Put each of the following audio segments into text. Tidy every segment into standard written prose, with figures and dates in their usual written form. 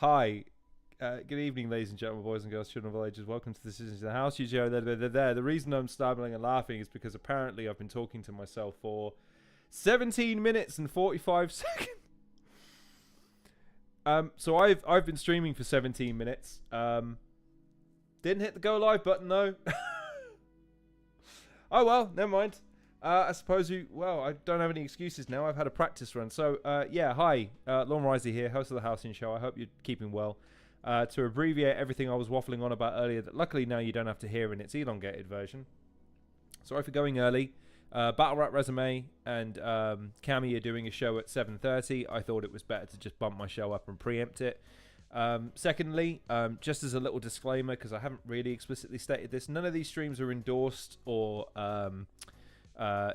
Hi. Good evening, ladies and gentlemen, boys and girls, children of all ages. Welcome to This Is the House. The reason I'm stumbling and laughing is because apparently I've been talking to myself for 17 minutes and 45 seconds. So I've been streaming for 17 minutes. Didn't hit the go live button though. Oh well, never mind. I suppose I don't have any excuses now. I've had a practice run. So yeah, hi, Lon Risey here, host of the Halcyon Show. I hope you're keeping well. To abbreviate everything I was waffling on about earlier, that luckily now you don't have to hear in its elongated version. Sorry for going early. Battle Rap Resume and Cammy are doing a show at 7:30. I thought it was better to just bump my show up and preempt it. Secondly, just as a little disclaimer, because I haven't really explicitly stated this, none of these streams are endorsed or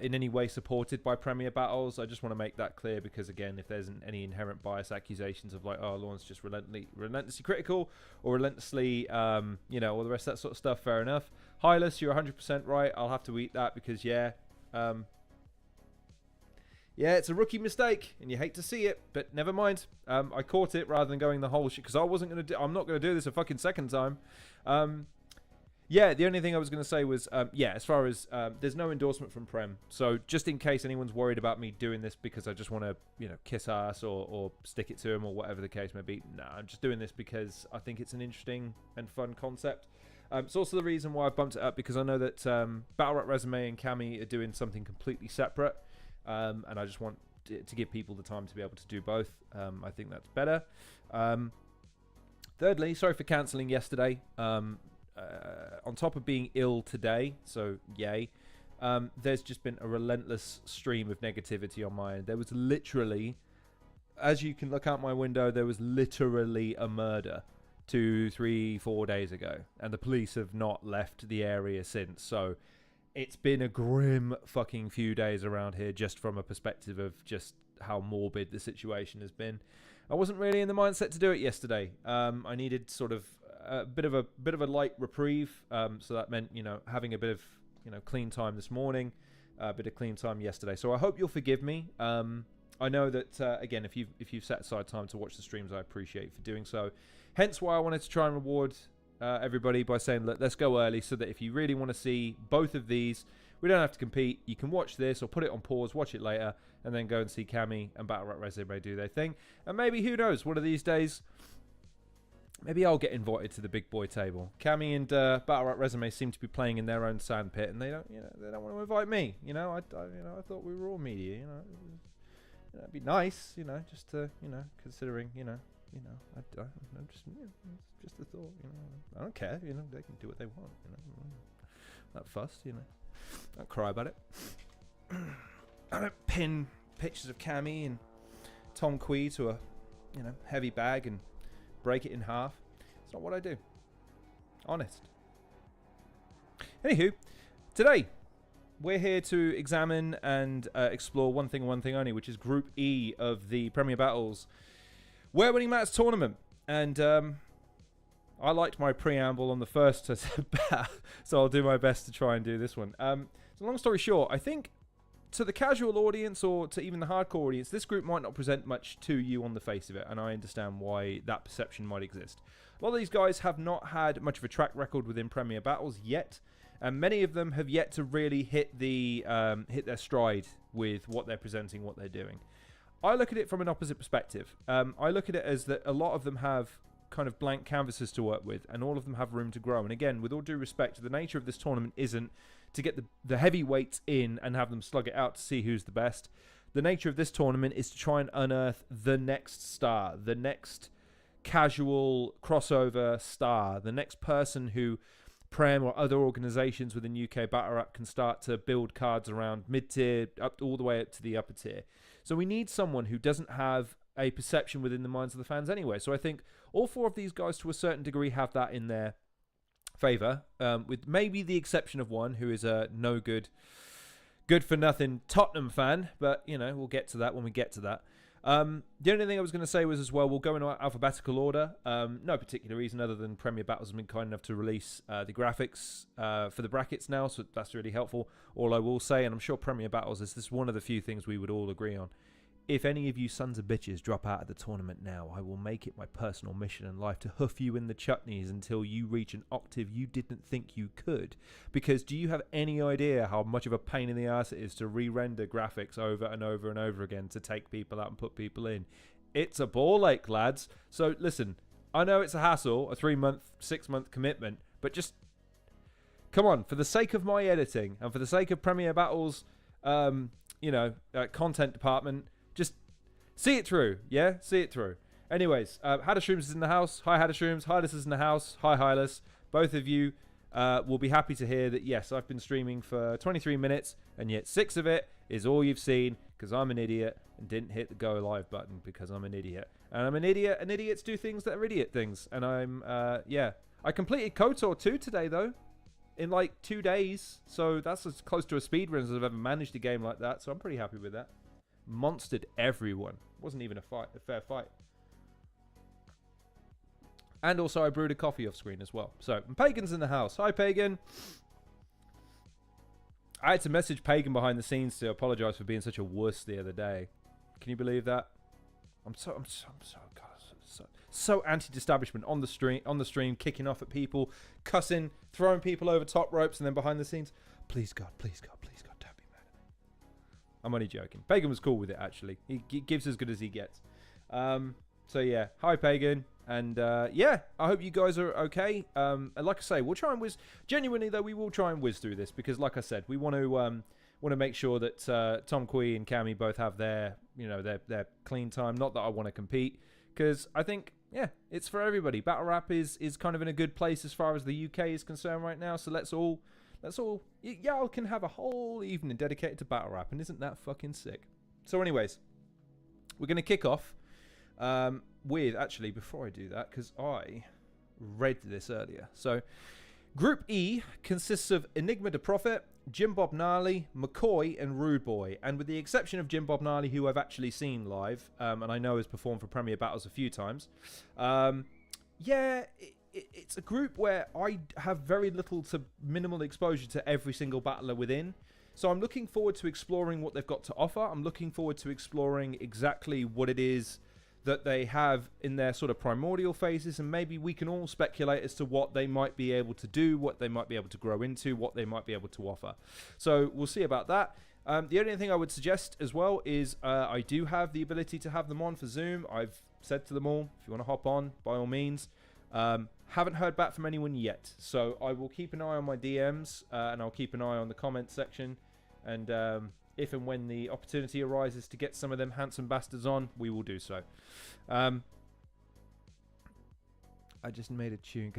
in any way supported by Premier Battles. I just want to make that clear because, again, if there's any inherent bias accusations of like, oh, Lawrence just relentlessly critical or relentlessly, all the rest of that sort of stuff, fair enough. Hylas, you're 100% right. I'll have to eat that because, yeah, it's a rookie mistake, and you hate to see it, but never mind. I caught it rather than going the whole shit because I'm not gonna do this a fucking second time. Yeah, the only thing I was gonna say was, as far as there's no endorsement from Prem, so just in case anyone's worried about me doing this because I just want to, kiss ass or stick it to him or whatever the case may be. No, I'm just doing this because I think it's an interesting and fun concept. It's also the reason why I bumped it up because I know that Battle Rap Resume and Cammy are doing something completely separate. And I just want to give people the time to be able to do both. I think that's better. Thirdly, sorry for cancelling yesterday. On top of being ill today, so yay, there's just been a relentless stream of negativity on my end. There was literally, as you can look out my window, there was literally a murder 2, 3, 4 days ago. And the police have not left the area since. So it's been a grim fucking few days around here just from a perspective of just how morbid the situation has been. I wasn't really in the mindset to do it yesterday. I needed sort of a bit of a light reprieve. So that meant, having a bit of, clean time this morning, a bit of clean time yesterday. So I hope you'll forgive me. I know that, again, if you've set aside time to watch the streams, I appreciate you for doing so. Hence why I wanted to try and reward everybody by saying, look, let's go early so that if you really want to see both of these, we don't have to compete. You can watch this or put it on pause, watch it later, and then go and see Cammy and Battle Rap Resume do their thing. And maybe, who knows, one of these days, maybe I'll get invited to the big boy table. Cammy and Battle Rap Resume seem to be playing in their own sandpit, and they don't want to invite me. I thought we were all media. It'd be nice, just to, considering, I'm just a thought, I don't care, they can do what they want, Not fussed, Don't cry about it. I don't pin pictures of Cammy and Tom Quee to a, heavy bag and break it in half. It's not what I do. Honest. Anywho, today we're here to examine and explore one thing only, which is Group E of the Premier Battles Where Winning Matters tournament. And I liked my preamble on the first battle, so I'll do my best to try and do this one. So long story short, I think to the casual audience or to even the hardcore audience, this group might not present much to you on the face of it, and I understand why that perception might exist. A lot of these guys have not had much of a track record within Premier Battles yet, and many of them have yet to really hit their stride with what they're presenting, what they're doing. I look at it from an opposite perspective. I look at it as that a lot of them have kind of blank canvases to work with, and all of them have room to grow. And again, with all due respect, the nature of this tournament isn't to get the heavyweights in and have them slug it out to see who's the best. The nature of this tournament is to try and unearth the next star, the next casual crossover star, the next person who Prem or other organizations within UK Battle Rap can start to build cards around mid-tier up all the way up to the upper tier. So we need someone who doesn't have a perception within the minds of the fans anyway. So I think all four of these guys to a certain degree have that in their favour, with maybe the exception of one who is a no good for nothing Tottenham fan, but we'll get to that when we get to that. The only thing I was going to say was as well, we'll go in alphabetical order. No particular reason other than Premier Battles has been kind enough to release the graphics for the brackets now, so that's really helpful. All I will say, and I'm sure Premier Battles is this one of the few things we would all agree on, If any of you sons of bitches drop out of the tournament now, I will make it my personal mission in life to hoof you in the chutneys until you reach an octave you didn't think you could. Because do you have any idea how much of a pain in the ass it is to re-render graphics over and over and over again to take people out and put people in? It's a ball ache, lads. So listen, I know it's a hassle, a 3-month, 6-month commitment, but just come on, for the sake of my editing and for the sake of Premier Battle's, content department, just see it through, yeah? See it through. Anyways, Hadashrooms is in the house. Hi, Hadashrooms. Hylas is in the house. Hi, Hylas. Both of you will be happy to hear that, yes, I've been streaming for 23 minutes, and yet 6 of it is all you've seen because I'm an idiot and didn't hit the go live button because I'm an idiot. And I'm an idiot, and idiots do things that are idiot things. And I'm, I completed KOTOR 2 today, though, in like 2 days. So that's as close to a speedrun as I've ever managed a game like that. So I'm pretty happy with that. Monstered everyone. Wasn't even a fair fight. And also I brewed a coffee off screen as well. So Pagan's in the house. Hi, Pagan. I had to message Pagan behind the scenes to apologize for being such a wuss the other day. Can you believe that? I'm so anti-establishment on the stream, kicking off at people, cussing, throwing people over top ropes, and then behind the scenes, please God, don't be mad at me. I'm only joking. Pagan was cool with it, actually. He gives as good as he gets. So yeah, hi Pagan, and yeah, I hope you guys are okay. And like I say, we'll try and whiz. Genuinely though, we will try and whiz through this because, like I said, we want to make sure that Tom Quee and Cammy both have their clean time. Not that I want to compete, because I think, yeah, it's for everybody. Battle rap is kind of in a good place as far as the UK is concerned right now. So let's all, y'all can have a whole evening dedicated to battle rap, and isn't that fucking sick? So anyways, we're going to kick off with, actually, before I do that, because I read this earlier. So Group E consists of Enigma Da Prophet, Jimbob Gnarly, Mccoy, and Rude Boy. And with the exception of Jimbob Gnarly, who I've actually seen live, and I know has performed for Premier Battles a few times, it's a group where I have very little to minimal exposure to every single battler within. So I'm looking forward to exploring what they've got to offer. I'm looking forward to exploring exactly what it is that they have in their sort of primordial phases, and maybe we can all speculate as to what they might be able to do, what they might be able to grow into, what they might be able to offer. So we'll see about that. The only thing I would suggest as well is I do have the ability to have them on for Zoom. I've said to them all, if you want to hop on, by all means. Haven't heard back from anyone yet, so I will keep an eye on my DMs, and I'll keep an eye on the comment section, and if and when the opportunity arises to get some of them handsome bastards on, we will do so. I just made a tune.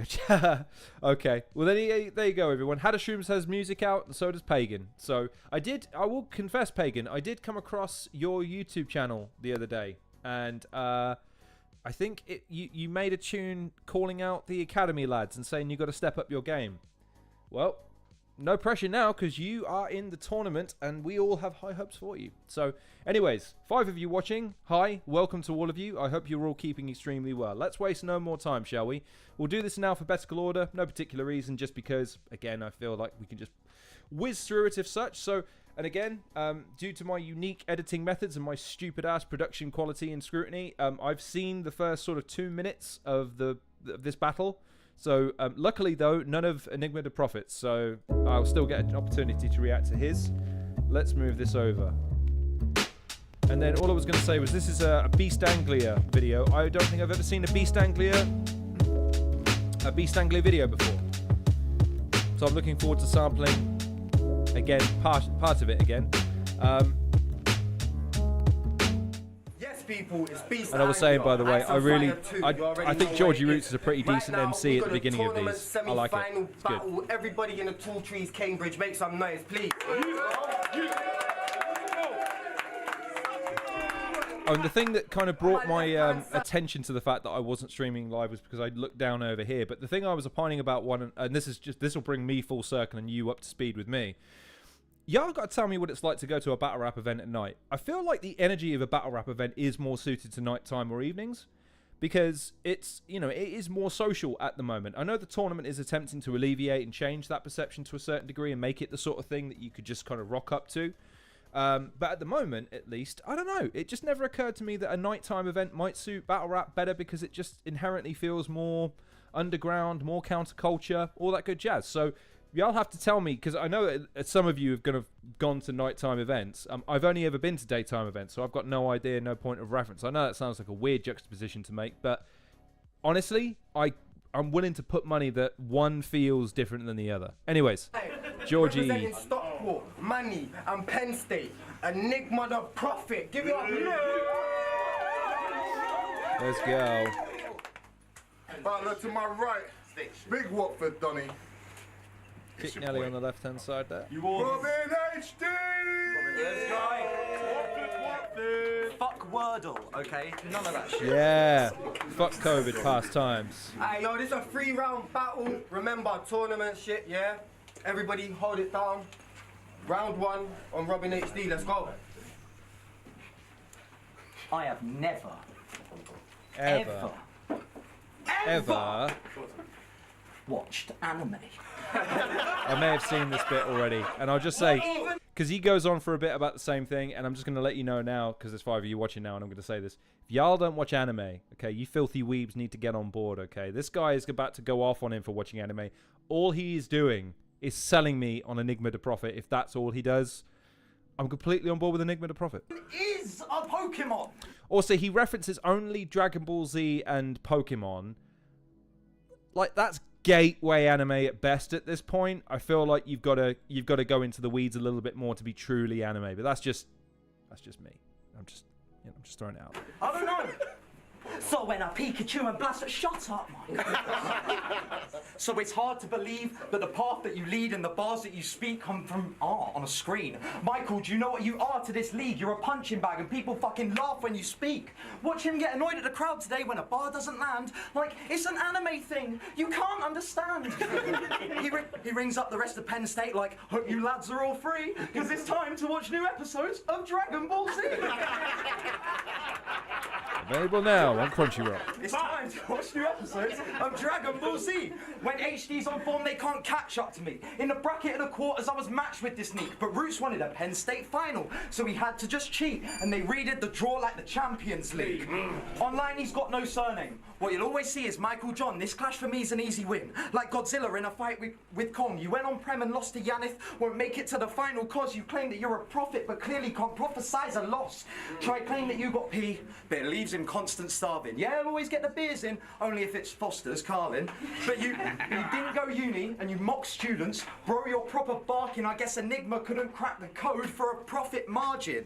Okay. Well, then there you go, everyone. Hadashrooms has music out, and so does Pagan. So I will confess, Pagan, I did come across your YouTube channel the other day, and I think you made a tune calling out the Academy lads and saying you got to step up your game. Well, no pressure now, because you are in the tournament and we all have high hopes for you. So anyways, 5 of you watching, hi, welcome to all of you. I hope you're all keeping extremely well. Let's waste no more time, shall we? We'll do this in alphabetical order, no particular reason, just because, again, I feel like we can just whiz through it if such. So, and again, due to my unique editing methods and my stupid ass production quality and scrutiny, I've seen the first sort of 2 minutes of this battle. So, luckily, though, none of Enigma Da Prophet, so I'll still get an opportunity to react to his. Let's move this over. And then all I was going to say was this is a Beast Anglia video. I don't think I've ever seen a Beast Anglia video before. So I'm looking forward to sampling, again, part of it again. People, it's Beast. And I was saying, by the way, I think Georgie Roots is a pretty decent MC at the beginning of these. I like it. It's good. Everybody in the Tall Trees, Cambridge, make some noise, please. And the thing that kind of brought my attention to the fact that I wasn't streaming live was because I looked down over here. But the thing I was opining about, and this will bring me full circle and you up to speed with me. Y'all got to tell me what it's like to go to a battle rap event at night. I feel like the energy of a battle rap event is more suited to nighttime or evenings, because it's, it is more social at the moment. I know the tournament is attempting to alleviate and change that perception to a certain degree and make it the sort of thing that you could just kind of rock up to. But at the moment, at least, I don't know. It just never occurred to me that a nighttime event might suit battle rap better because it just inherently feels more underground, more counterculture, all that good jazz. So y'all have to tell me, because I know that some of you have gone to nighttime events. I've only ever been to daytime events, so I've got no idea, no point of reference. I know that sounds like a weird juxtaposition to make, but honestly, I'm willing to put money that one feels different than the other. Anyways, Georgie. Representing Stockport, Manny, and Penn State. Enigma Da Prophet. Give it up. Let's go. Butler to my right. Big Watford, Donny. Kick Nelly on the left-hand side there. Robin HD! Let's go. Fuck Wordle, okay? None of that shit. Yeah. Fuck COVID past times. Hey, yo, this is a 3-round battle. Remember, tournament shit, yeah? Everybody hold it down. Round 1 on Robin HD. Let's go. I have never, Ever watched anime. I may have seen this bit already, and I'll just say, because he goes on for a bit about the same thing, and I'm just going to let you know now, because there's 5 of you watching now, and I'm going to say this. If y'all don't watch anime, okay, you filthy weebs need to get on board, okay? This guy is about to go off on him for watching anime. All he is doing is selling me on Enigma Da Prophet, if that's all he does. I'm completely on board with Enigma Da Prophet. It is a Pokemon. Also, he references only Dragon Ball Z and Pokemon. Like, that's gateway anime at best at this point. I feel like you've got to go into the weeds a little bit more to be truly anime, but that's just me. I'm just throwing it out. I don't know. So when a Pikachu and Blaster, shut up, Mike. So it's hard to believe that the path that you lead and the bars that you speak come from art on a screen. Michael, do you know what you are to this league? You're a punching bag and people fucking laugh when you speak. Watch him get annoyed at the crowd today when a bar doesn't land. Like, it's an anime thing. You can't understand. He rings up the rest of Penn State like, hope you lads are all free, because it's time to watch new episodes of Dragon Ball Z. Available now on Crunchyroll. It's time to watch new episodes of Dragon Ball Z. When HD's on form, they can't catch up to me. In the bracket of the quarters, I was matched with this Neek, but Roots wanted a Penn State final, so he had to just cheat, and they readed the draw like the Champions League. Online, he's got no surname. What you'll always see is Michael John. This clash for me is an easy win. Like Godzilla in a fight with Kong. You went on Prem and lost to Yanith, won't make it to the final cause you claim that you're a prophet, but clearly can't prophesize a loss. Try claim that you got P, but it leaves him constant starving. Yeah, he'll always get the beers in, only if it's Foster's, Carlin. But you didn't go uni, and you mock students. Bro, you're proper barking. I guess Enigma couldn't crack the code for a profit margin.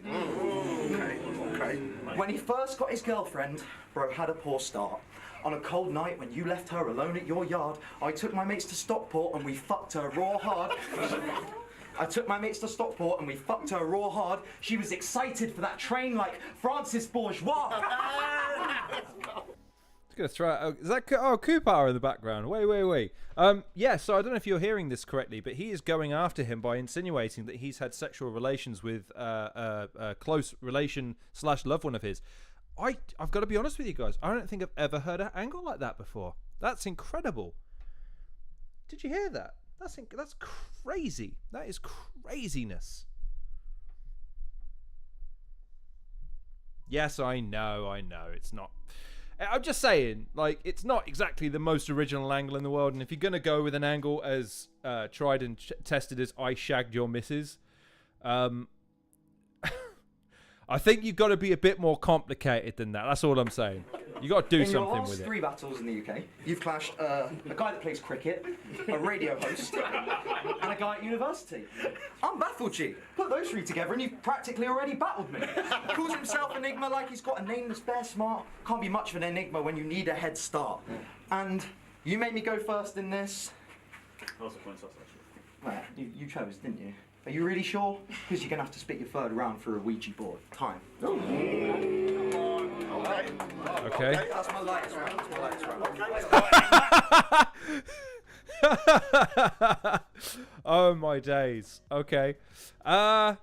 Okay. When he first got his girlfriend, bro had a poor start. On a cold night when you left her alone at your yard, I took my mates to Stockport and we fucked her raw hard. She was excited for that train like Francis Bourgeois. Just gonna throw out, is that Cooper in the background? Wait. Yeah, so I don't know if you're hearing this correctly, but he is going after him by insinuating that he's had sexual relations with a close relation / loved one of his. I've got to be honest with you guys. I don't think I've ever heard an angle like that before. That's incredible. Did you hear that? That's crazy. That is craziness. Yes, I know. It's not. I'm just saying, like, it's not exactly the most original angle in the world. And if you're going to go with an angle as tried and tested as I shagged your missus, I think you've got to be a bit more complicated than that. That's all I'm saying. You got to do something with it. In your last 3 battles in the UK, you've clashed a guy that plays cricket, a radio host, and a guy at university. I'm baffled, G. Put those 3 together and you've practically already battled me. Calls himself Enigma like he's got a name that's bare smart. Can't be much of an enigma when you need a head start. And you made me go first in this. That's a coin toss, actually. Right, you chose, didn't you? Are you really sure? Because you're going to have to spit your 3rd round for a Ouija board. Time. Okay. That's my lightest round. Oh my days. Okay. I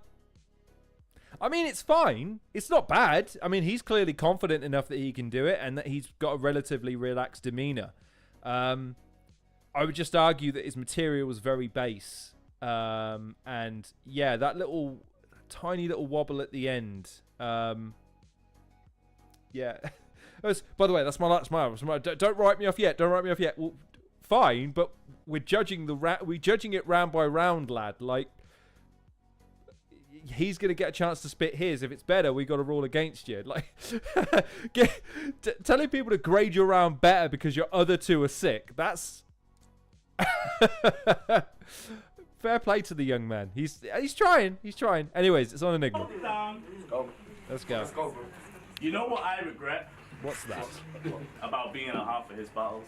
mean, it's fine. It's not bad. I mean, he's clearly confident enough that he can do it and that he's got a relatively relaxed demeanor. I would just argue that his material was very base. And yeah, that little tiny little wobble at the end. Yeah. By the way, that's my don't write me off yet. Don't write me off yet. Well, fine, but we're judging it round by round, lad. Like, he's gonna get a chance to spit his. If it's better, we got to rule against you. Like, telling people to grade your round better because your other two are sick. That's fair play to the young man. He's trying. He's trying. Anyways, it's on Enigma. Let's go. Let's go, bro. You know what I regret What's that? about being a half of his battles?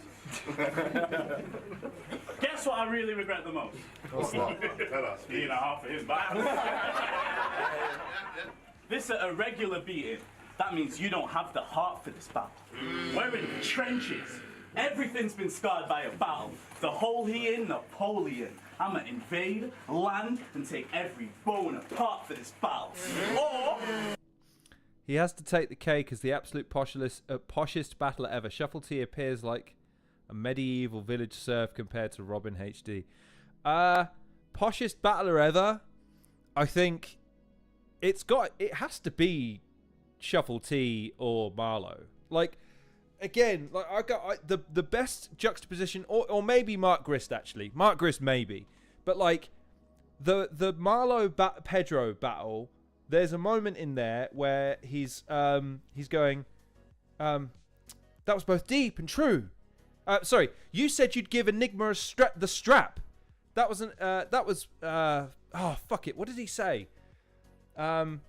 Guess what I really regret the most? What's that? Tell us. Being a half of his battles. This a regular beating. That means you don't have the heart for this battle. We're in the trenches. Everything's been scarred by a battle. The whole he in Napoleon. I'ma invade, land, and take every bone apart for this battle. Or He has to take the cake as the absolute poshest battler ever. Shuffle T appears like a medieval village serf compared to Robin HD. Poshest battler ever? I think it has to be Shuffle T or Marlowe. Like, again, like the best juxtaposition, or maybe Mark Grist actually. Mark Grist maybe, but like the Marlowe Pedro battle. There's a moment in there where he's going, that was both deep and true. Sorry, you said you'd give Enigma the strap. That wasn't. That was. Oh fuck it. What did he say? I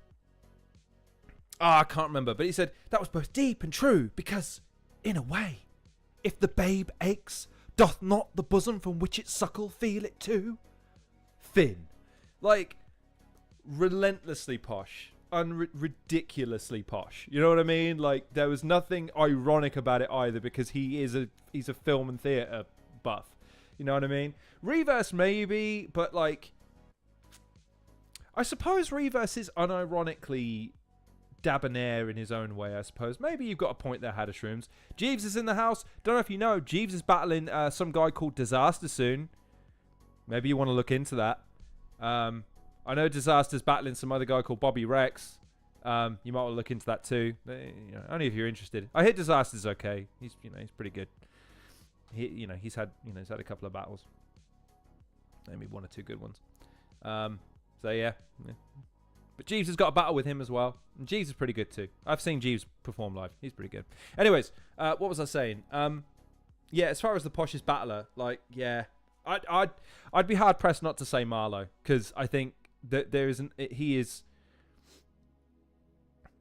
can't remember. But he said that was both deep and true because, in a way, if the babe aches, doth not the bosom from which it suckle feel it too? Finn, like, relentlessly posh, ridiculously posh. You know what I mean? Like, there was nothing ironic about it either because he's a film and theatre buff. You know what I mean? Reverse maybe, but like, I suppose Reverse is unironically debonair in his own way, I suppose. Maybe you've got a point there, Hadder Shrooms. Jeeves is in the house. Don't know if you know, Jeeves is battling some guy called Disaster soon. Maybe you want to look into that. I know Disaster's battling some other guy called Bobby Rex. You might want to look into that too. You know, only if you're interested. I hear Disaster's okay. He's pretty good. He's had a couple of battles. Maybe one or two good ones. So yeah. But Jeeves has got a battle with him as well. And Jeeves is pretty good too. I've seen Jeeves perform live. He's pretty good. Anyways, what was I saying? Yeah, as far as the poshest battler, like, yeah, I'd be hard pressed not to say Marlowe because I think that he is.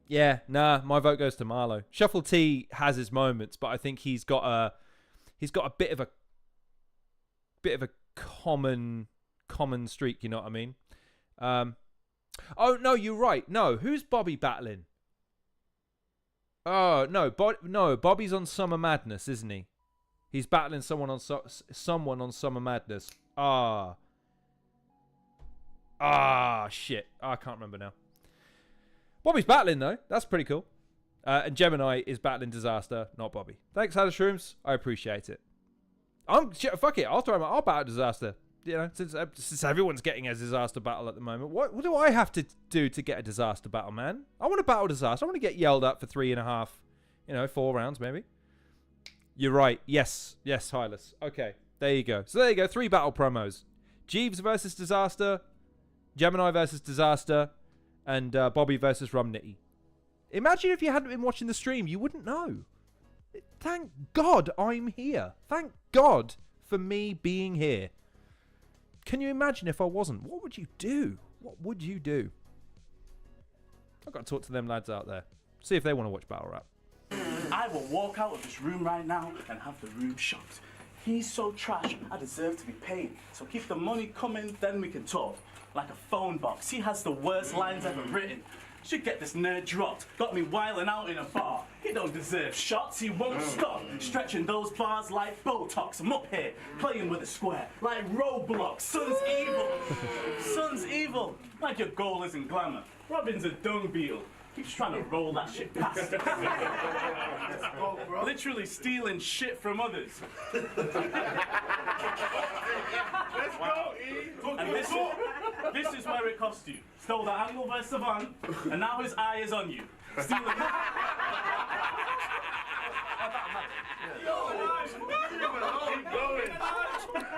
Yeah, nah, my vote goes to Marlowe. Shuffle T has his moments, but I think he's got a bit of a common streak. You know what I mean? Oh no, you're right. No, who's Bobby battling? Oh no, Bobby's on Summer Madness, isn't he? He's battling someone on Summer Madness. Shit. I can't remember now. Bobby's battling though. That's pretty cool. And Gemini is battling Disaster, not Bobby. Thanks, Hadder Shrooms. I appreciate it. Fuck it. I'll battle Disaster. You know, since everyone's getting a Disaster battle at the moment. What do I have to do to get a Disaster battle, man? I want to battle Disaster. I want to get yelled at for 3.5, 4 rounds maybe. You're right. Yes, Hylas. Okay, there you go. So there you go. 3 battle promos. Jeeves versus Disaster, Gemini versus Disaster, and Bobby versus Rumnitty. Imagine if you hadn't been watching the stream, you wouldn't know. Thank God I'm here. Thank God for me being here. Can you imagine if I wasn't? What would you do? What would you do? I've got to talk to them lads out there. See if they want to watch Battle Rap. I will walk out of this room right now and have the room shut. He's so trash, I deserve to be paid. So keep the money coming, then we can talk. Like a phone box. He has the worst lines ever written. Should get this nerd dropped. Got me wilding out in a bar. He don't deserve shots, he won't stop. Stretching those bars like Botox. I'm up here, playing with a square. Like Roblox. Son's evil. Son's evil. Like your goal isn't glamour. Robin's a dung beetle. Keeps trying to roll that shit past. Literally stealing shit from others. Let's go, E. And this is where it cost you. Stole the angle by Savant, and now his eye is on you. Stealing.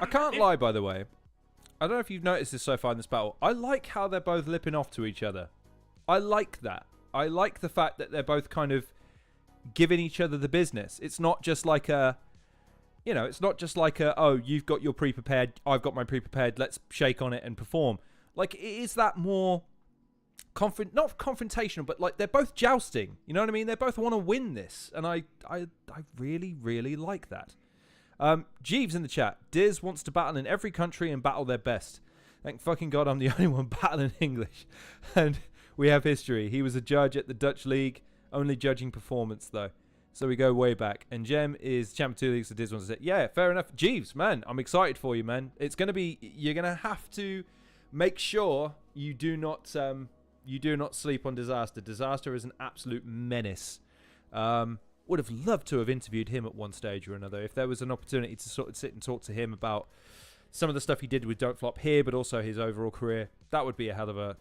I can't lie, by the way. I don't know if you've noticed this so far in this battle. I like how they're both lipping off to each other. I like that. I like the fact that they're both kind of giving each other the business. It's not just like a, you know, it's not just like a, oh, you've got your pre-prepared, I've got my pre-prepared, let's shake on it and perform. Like, it is that more, not confrontational, but like they're both jousting. You know what I mean? They both want to win this. And I really, really like that. Jeeves in the chat. Diz wants to battle in every country and battle their best. Thank fucking God I'm the only one battling English. And we have history. He was a judge at the Dutch League, only judging performance though. So we go way back. And Jem is champ 2 leagues, so Diz wants to say, yeah, fair enough. Jeeves, man, I'm excited for you, man. It's going to be, you're going to have to make sure you do not sleep on Disaster. Disaster is an absolute menace. Would have loved to have interviewed him at one stage or another. If there was an opportunity to sort of sit and talk to him about some of the stuff he did with Don't Flop here, but also his overall career, that would be a hell of a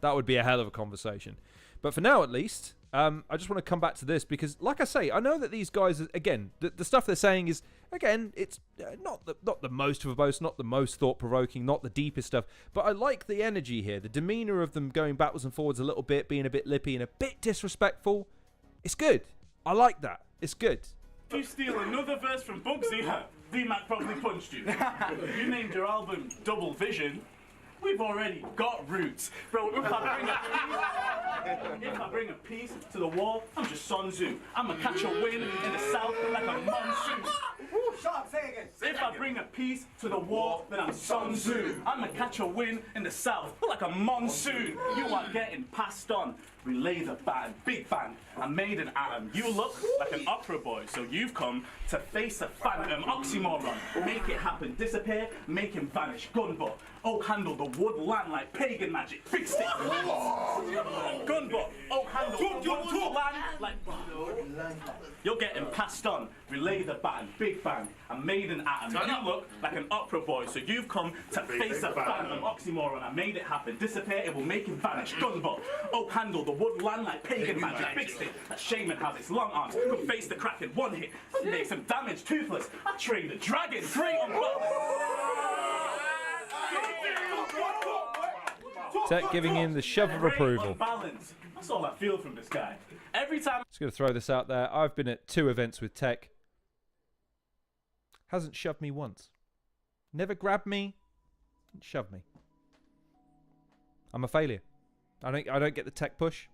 conversation. But for now, at least, I just want to come back to this because, like I say, I know that these guys, again, the stuff they're saying is, again, it's not the most verbose, not the most thought-provoking, not the deepest stuff, but I like the energy here, the demeanor of them going backwards and forwards a little bit, being a bit lippy and a bit disrespectful. It's good. I like that. It's good. If you steal another verse from Bugsy, D-Mac probably punched you. You named your album Double Vision. We've already got roots. Bro, if I bring a piece to the wall, I'm just Sun Tzu. I'ma catch a wind in the south like a monsoon. Shut up, say it again. If I bring a piece to the wall, then I'm Sun Tzu. I'ma catch a wind in the south like a monsoon. You are getting passed on. Relay the band, big band. I made an atom. You look like an opera boy, so you've come to face a phantom oxymoron. Make it happen, disappear, make him vanish. Gunbutt, oak handle the wood land like pagan magic. Big stick. Gunbutt, oak handle the wood land like. You're getting passed on. Relay the band, big band. I made an atom. You look like an opera boy, so you've come to face a phantom oxymoron. I made it happen, disappear, it will make him vanish. Gunbutt, oak handle the wood land like pagan magic. Big stick, that shaman has its long arms. Could face the Kraken one hit, make some damage. Toothless, I trained the dragon. 3 on Tech giving him the shove of approval. Balance. That's all I feel from this guy. Every time. Just going to throw this out there. I've been at 2 events with Tech. Hasn't shoved me once. Never grabbed me. Shoved me. I'm a failure. I don't get the Tech push.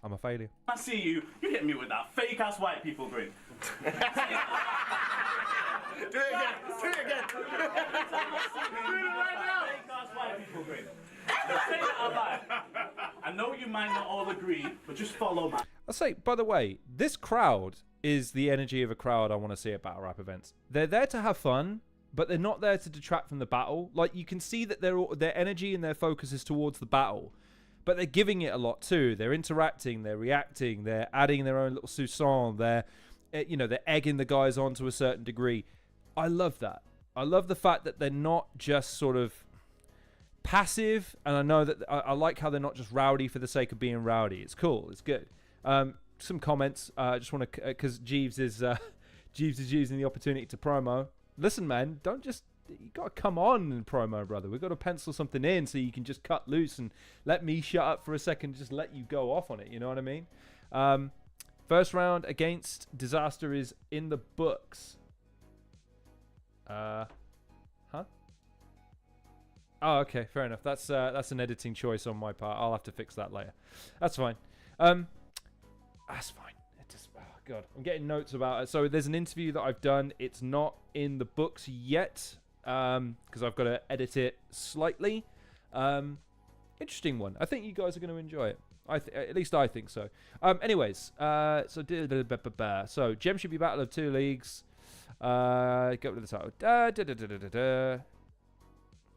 I'm a failure. I see you. You hit me with that fake ass white people grin. Do it again. Do it again. Do it right now. Fake ass white people grin. Say that out loud. I know you might not all agree, but just follow my. I'll say, by the way, this crowd is the energy of a crowd I want to see at battle rap events. They're there to have fun, but they're not there to detract from the battle. Like, you can see that their energy and their focus is towards the battle, but they're giving it a lot too. They're interacting, they're reacting, they're adding their own little soupçon. They're egging the guys on to a certain degree. I love that. I love the fact that they're not just sort of passive, and I know that I like how they're not just rowdy for the sake of being rowdy. It's cool. It's good. Some comments. I just want to, because Jeeves is using the opportunity to promo. Listen, man, don't just. You got to come on and promo, brother. We've got to pencil something in so you can just cut loose and let me shut up for a second and just let you go off on it. You know what I mean? First round against Disaster is in the books. Huh? Oh, okay, fair enough. That's an editing choice on my part. I'll have to fix that later. That's fine. That's fine. It just, oh God, I'm getting notes about it. So there's an interview that I've done. It's not in the books yet because I've got to edit it slightly. Interesting one. I think you guys are going to enjoy it. At least I think so. Anyways, so Gem should be battle of 2 leagues. Go to the title.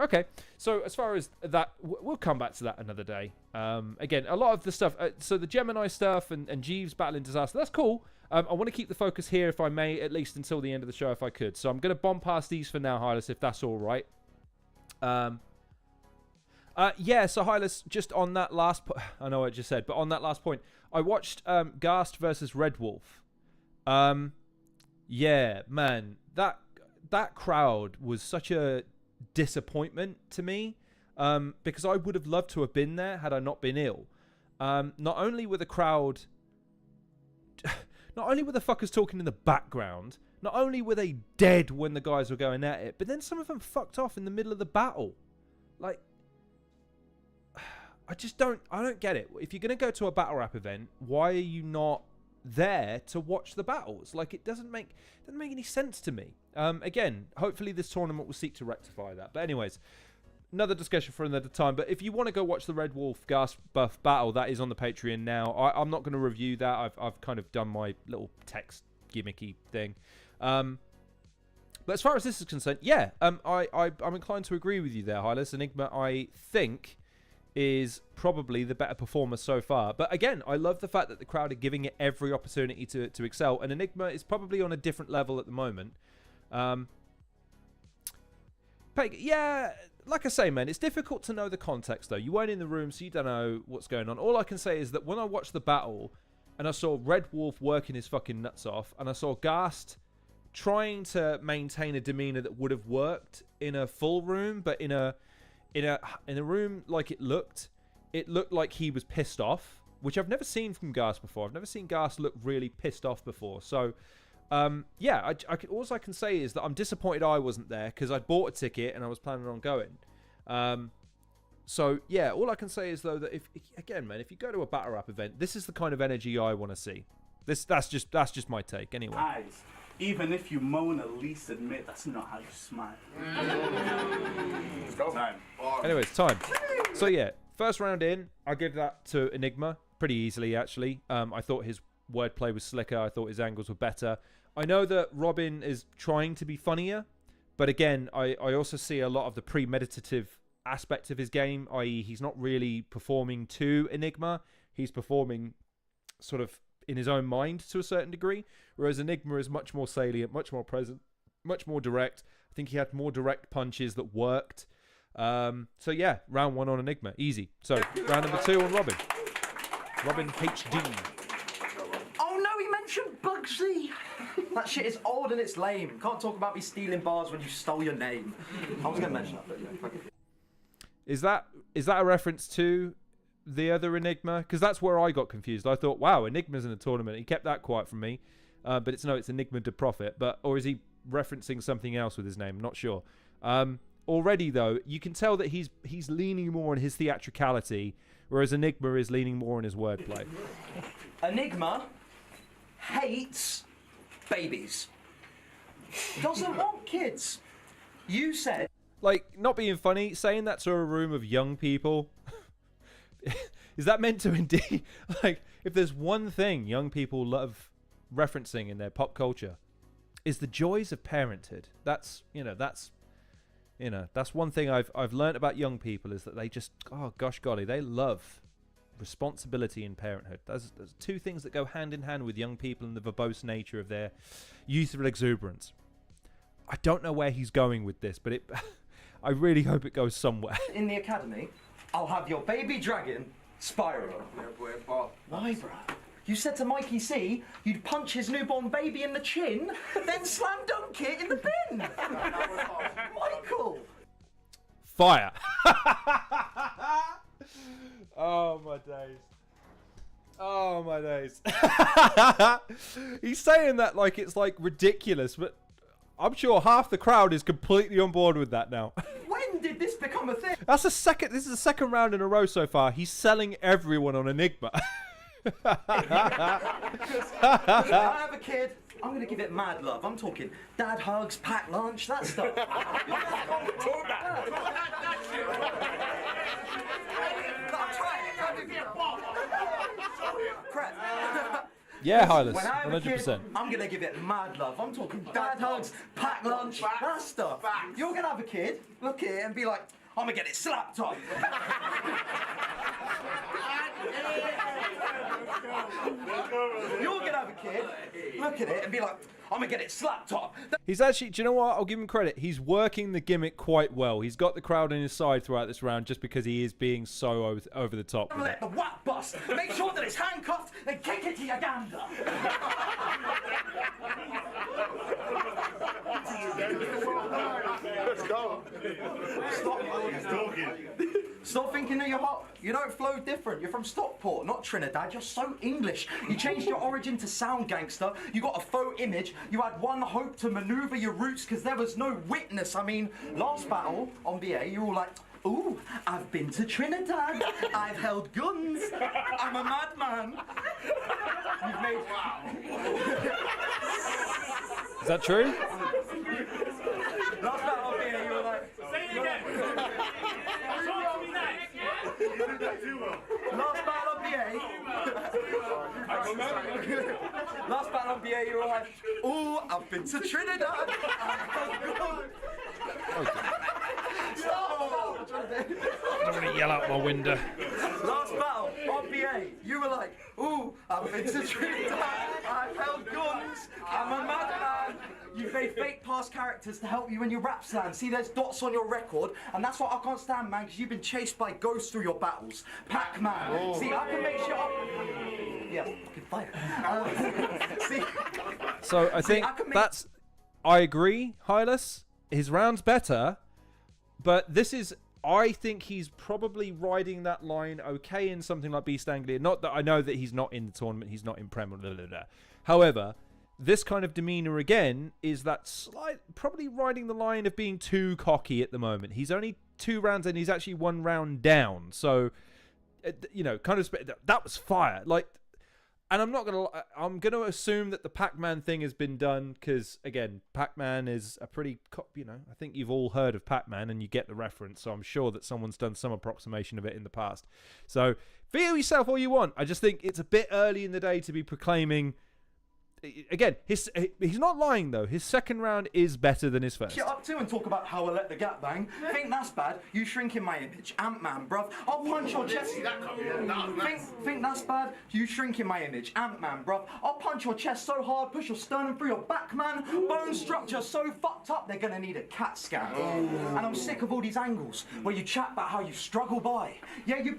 Okay, so as far as that, we'll come back to that another day. Again, a lot of the stuff, so the Gemini stuff and Jeeves battling disaster, that's cool. I want to keep the focus here, if I may, at least until the end of the show, if I could. So I'm going to bomb past these for now, Hylas, if that's all right. Yeah, so Hylas, just on that last I know what I just said, but on that last point, I watched Ghast versus Red Wolf. Yeah, man, that crowd was such a disappointment to me, because I would have loved to have been there had I not been ill. Not only were the crowd, not only were the fuckers talking in the background, not only were they dead when the guys were going at it, but then some of them fucked off in the middle of the battle. Like, I don't get it. If you're going to go to a battle rap event, why are you not there to watch the battles? Like, it doesn't make any sense to me. Again, hopefully this tournament will seek to rectify that. But anyways, another discussion for another time. But if you want to go watch the Red Wolf Ghast Buff battle, that is on the Patreon now. I'm not going to review that. I've kind of done my little text gimmicky thing. But as far as this is concerned, yeah, I'm inclined to agree with you there, Hylas. Enigma, I think, is probably the better performer so far. But again, I love the fact that the crowd are giving it every opportunity to excel. And Enigma is probably on a different level at the moment. Peg, yeah, like I say, man, it's difficult to know the context, though. You weren't in the room, so you don't know what's going on. All I can say is that when I watched the battle, and I saw Red Wolf working his fucking nuts off, and I saw Ghast trying to maintain a demeanor that would have worked in a full room, but in a room like it looked like he was pissed off, which I've never seen from Ghast before. I've never seen Ghast look really pissed off before. So, yeah, all I can say is that I'm disappointed I wasn't there, because I'd bought a ticket and I was planning on going. So, yeah, all I can say is, though, that if you go to a battle rap event, this is the kind of energy I want to see. That's just my take, anyway. Guys, even if you moan, at least admit that's not how you smile. Let's go. Time. Anyways, time. So, yeah, first round in, I give that to Enigma pretty easily, actually. I thought his wordplay was slicker. I thought his angles were better. I know that Robin is trying to be funnier, but again, I also see a lot of the premeditative aspect of his game, i.e. he's not really performing to Enigma. He's performing sort of in his own mind to a certain degree, whereas Enigma is much more salient, much more present, much more direct. I think he had more direct punches that worked. So yeah, round one on Enigma, easy. So round number two on Robin. Robin HD. Oh no, he mentioned Bugsy. That shit is old and it's lame. Can't talk about me stealing bars when you stole your name. I was gonna mention that, but yeah. Is that a reference to the other Enigma? Because that's where I got confused. I thought, wow, Enigma's in a tournament. He kept that quiet from me. But it's Enigma Da Prophet. Or is he referencing something else with his name? I'm not sure. Already, though, you can tell that he's leaning more on his theatricality, whereas Enigma is leaning more on his wordplay. Enigma hates babies. Doesn't want kids. You said... Like, not being funny, saying that to a room of young people... Is that meant to indeed... Like, if there's one thing young people love referencing in their pop culture, is the joys of parenthood. That's one thing I've learned about young people, is that they just, oh gosh golly, they love responsibility in parenthood. There's two things that go hand in hand with young people and the verbose nature of their youthful exuberance. I don't know where he's going with this, but I really hope it goes somewhere. In the academy, I'll have your baby dragon, Spyro. Why, bruh? You said to Mikey C you'd punch his newborn baby in the chin, then slam dunk it in the bin. Michael! Fire! Oh my days. Oh my days. He's saying that like it's like ridiculous, but I'm sure half the crowd is completely on board with that now. When did this become a thing? This is the second round in a row so far. He's selling everyone on Enigma. If I have a kid, I'm gonna give it mad love. I'm talking dad hugs, packed lunch, that stuff. Yeah, Hylas, When I have a kid, 100%. I'm gonna give it mad love. I'm talking dad hugs, pack lunch, that stuff. You're gonna have a kid, look here, and be like, I'm gonna get it slapped on. You're gonna have a kid, look at it, and be like, I'm gonna get it slapped on. He's actually, do you know what? I'll give him credit. He's working the gimmick quite well. He's got the crowd on his side throughout this round just because he is being so over the top. with it. Let the whack bust. Make sure that it's handcuffed and kick it to your gander. Let's go. Stop thinking that you're hot. You don't flow different. You're from Stockport, not Trinidad. You're so English. You changed your origin to sound gangster. You got a faux image. You had one hope to maneuver your roots because there was no witness. I mean, last battle on BA, you were all like, ooh, I've been to Trinidad. I've held guns. I'm a madman. You've made... Is that true? Last battle on BA, you were like... Say it again. Talk to me nice. Last battle on BA. Last battle on BA, you were like, ooh, I've been to Trinidad. I'm going to yell out my window. Last battle on BA, you were like, ooh, I've been to Trinidad. I've held guns. I'm a madman. You've made fake past characters to help you in your rap slam. See, there's dots on your record, and that's what I can't stand, man, because you've been chased by ghosts through your battles. Pac-Man. See, I can make shit up. Yeah, fucking fire. See? So I think that's... I agree, Hylas. His round's better, but this is... I think he's probably riding that line okay in something like Beast Anglia. Not that I know that he's not in the tournament, he's not in Prem, blah, blah, blah. However, this kind of demeanor again is that slight, probably riding the line of being too cocky at the moment. He's only 2 rounds and he's actually 1 round down. So, you know, kind of that was fire. Like, and I'm gonna assume that the Pac-Man thing has been done because again, Pac-Man is a pretty, you know, I think you've all heard of Pac-Man and you get the reference. So I'm sure that someone's done some approximation of it in the past. So feel yourself all you want. I just think it's a bit early in the day to be proclaiming. Again, he's not lying though. His second round is better than his first. Get up to and talk about how I let the gap bang. Think that's bad? You shrink in my image, Ant-Man, bruv. I'll punch your chest. Think that's bad? You shrink in my image, Ant-Man, bruv. I'll punch your chest so hard, push your sternum through your back, man. Bone structure so fucked up, they're gonna need a CAT scan. And I'm sick of all these angles where you chat about how you struggle by. Yeah, you.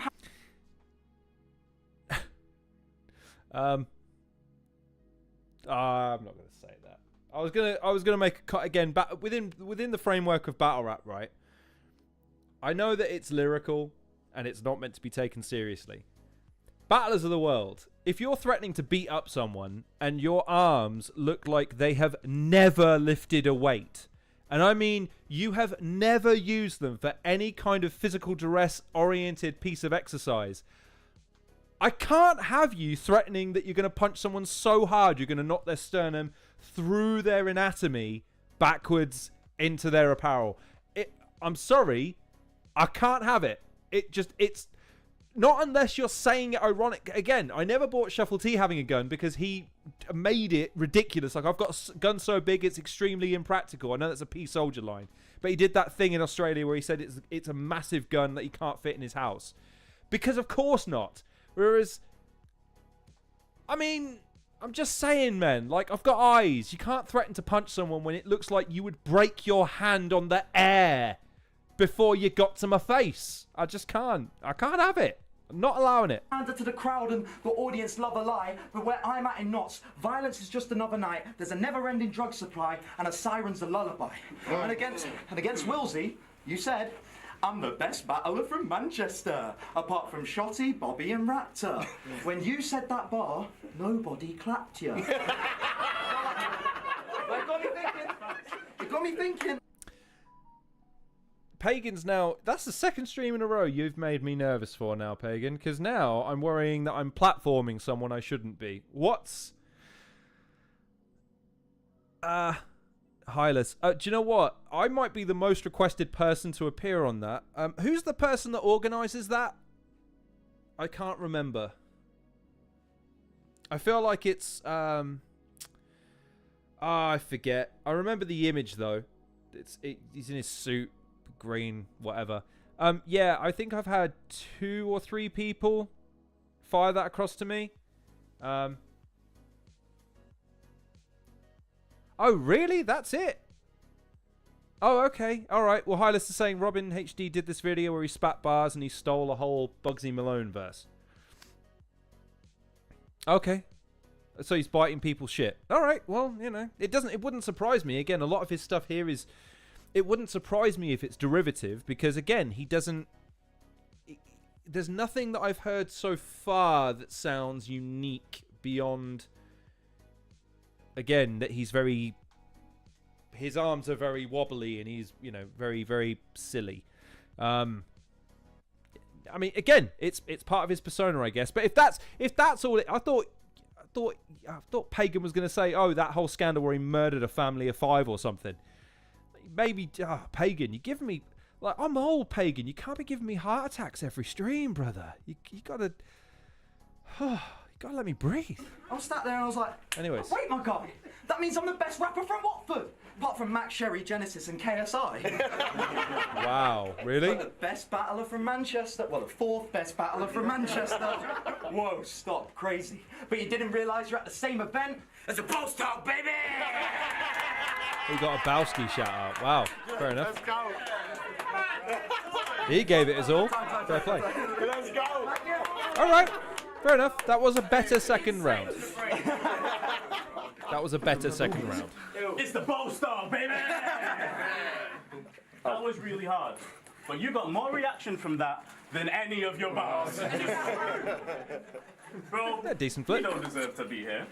I'm not going to say that. I was gonna make a cut again, but within the framework of battle rap, right? I know that it's lyrical and it's not meant to be taken seriously. Battlers of the world, if you're threatening to beat up someone and your arms look like they have never lifted a weight, and I mean you have never used them for any kind of physical duress-oriented piece of exercise, I can't have you threatening that you're going to punch someone so hard you're going to knock their sternum through their anatomy backwards into their apparel. I'm sorry, I can't have it. It's not unless you're saying it ironic. Again, I never bought Shuffle T having a gun because he made it ridiculous. Like, I've got a gun so big it's extremely impractical. I know that's a P Soldier line, but he did that thing in Australia where he said it's a massive gun that he can't fit in his house. Because of course not. Whereas, I mean, I'm just saying, man, like, I've got eyes. You can't threaten to punch someone when it looks like you would break your hand on the air before you got to my face. I just can't. I can't have it. I'm not allowing it. To the crowd and the audience love a lie, but where I'm at in knots, violence is just another night. There's a never-ending drug supply, and a siren's a lullaby. And against Wilsey, you said, I'm the best battler from Manchester, apart from Shotty, Bobby and Raptor. When you said that bar, nobody clapped you. It got me thinking. Pagan's now, that's the second stream in a row you've made me nervous for now, Pagan, because now I'm worrying that I'm platforming someone I shouldn't be. What's... Hylas. Do you know what? I might be the most requested person to appear on that. Who's the person that organises that? I can't remember. I feel like it's I forget. I remember the image though. He's in his suit, green, whatever. Yeah, I think I've had 2 or 3 people fire that across to me. Oh, really? That's it? Oh, okay. All right. Well, Hylas is saying Robin HD did this video where he spat bars and he stole a whole Bugsy Malone verse. Okay. So he's biting people's shit. All right. Well, you know, it wouldn't surprise me. Again, a lot of his stuff here is, it wouldn't surprise me if it's derivative because, again, he doesn't, there's nothing that I've heard so far that sounds unique beyond, again, that he's very, his arms are very wobbly and he's, you know, very, very silly. I mean, again, it's part of his persona, I guess. But if that's all, I thought Pagan was going to say, oh, that whole scandal where he murdered a family of 5 or something. Maybe, Pagan, you give me, like, I'm old, Pagan. You can't be giving me heart attacks every stream, brother. You gotta, you gotta let me breathe. I was sat there and I was like, anyways. Oh, wait, my guy, that means I'm the best rapper from Watford. Apart from Mac Sherry, Genesis and KSI. Wow, really? But the best battler from Manchester. Well, the 4th best battler from Manchester. Whoa, stop, crazy. But you didn't realise you're at the same event as a post talk, baby! He got a Bowski shout out. Wow, fair enough. Let's go. He gave it his all. Fair play. Let's go. All right, fair enough. That was a better second round. That was a better second round. It's the Bow Star, baby! That was really hard. But you got more reaction from that than any of your bars. Bro, Yeah, decent you flip. don't deserve to be here.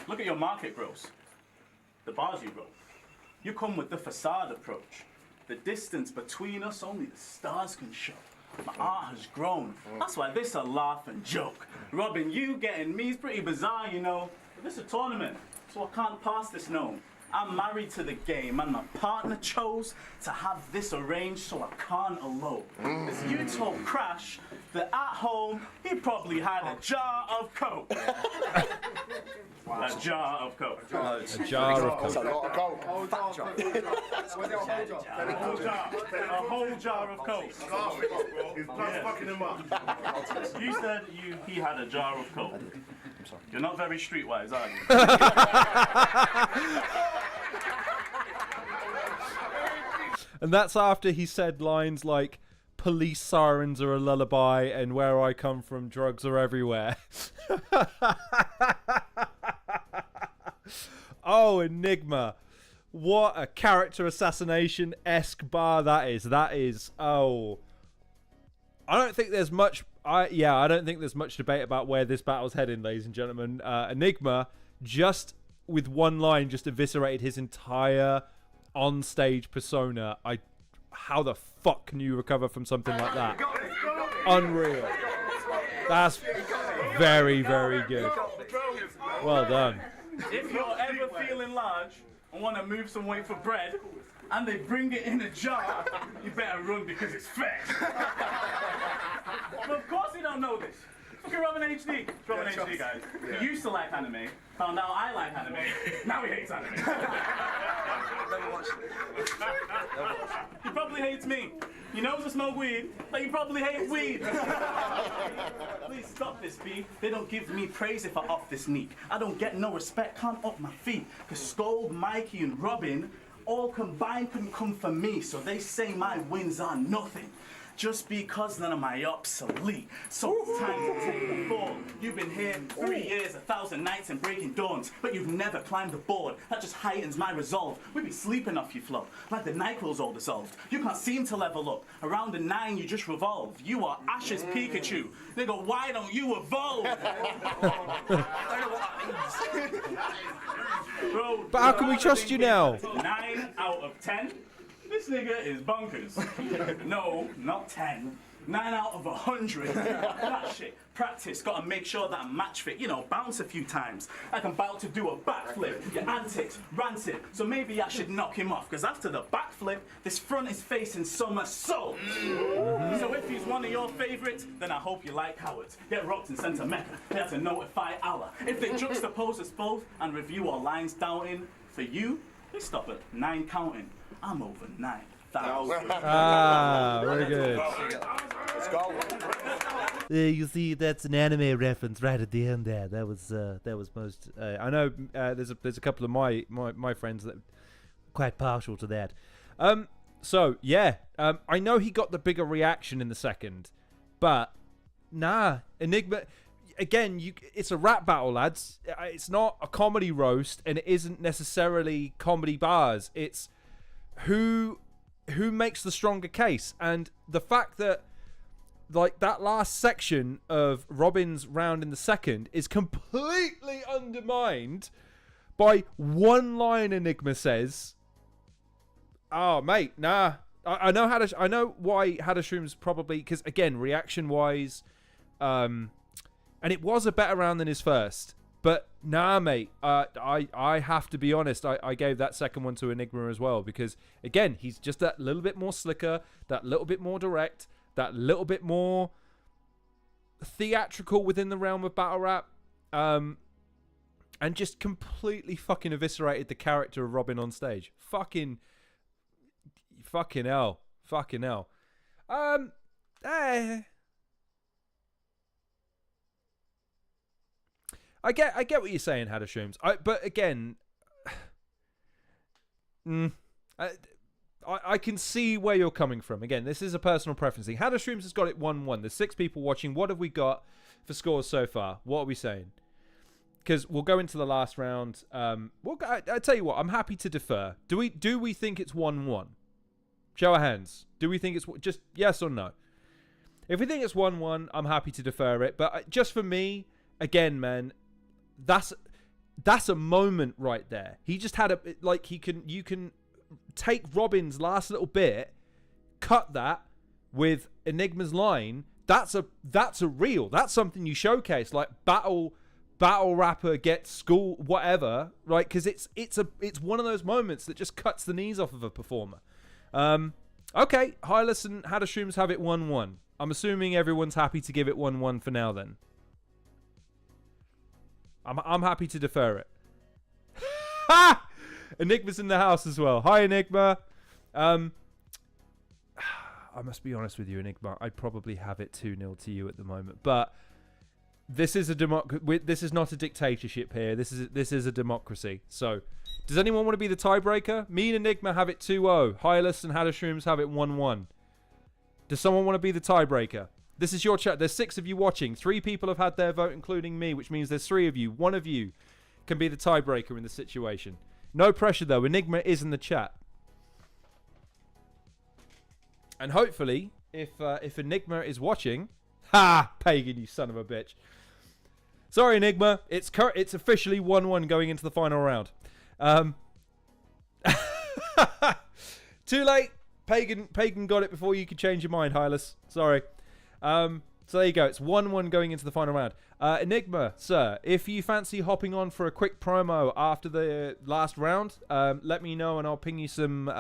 Look at your market growth. The bars you wrote. You come with the facade approach. The distance between us, only the stars can show. My art has grown. That's why this a laugh and joke. Robin, you getting me is pretty bizarre, you know. But this is a tournament, so I can't pass this gnome. I'm married to the game, and my partner chose to have this arranged, so I can't elope. As you told Crash that at home he probably had a jar of Coke. A jar of Coke. A jar of That's a Coke. lot of gold. A whole jar of Coke. He's plus fucking him up. You said he had a jar of Coke. You're not very streetwise, are you? And that's after he said lines like, police sirens are a lullaby and where I come from, drugs are everywhere. Oh, Enigma. What a character assassination-esque bar that is. That is, oh. I don't think there's much, I don't think there's much debate about where this battle's heading, ladies and gentlemen. Enigma, just with one line, just eviscerated his entire on-stage persona. How the fuck can you recover from something like that? Unreal. That's very, very good. Well done. If you're ever feeling large and want to move some weight for bread, and they bring it in a jar, you better run because it's fed. But of course you don't know this. Look at Robin HD. It's Robin HD, guys. He used to like anime, found out I like anime, now he hates anime. Never watched it. He probably hates me. He knows I smoke weed, but he probably hates weed. Please stop this, B. They don't give me praise if I off this neek. I don't get no respect, can't up my feet. Cause Scold, Mikey, and Robin all combined couldn't come for me, so they say my wins are nothing. Just because none of my obsolete. So it's time to take the fall. You've been here 3 years, 1,000 nights and breaking dawns, but you've never climbed aboard. That just heightens my resolve. We be sleeping off your flow, like the NyQuil's all dissolved. You can't seem to level up. Around the 9 you just revolve. You are Ash's Pikachu. Nigga, why don't you evolve? I don't know what that means. Bro, But how can we trust you now? 9 out of 10? This nigga is bonkers. No, not 10. 9 out of 100. That shit. Practice. Gotta make sure that I'm match fit. You know, bounce a few times. Like I'm about to do a backflip. Your antics, rancid. So maybe I should knock him off. Because after the backflip, this front is facing summer soul. So if he's one of your favorites, then I hope you like Howard. Get rocked and sent to Mecca. They have to notify Allah. If they juxtapose us both and review our lines doubting, for you, they stop at 9 counting. I'm over 9,000. Ah, very good. Let's go. You see, that's an anime reference right at the end there. That was most. I know there's a couple of my friends that are quite partial to that. So yeah, I know he got the bigger reaction in the second, but nah, Enigma. Again, it's a rap battle, lads. It's not a comedy roast, and it isn't necessarily comedy bars. It's who makes the stronger case, and the fact that like that last section of Robin's round in the second is completely undermined by one line Enigma says. Oh, mate, nah. I know why Hadashroom's probably, because again, reaction wise, and it was a better round than his first. But nah, mate, I have to be honest. I gave that second one to Enigma as well, because again, he's just that little bit more slicker, that little bit more direct, that little bit more theatrical within the realm of battle rap, and just completely fucking eviscerated the character of Robin on stage. Fucking hell. I get what you're saying, Hadashrooms. But again, I can see where you're coming from. Again, this is a personal preference thing. Hadashrooms has got it 1-1. There's 6 people watching. What have we got for scores so far? What are we saying? Because we'll go into the last round. I tell you what, I'm happy to defer. Do we think it's 1-1? Show of hands. Do we think it's just yes or no? If we think it's 1-1, I'm happy to defer it. But just for me, again, man, that's a moment right there. He just had you can take Robin's last little bit, cut that with Enigma's line. That's a reel. That's something you showcase, like battle rapper gets school whatever, right? Because it's one of those moments that just cuts the knees off of a performer. Okay, Hylas and Hadashrooms have it 1-1. I'm assuming everyone's happy to give it 1-1 for now then. I'm happy to defer it. Ha! Enigma's in the house as well. Hi, Enigma. I must be honest with you, Enigma. I'd probably have it 2-0 to you at the moment. But this is this is not a dictatorship here. This is a democracy. So, does anyone want to be the tiebreaker? Me and Enigma have it 2-0. Hylas and Hadashrooms have it 1-1. Does someone want to be the tiebreaker? This is your chat. There's 6 of you watching. 3 people have had their vote, including me, which means there's 3 of you. 1 of you can be the tiebreaker in the situation. No pressure, though. Enigma is in the chat. And hopefully, if Enigma is watching... Ha! Pagan, you son of a bitch. Sorry, Enigma. It's officially 1-1 going into the final round. Too late. Pagan got it before you could change your mind, Hylas. Sorry. So there you go. It's 1-1 going into the final round. Enigma, sir, if you fancy hopping on for a quick promo after the last round, let me know and I'll ping you some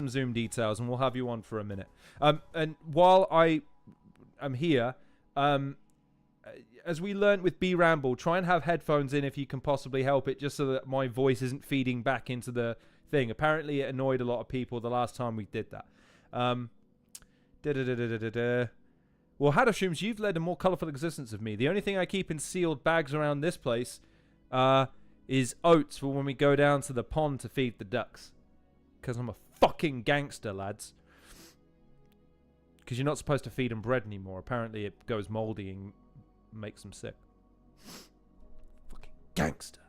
Zoom details and we'll have you on for a minute. And while I am here, as we learned with B Ramble, try and have headphones in if you can possibly help it, just so that my voice isn't feeding back into the thing. Apparently it annoyed a lot of people the last time we did that. Well, Hadashrooms, you've led a more colourful existence of me. The only thing I keep in sealed bags around this place is oats for when we go down to the pond to feed the ducks. Because I'm a fucking gangster, lads. Because you're not supposed to feed them bread anymore. Apparently it goes mouldy and makes them sick. Fucking gangster.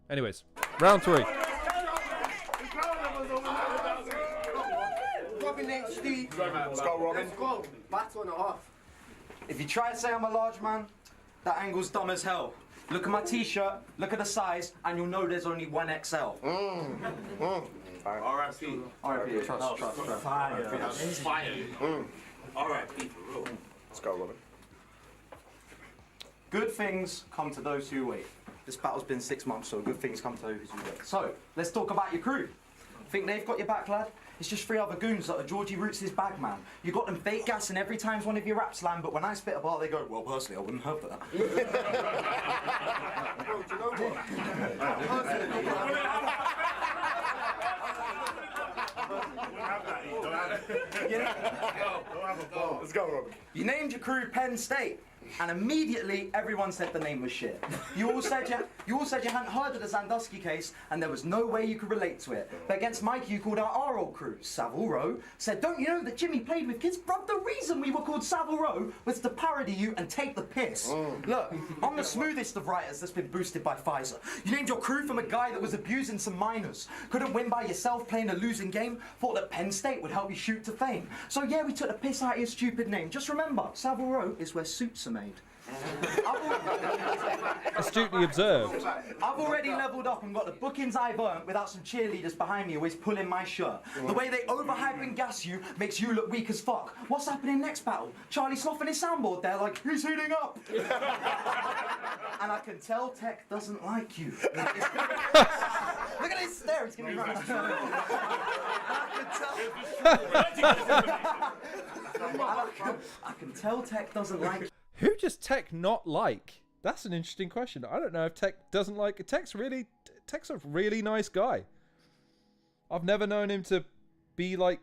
Anyways, round 3. Robin HD. Let's go, Robin. Let's go. Battle and a half. If you try to say I'm a large man, that angle's dumb as hell. Look at my t-shirt, look at the size, and you'll know there's only 1XL. R.I.P. R.I.P. Trust. Fire. Fire. R.I.P. for real. Let's go, Robin. Good things come to those who wait. This battle's been 6 months, so good things come to those who wait. So, let's talk about your crew. Think they've got your back, lad? It's just 3 other goons that are Georgie Roots' bag man. You got them fake gassing every time one of your raps land, but when I spit a bar, they go, well, personally, I wouldn't have that. Bro, do you know what? Let's go, Robin. You named your crew Penn State, and immediately everyone said the name was shit. You all said you hadn't heard of the Sandusky case, and there was no way you could relate to it. But against Mikey, you called out our old crew, Savile Row. Said, don't you know that Jimmy played with kids? Bruv, the reason we were called Savile Row was to parody you and take the piss. Look, I'm the smoothest of writers that's been boosted by Pfizer. You named your crew from a guy that was abusing some minors. Couldn't win by yourself playing a losing game. Thought that Penn State would help you shoot to fame. So yeah, we took the piss out of your stupid name. Just remember, Savile Row is where suits are made. Astutely observed. I've already leveled up and got the bookings I've earned without some cheerleaders behind me always pulling my shirt. The way they overhype and gas you makes you look weak as fuck. What's happening next battle? Charlie sloughing his soundboard there like, he's heating up. And I can tell Tech doesn't like you. Look at his stare, he's gonna be running. I can tell Tech doesn't like you. Who does Tech not like? That's an interesting question. I don't know if Tech doesn't like... Tech's a really nice guy. I've never known him to be, like,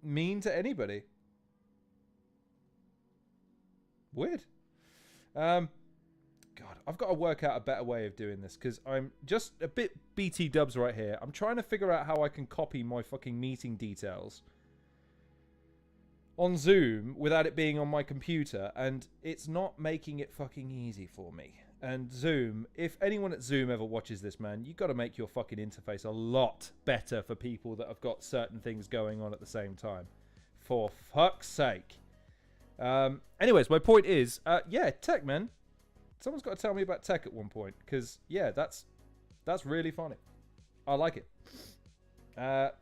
mean to anybody. Weird. God, I've got to work out a better way of doing this, because I'm just a bit BT dubs right here. I'm trying to figure out how I can copy my fucking meeting details on Zoom without it being on my computer, and it's not making it fucking easy for me. And Zoom, if anyone at Zoom ever watches this, man, you got to make your fucking interface a lot better for people that have got certain things going on at the same time. For fuck's sake. Anyways, my point is, yeah, Tech, man. Someone's got to tell me about Tech at one point, because, yeah, that's really funny. I like it.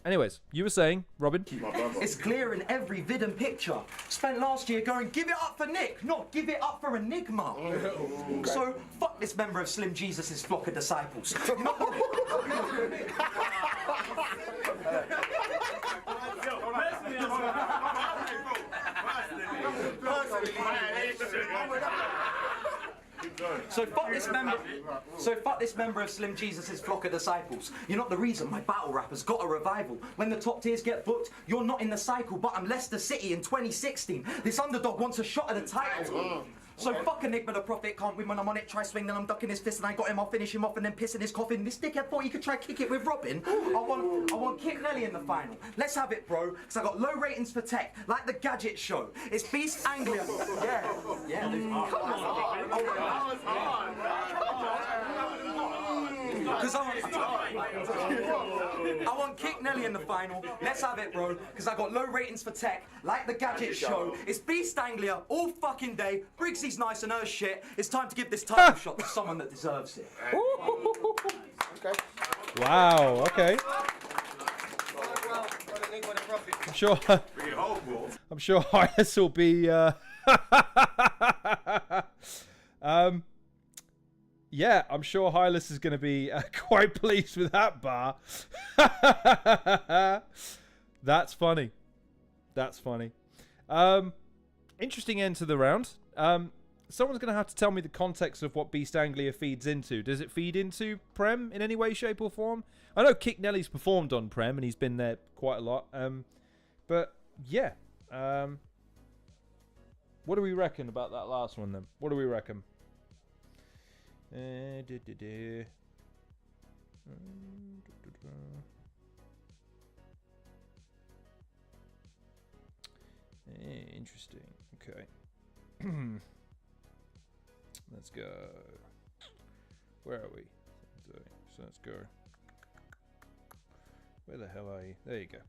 Anyways, you were saying, Robin? It's clear in every vid and picture. Spent last year going, give it up for Nick, not give it up for Enigma. So, fuck this member of Slim Jesus' flock of disciples. So fuck this member of Slim Jesus' flock of disciples. You're not the reason my battle rap has got a revival. When the top tiers get booked, you're not in the cycle, but I'm Leicester City in 2016. This underdog wants a shot at the title. So fuck Enigma Da Prophet, can't win when I'm on it, try swing, then I'm ducking his fist and I got him, I'll finish him off and then piss in his coffin. This dickhead thought he could try kick it with Robin. I want Kick Nelly in the final. Let's have it, bro, because I got low ratings for Tech, like the Gadget Show. It's Beast Anglia. Yeah, dude. Because I want Kick Nelly in the final. Let's have it, bro, because I got low ratings for Tech, like the Gadget Show. It's Beast Anglia all fucking day. Briggsy's nice and her shit. It's time to give this title shot to someone that deserves it. Okay. Wow, okay. I'm sure Hyas will be yeah, I'm sure Hylas is going to be quite pleased with that bar. That's funny. That's funny. Interesting end to the round. Someone's going to have to tell me the context of what Beast Anglia feeds into. Does it feed into Prem in any way, shape or form? I know Kick Nelly's performed on Prem and he's been there quite a lot. But yeah. What do we reckon about that last one then? What do we reckon? Interesting. Okay. Let's go. Where are we? So let's go. Where the hell are you? There you go.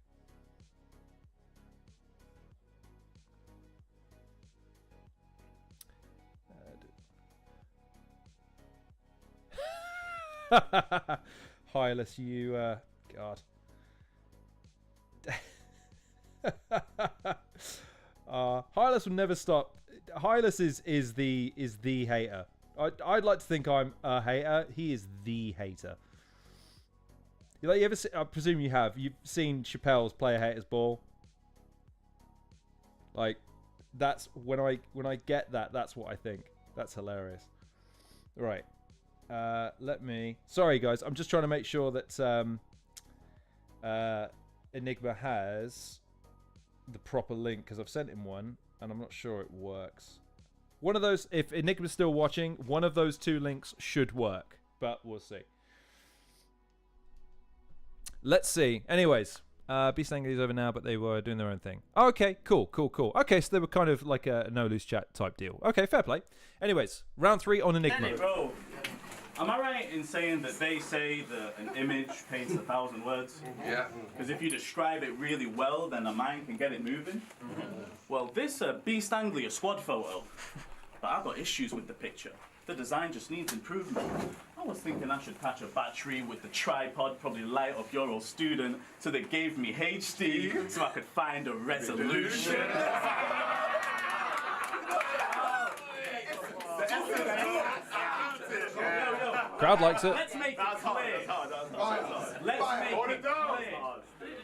Hylas, you, God. Hylas will never stop. Hylas is the hater. I'd like to think I'm a hater. He is the hater. You ever I presume you have. You've seen Chappelle's Player Haters Ball. Like, that's when I get that. That's what I think. That's hilarious. Right. Let me. Sorry, guys. I'm just trying to make sure that Enigma has the proper link because I've sent him one and I'm not sure it works. One of those, if Enigma's still watching, one of those two links should work, but we'll see. Let's see. Anyways, Beast Angry is over now, but they were doing their own thing. Okay, cool. Okay, so they were kind of like a no-lose chat type deal. Okay, fair play. Anyways, round 3 on Enigma. Bro, am I right in saying that they say that an image paints 1,000 words? Yeah. Because if you describe it really well, then a mind can get it moving. Well, this Beast Anglia squad photo, but I've got issues with the picture. The design just needs improvement. I was thinking I should patch a battery with the tripod, probably light up your old student, so they gave me HD so I could find a resolution. Crowd likes it. Let's make it clear. Let's make it clear.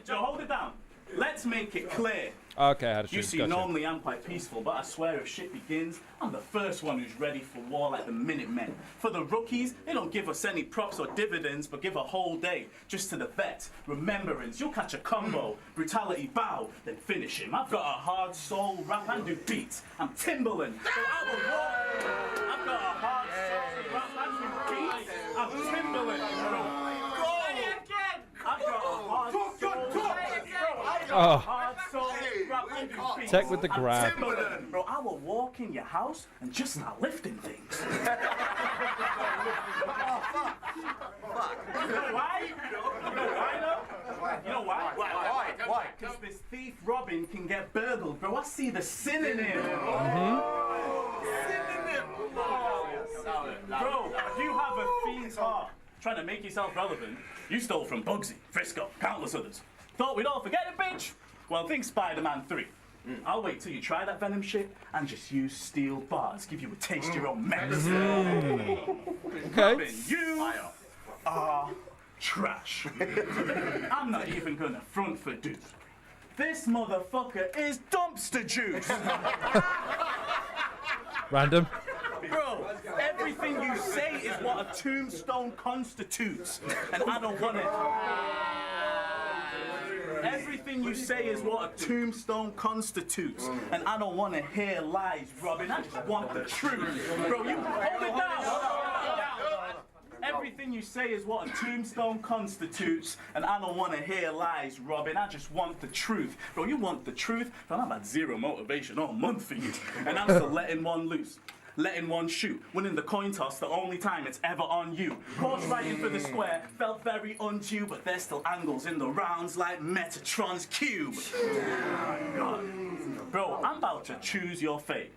Joe, hold it down. Let's make it clear. Okay, I had to You see, normally I'm quite peaceful, but I swear if shit begins, I'm the first one who's ready for war like the Minutemen. For the rookies, they don't give us any props or dividends, but give a whole day just to the vet. Remembrance, you'll catch a combo, brutality bow, then finish him. I've got a hard soul, rap and do beats. I'm Timberland, so I will war. I've got a hard soul, rap and do beats. I'm Timberland, bro. I've got a hard soul. Tech with the grab. Bro, I will walk in your house and just start lifting things. You know why? You know why? Why? Because this thief Robin can get burgled, bro. I see the sin in him. Bro, you have a fiend's heart. Trying to make yourself relevant. You stole from Bugsy, Frisco, countless others. Thought we'd all forget it, bitch? Well, think Spider-Man 3. I'll wait till you try that Venom shit and just use steel bars. Give you a taste of your own medicine. Okay. Robin, you are trash. I'm not even gonna front for dude. This motherfucker is dumpster juice. Random. Bro, everything you say is what a tombstone constitutes. And I don't want it. Everything you say is what a tombstone constitutes. And I don't want to hear lies, Robin. I just want the truth. Bro, you hold it down. Everything you say is what a tombstone constitutes. And I don't want to hear lies, Robin. I just want the truth. Bro, you want the truth? But I've had zero motivation all month for you. And I'm still letting one loose. Letting one shoot, winning the coin toss the only time it's ever on you. Course riding for the square felt very undue, but there's still angles in the rounds like Metatron's cube. Oh my God. Bro, I'm about to choose your fate.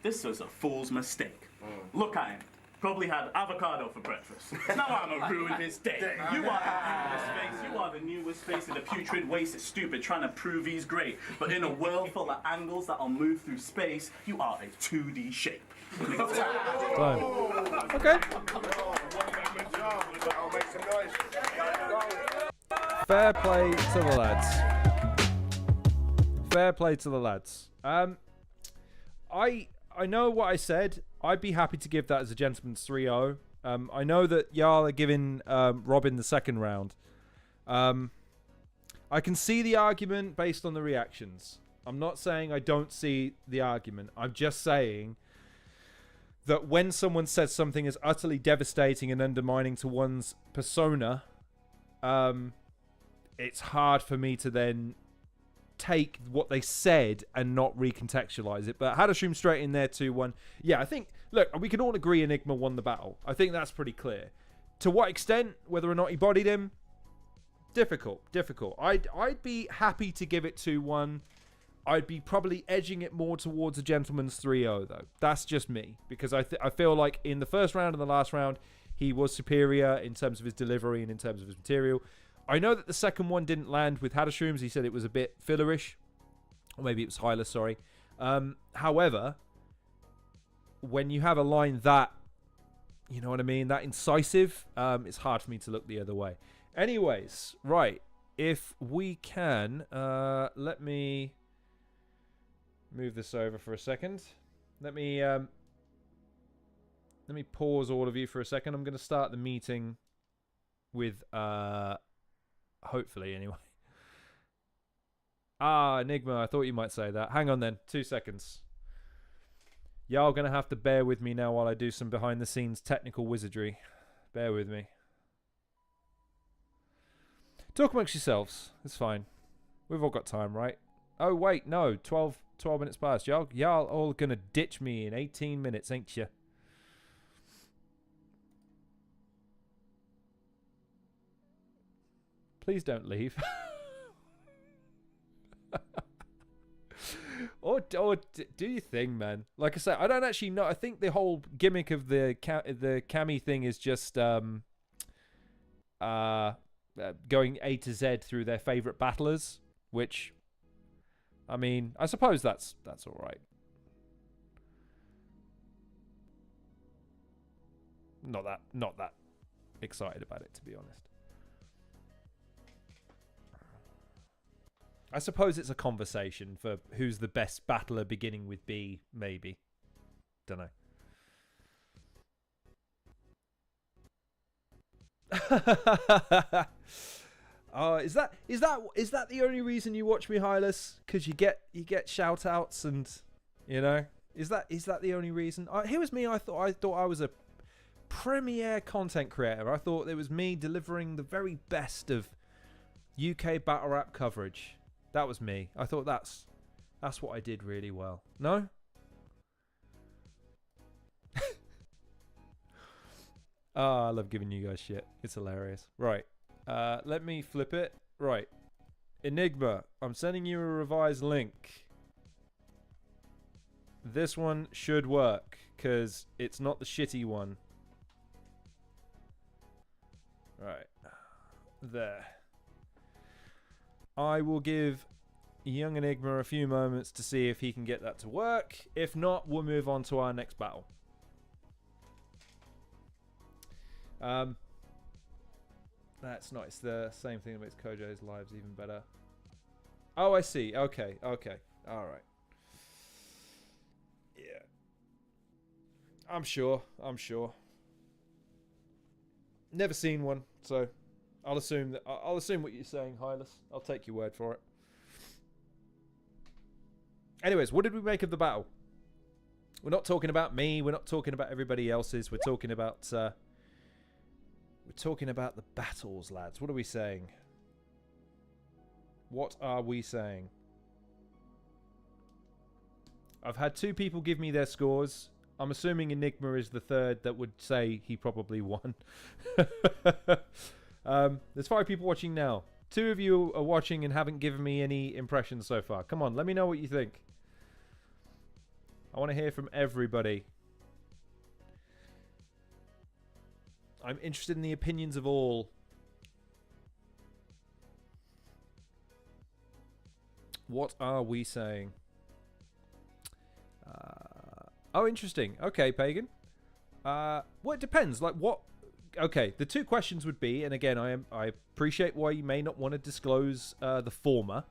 This was a fool's mistake. Look at him. Probably had avocado for breakfast. Now I'm gonna ruin his day. You are the newest face. You are the newest face in the putrid waste. It's stupid trying to prove he's great. But in a world full of angles that'll move through space, you are a 2D shape. Time. Okay. Fair play to the lads. Fair play to the lads. I know what I said. I'd be happy to give that as a gentleman's 3-0. I know that y'all are giving Robin the second round. I can see the argument based on the reactions. I'm not saying I don't see the argument. I'm just saying that when someone says something as utterly devastating and undermining to one's persona, it's hard for me to then take what they said and not recontextualize it. But Hadashroom straight in there 2-1. Yeah, I think, look, we can all agree Enigma won the battle. I think that's pretty clear. To what extent, whether or not he bodied him, difficult. I'd be happy to give it 2-1. I'd be probably edging it more towards a gentleman's 3-0 though. That's just me, because I feel like in the first round and the last round he was superior in terms of his delivery and in terms of his material. I know that the second one didn't land with Hadashrooms. He said it was a bit fillerish, or maybe it was Hyla, sorry. However, when you have a line that, you know what I mean, that incisive, it's hard for me to look the other way. Anyways, right. If we can, let me move this over for a second. Let me pause all of you for a second. I'm going to start the meeting with, hopefully anyway. Enigma, I thought you might say that. Hang on then, 2 seconds. Y'all going to have to bear with me now while I do some behind the scenes technical wizardry. Bear with me. Talk amongst yourselves. It's fine. We've all got time, right? Oh, wait, no. 12 minutes past. Y'all all gonna ditch me in 18 minutes, ain't you? Please don't leave. or do your thing, man. Like I said, I don't actually know. I think the whole gimmick of the cami thing is just going A to Z through their favorite battlers, which, I mean, I suppose that's all right. Not that excited about it, to be honest. I suppose it's a conversation for who's the best battler beginning with B, maybe. Don't know. Is that the only reason you watch me, Hylas? Because you get shout outs and, you know, is that the only reason? Here was me. I thought I was a premier content creator. I thought it was me delivering the very best of UK battle rap coverage. That was me. I thought that's what I did really well. No? I love giving you guys shit. It's hilarious. Right. Let me flip it. Right. Enigma, I'm sending you a revised link. This one should work, because it's not the shitty one. Right. There. I will give young Enigma a few moments to see if he can get that to work. If not, we'll move on to our next battle. That's not. It's the same thing that makes Kojo's lives even better. Oh, I see. Okay. All right. Yeah. I'm sure. Never seen one, so I'll assume what you're saying, Hylas. I'll take your word for it. Anyways, what did we make of the battle? We're not talking about me. We're not talking about everybody else's. We're talking about the battles, lads. What are we saying? What are we saying? I've had 2 people give me their scores. I'm assuming Enigma is the third that would say he probably won. There's 5 people watching now. 2 of you are watching and haven't given me any impressions so far. Come on, let me know what you think. I want to hear from everybody. I'm interested in the opinions of all. What are we saying? Oh, interesting. Okay, Pagan. Well, it depends. Like, what? Okay, the 2 questions would be, and again, I appreciate why you may not want to disclose the former.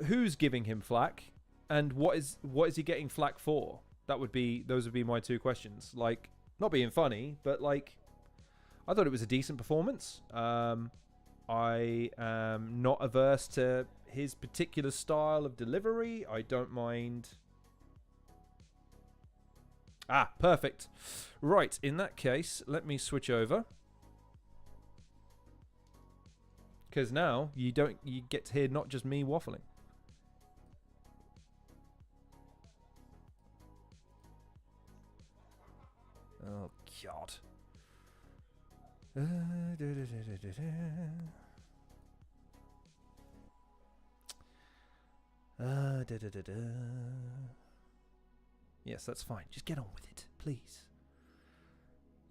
Who's giving him flack, and what is he getting flack for? Those would be my 2 questions. Like, not being funny, but like, I thought it was a decent performance. I am not averse to his particular style of delivery. I don't mind. Perfect. Right, in that case, let me switch over. Because now you get to hear not just me waffling. Oh, God. Yes, that's fine. Just get on with it, please.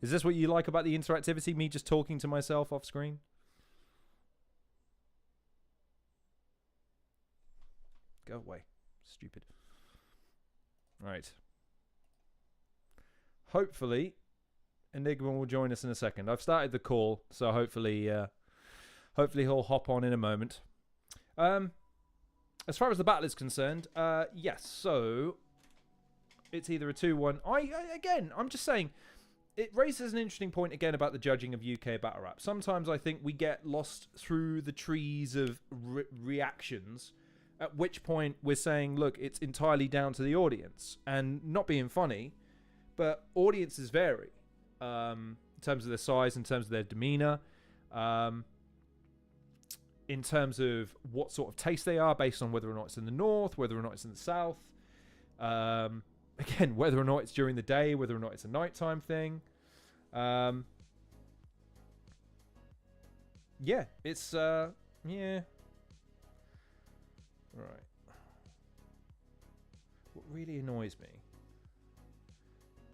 Is this what you like about the interactivity? Me just talking to myself off screen? Go away. Stupid. Right. Hopefully, Enigma will join us in a second. I've started the call, so hopefully he'll hop on in a moment. As far as the battle is concerned, yes. So it's either a 2-1. I'm just saying, it raises an interesting point again about the judging of UK battle rap. Sometimes I think we get lost through the trees of reactions, at which point we're saying, look, it's entirely down to the audience. And not being funny, but audiences vary in terms of their size, in terms of their demeanor, in terms of what sort of taste they are, based on whether or not it's in the north, whether or not it's in the south. Again, whether or not it's during the day, whether or not it's a nighttime thing. Yeah, it's, yeah. Right. What really annoys me.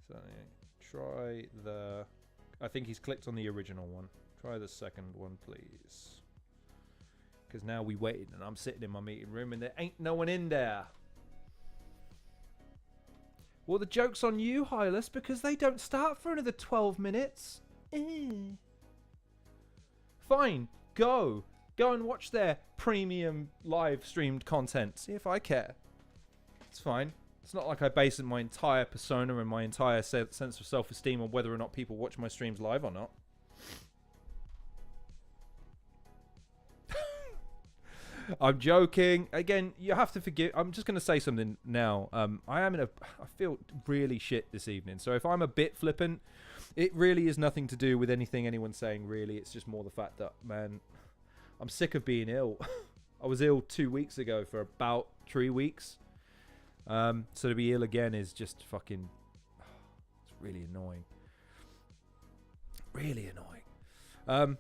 So, try the... I think he's clicked on the original one. Try the second one, please. Because now we waited and I'm sitting in my meeting room and there ain't no one in there. Well, the joke's on you, Hylas, because they don't start for another 12 minutes. Fine, go. Go and watch their premium live streamed content. See if I care. It's fine. It's not like I base my entire persona and my entire sense of self-esteem on whether or not people watch my streams live or not. I'm joking. Again, you have to forgive. I'm just going to say something now. I feel really shit this evening. So if I'm a bit flippant, it really is nothing to do with anything anyone's saying, really. It's just more the fact that, man, I'm sick of being ill. I was ill 2 weeks ago for about 3 weeks. So to be ill again is just fucking... It's really annoying. Really annoying.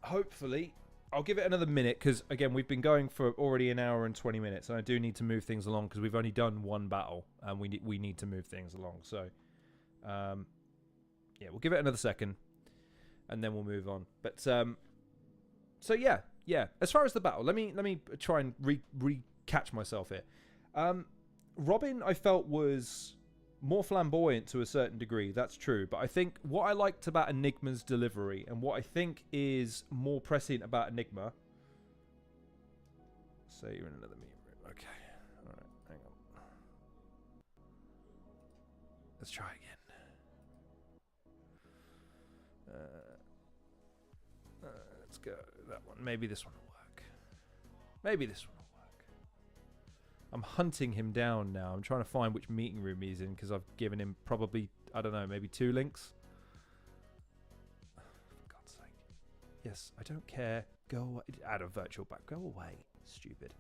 Hopefully... I'll give it another minute because, again, we've been going for already an hour and 20 minutes. And I do need to move things along because we've only done one battle. And we need to move things along. So, yeah, we'll give it another second. And then we'll move on. But, so, yeah. As far as the battle, let me try and catch myself here. Robin, I felt, was more flamboyant to a certain degree. That's true. But I think what I liked about Enigma's delivery and what I think is more prescient about Enigma... Say you're in another meeting room. Okay. Alright, hang on. Let's try again. Let's go. That one. Maybe this one will work. Maybe this one will work. I'm hunting him down now. I'm trying to find which meeting room he's in because I've given him probably, I don't know, maybe 2 links. For God's sake. Yes, I don't care. Go away. Add a virtual back. Go away. Stupid.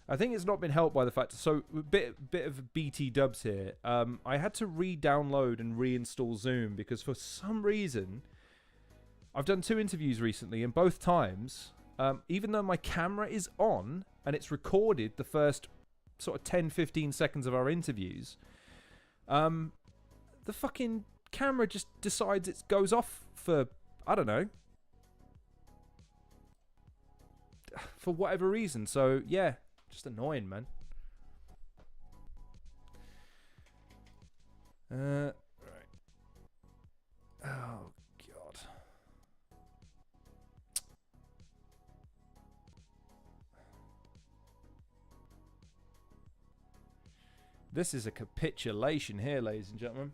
I think it's not been helped by the fact... So, a bit of BT dubs here. I had to re-download and reinstall Zoom because for some reason... I've done 2 interviews recently, and both times, even though my camera is on and it's recorded the first sort of 10-15 seconds of our interviews, the fucking camera just decides it goes off for, I don't know, for whatever reason. So, yeah, just annoying, man. Right. Oh, God. This is a capitulation here, ladies and gentlemen.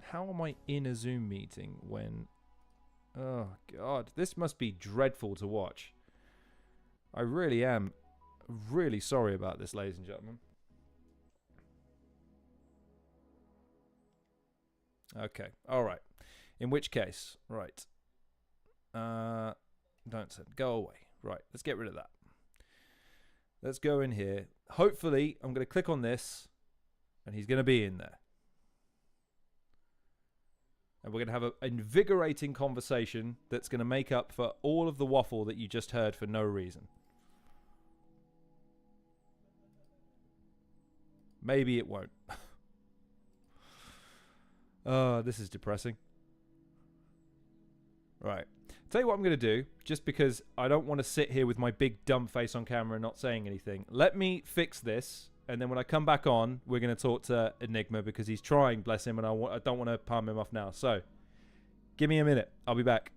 How am I in a Zoom meeting when... Oh, God. This must be dreadful to watch. I really am really sorry about this, ladies and gentlemen. Okay. All right. In which case... Right. Don't send. Go away. Right, let's get rid of that. Let's go in here. Hopefully, I'm going to click on this, and he's going to be in there. And we're going to have an invigorating conversation that's going to make up for all of the waffle that you just heard for no reason. Maybe it won't. Oh, this is depressing. Right. Tell you what I'm going to do, just because I don't want to sit here with my big dumb face on camera and not saying anything. Let me fix this, and then when I come back on, we're going to talk to Enigma, because he's trying, bless him, and I don't want to palm him off now. So, give me a minute. I'll be back.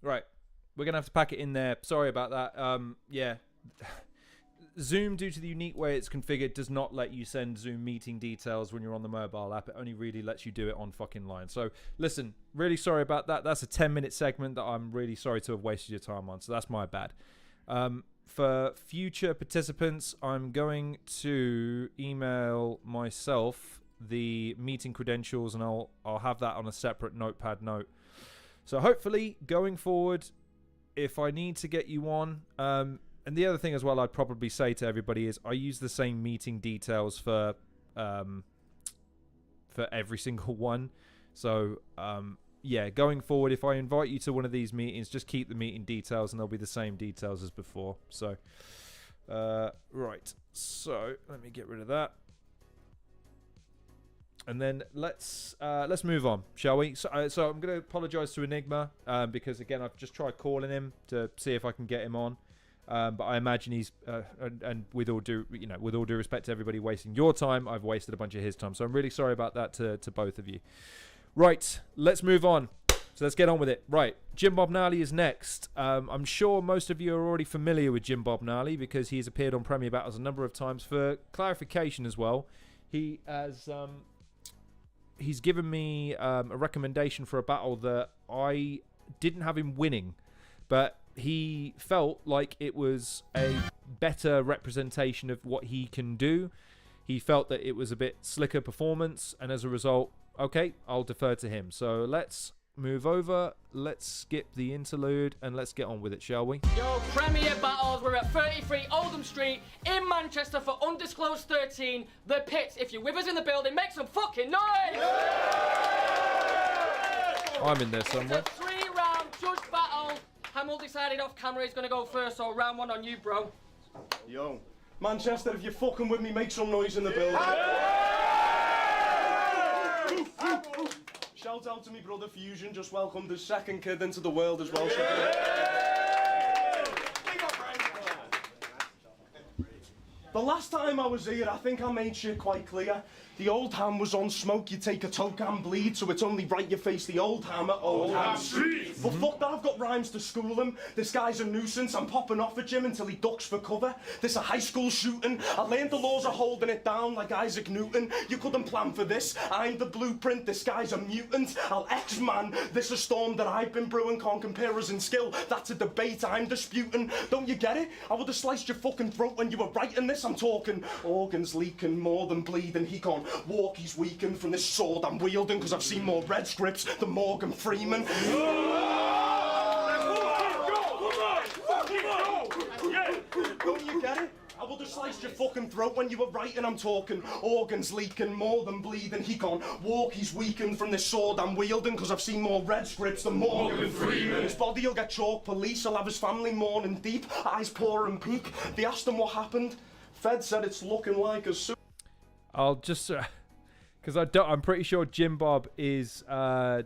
Right. We're going to have to pack it in there. Sorry about that. Yeah. Zoom, due to the unique way it's configured, does not let you send Zoom meeting details when you're on the mobile app. It only really lets you do it on fucking line. So, listen, really sorry about that. That's a 10-minute segment that I'm really sorry to have wasted your time on. So, that's my bad. For future participants, I'm going to email myself the meeting credentials, and I'll have that on a separate notepad note. So hopefully, going forward, if I need to get you on, and the other thing as well I'd probably say to everybody is I use the same meeting details for every single one. So, yeah, going forward, if I invite you to one of these meetings, just keep the meeting details and they'll be the same details as before. So, right. So, let me get rid of that. And then let's move on, shall we? So I'm going to apologise to Enigma because, again, I've just tried calling him to see if I can get him on. But I imagine he's, and with all due respect to everybody wasting your time, I've wasted a bunch of his time. So I'm really sorry about that to both of you. Right, let's move on. So let's get on with it. Right, Jimbob Gnarly is next. I'm sure most of you are already familiar with Jimbob Gnarly because he's appeared on Premier Battles a number of times. For clarification as well, he has he's given me a recommendation for a battle that I didn't have him winning, but he felt like it was a better representation of what he can do. He felt that it was a bit slicker performance, and as a result, okay, I'll defer to him. So let's move over, let's skip the interlude, and let's get on with it, shall we? Yo, Premier Battles, we're at 33 Oldham Street in Manchester for Undisclosed 13, The Pits. If you're with us in the building, make some fucking noise! I'm in there somewhere. It's a 3-round judge battle. Hamill decided off camera he's going to go first, so round 1 on you, bro. Yo, Manchester, if you're fucking with me, make some noise in the building. Shout out to me brother Fusion, just welcomed his second kid into the world as well. The last time I was here, I think I made shit quite clear. The old ham was on smoke, you take a token bleed, so it's only right you face the old hammer, old ham street. But fuck that, I've got rhymes to school him. This guy's a nuisance, I'm popping off at Jim until he ducks for cover. This a high school shooting, I learned the laws of holding it down like Isaac Newton. You couldn't plan for this, I'm the blueprint, this guy's a mutant. I'll X-Man, this a storm that I've been brewing, can't compare us in skill. That's a debate I'm disputing. Don't you get it? I would have sliced your fucking throat when you were writing this. I'm talking organs leaking more than bleeding. He can't walk, he's weakened from this sword I'm wielding, because I've seen more red scripts than Morgan Freeman. Don't you get it? I would have sliced your fucking throat when you were writing. I'm talking organs leaking more than bleeding. He can't walk, he's weakened from this sword I'm wielding, because I've seen more red scripts than Morgan Freeman. His body will get chalk police, he'll have his family mourning deep, eyes poor and peak. They asked him what happened. Fed said it's looking like a I'll just because I'm pretty sure Jimbob is I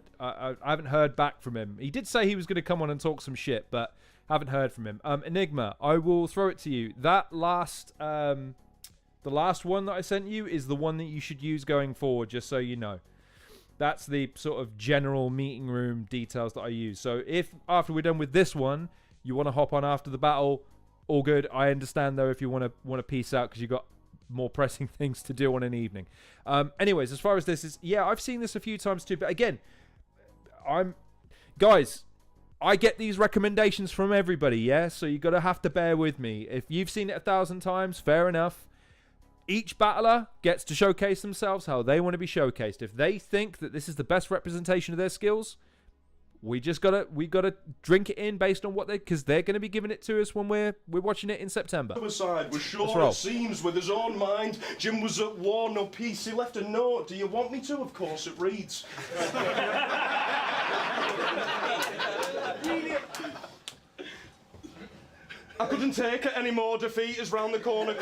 haven't heard back from him. He did say he was going to come on and talk some shit, but haven't heard from him. Enigma, I will throw it to you. That last the last one that I sent you is the one that you should use going forward, just so you know. That's the sort of general meeting room details that I use. So if after we're done with this one, you want to hop on after the battle, all good. I understand though if you want to peace out because you got more pressing things to do on an evening. Anyways, as far as this is, yeah, I've seen this a few times too, but again, guys, I get these recommendations from everybody, yeah, so you gotta have to bear with me. If you've seen it 1,000 times, fair enough. Each battler gets to showcase themselves how they want to be showcased. If they think that this is the best representation of their skills, we gotta drink it in based on what because they're gonna be giving it to us when we're watching it in September. Suicide was sure it seems with his own mind. Jim was at war, no peace. He left a note. Do you want me to? Of course it reads. I couldn't take it anymore. Defeat is round the corner.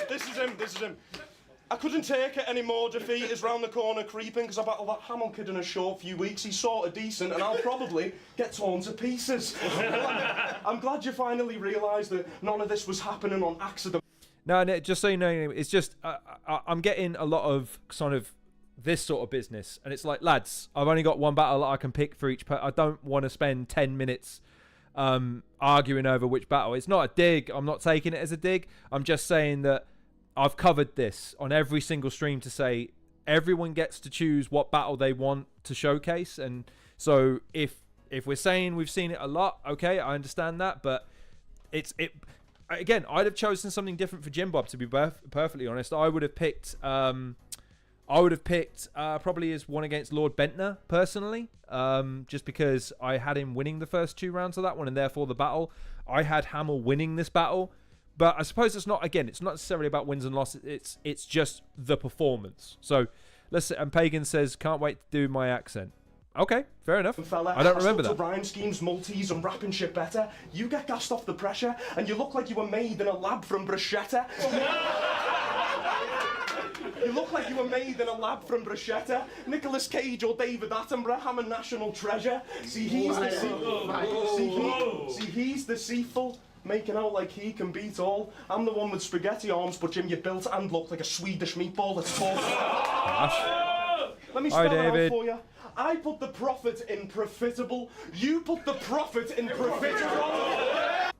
This is him. I couldn't take it anymore, defeat is round the corner creeping, because I battled that Hamill kid in a short few weeks. He's sort of decent, and I'll probably get torn to pieces. I'm glad you finally realised that none of this was happening on accident. No, just so you know, it's just, I'm getting a lot of sort of this sort of business, and it's like, lads, I've only got one battle that I can pick for each I don't want to spend 10 minutes arguing over which battle. It's not a dig, I'm not taking it as a dig, I'm just saying that I've covered this on every single stream to say everyone gets to choose what battle they want to showcase. And so if we're saying we've seen it a lot, okay, I understand that, but again, I'd have chosen something different for Jimbob, to be perfectly honest. I would have picked probably his one against Lord Bentner personally, just because I had him winning the first 2 rounds of that one, and therefore the battle I had Hamill winning this battle. But I suppose it's not necessarily about wins and losses. It's just the performance. So and Pagan says, can't wait to do my accent. Okay, fair enough. Fella, I don't remember that. Rhyme schemes, multis, and rapping shit better. You get gassed off the pressure, and you look like you were made in a lab from bruschetta. You look like you were made in a lab from bruschetta. Nicolas Cage or David Attenborough, I'm a national treasure. See, he's deceitful. making out like he can beat all. I'm the one with spaghetti arms, but Jim, you built and looked like a Swedish meatball. Let's talk. Let me spell it out for you. I put the Prophet in profitable. You put the Prophet in profitable.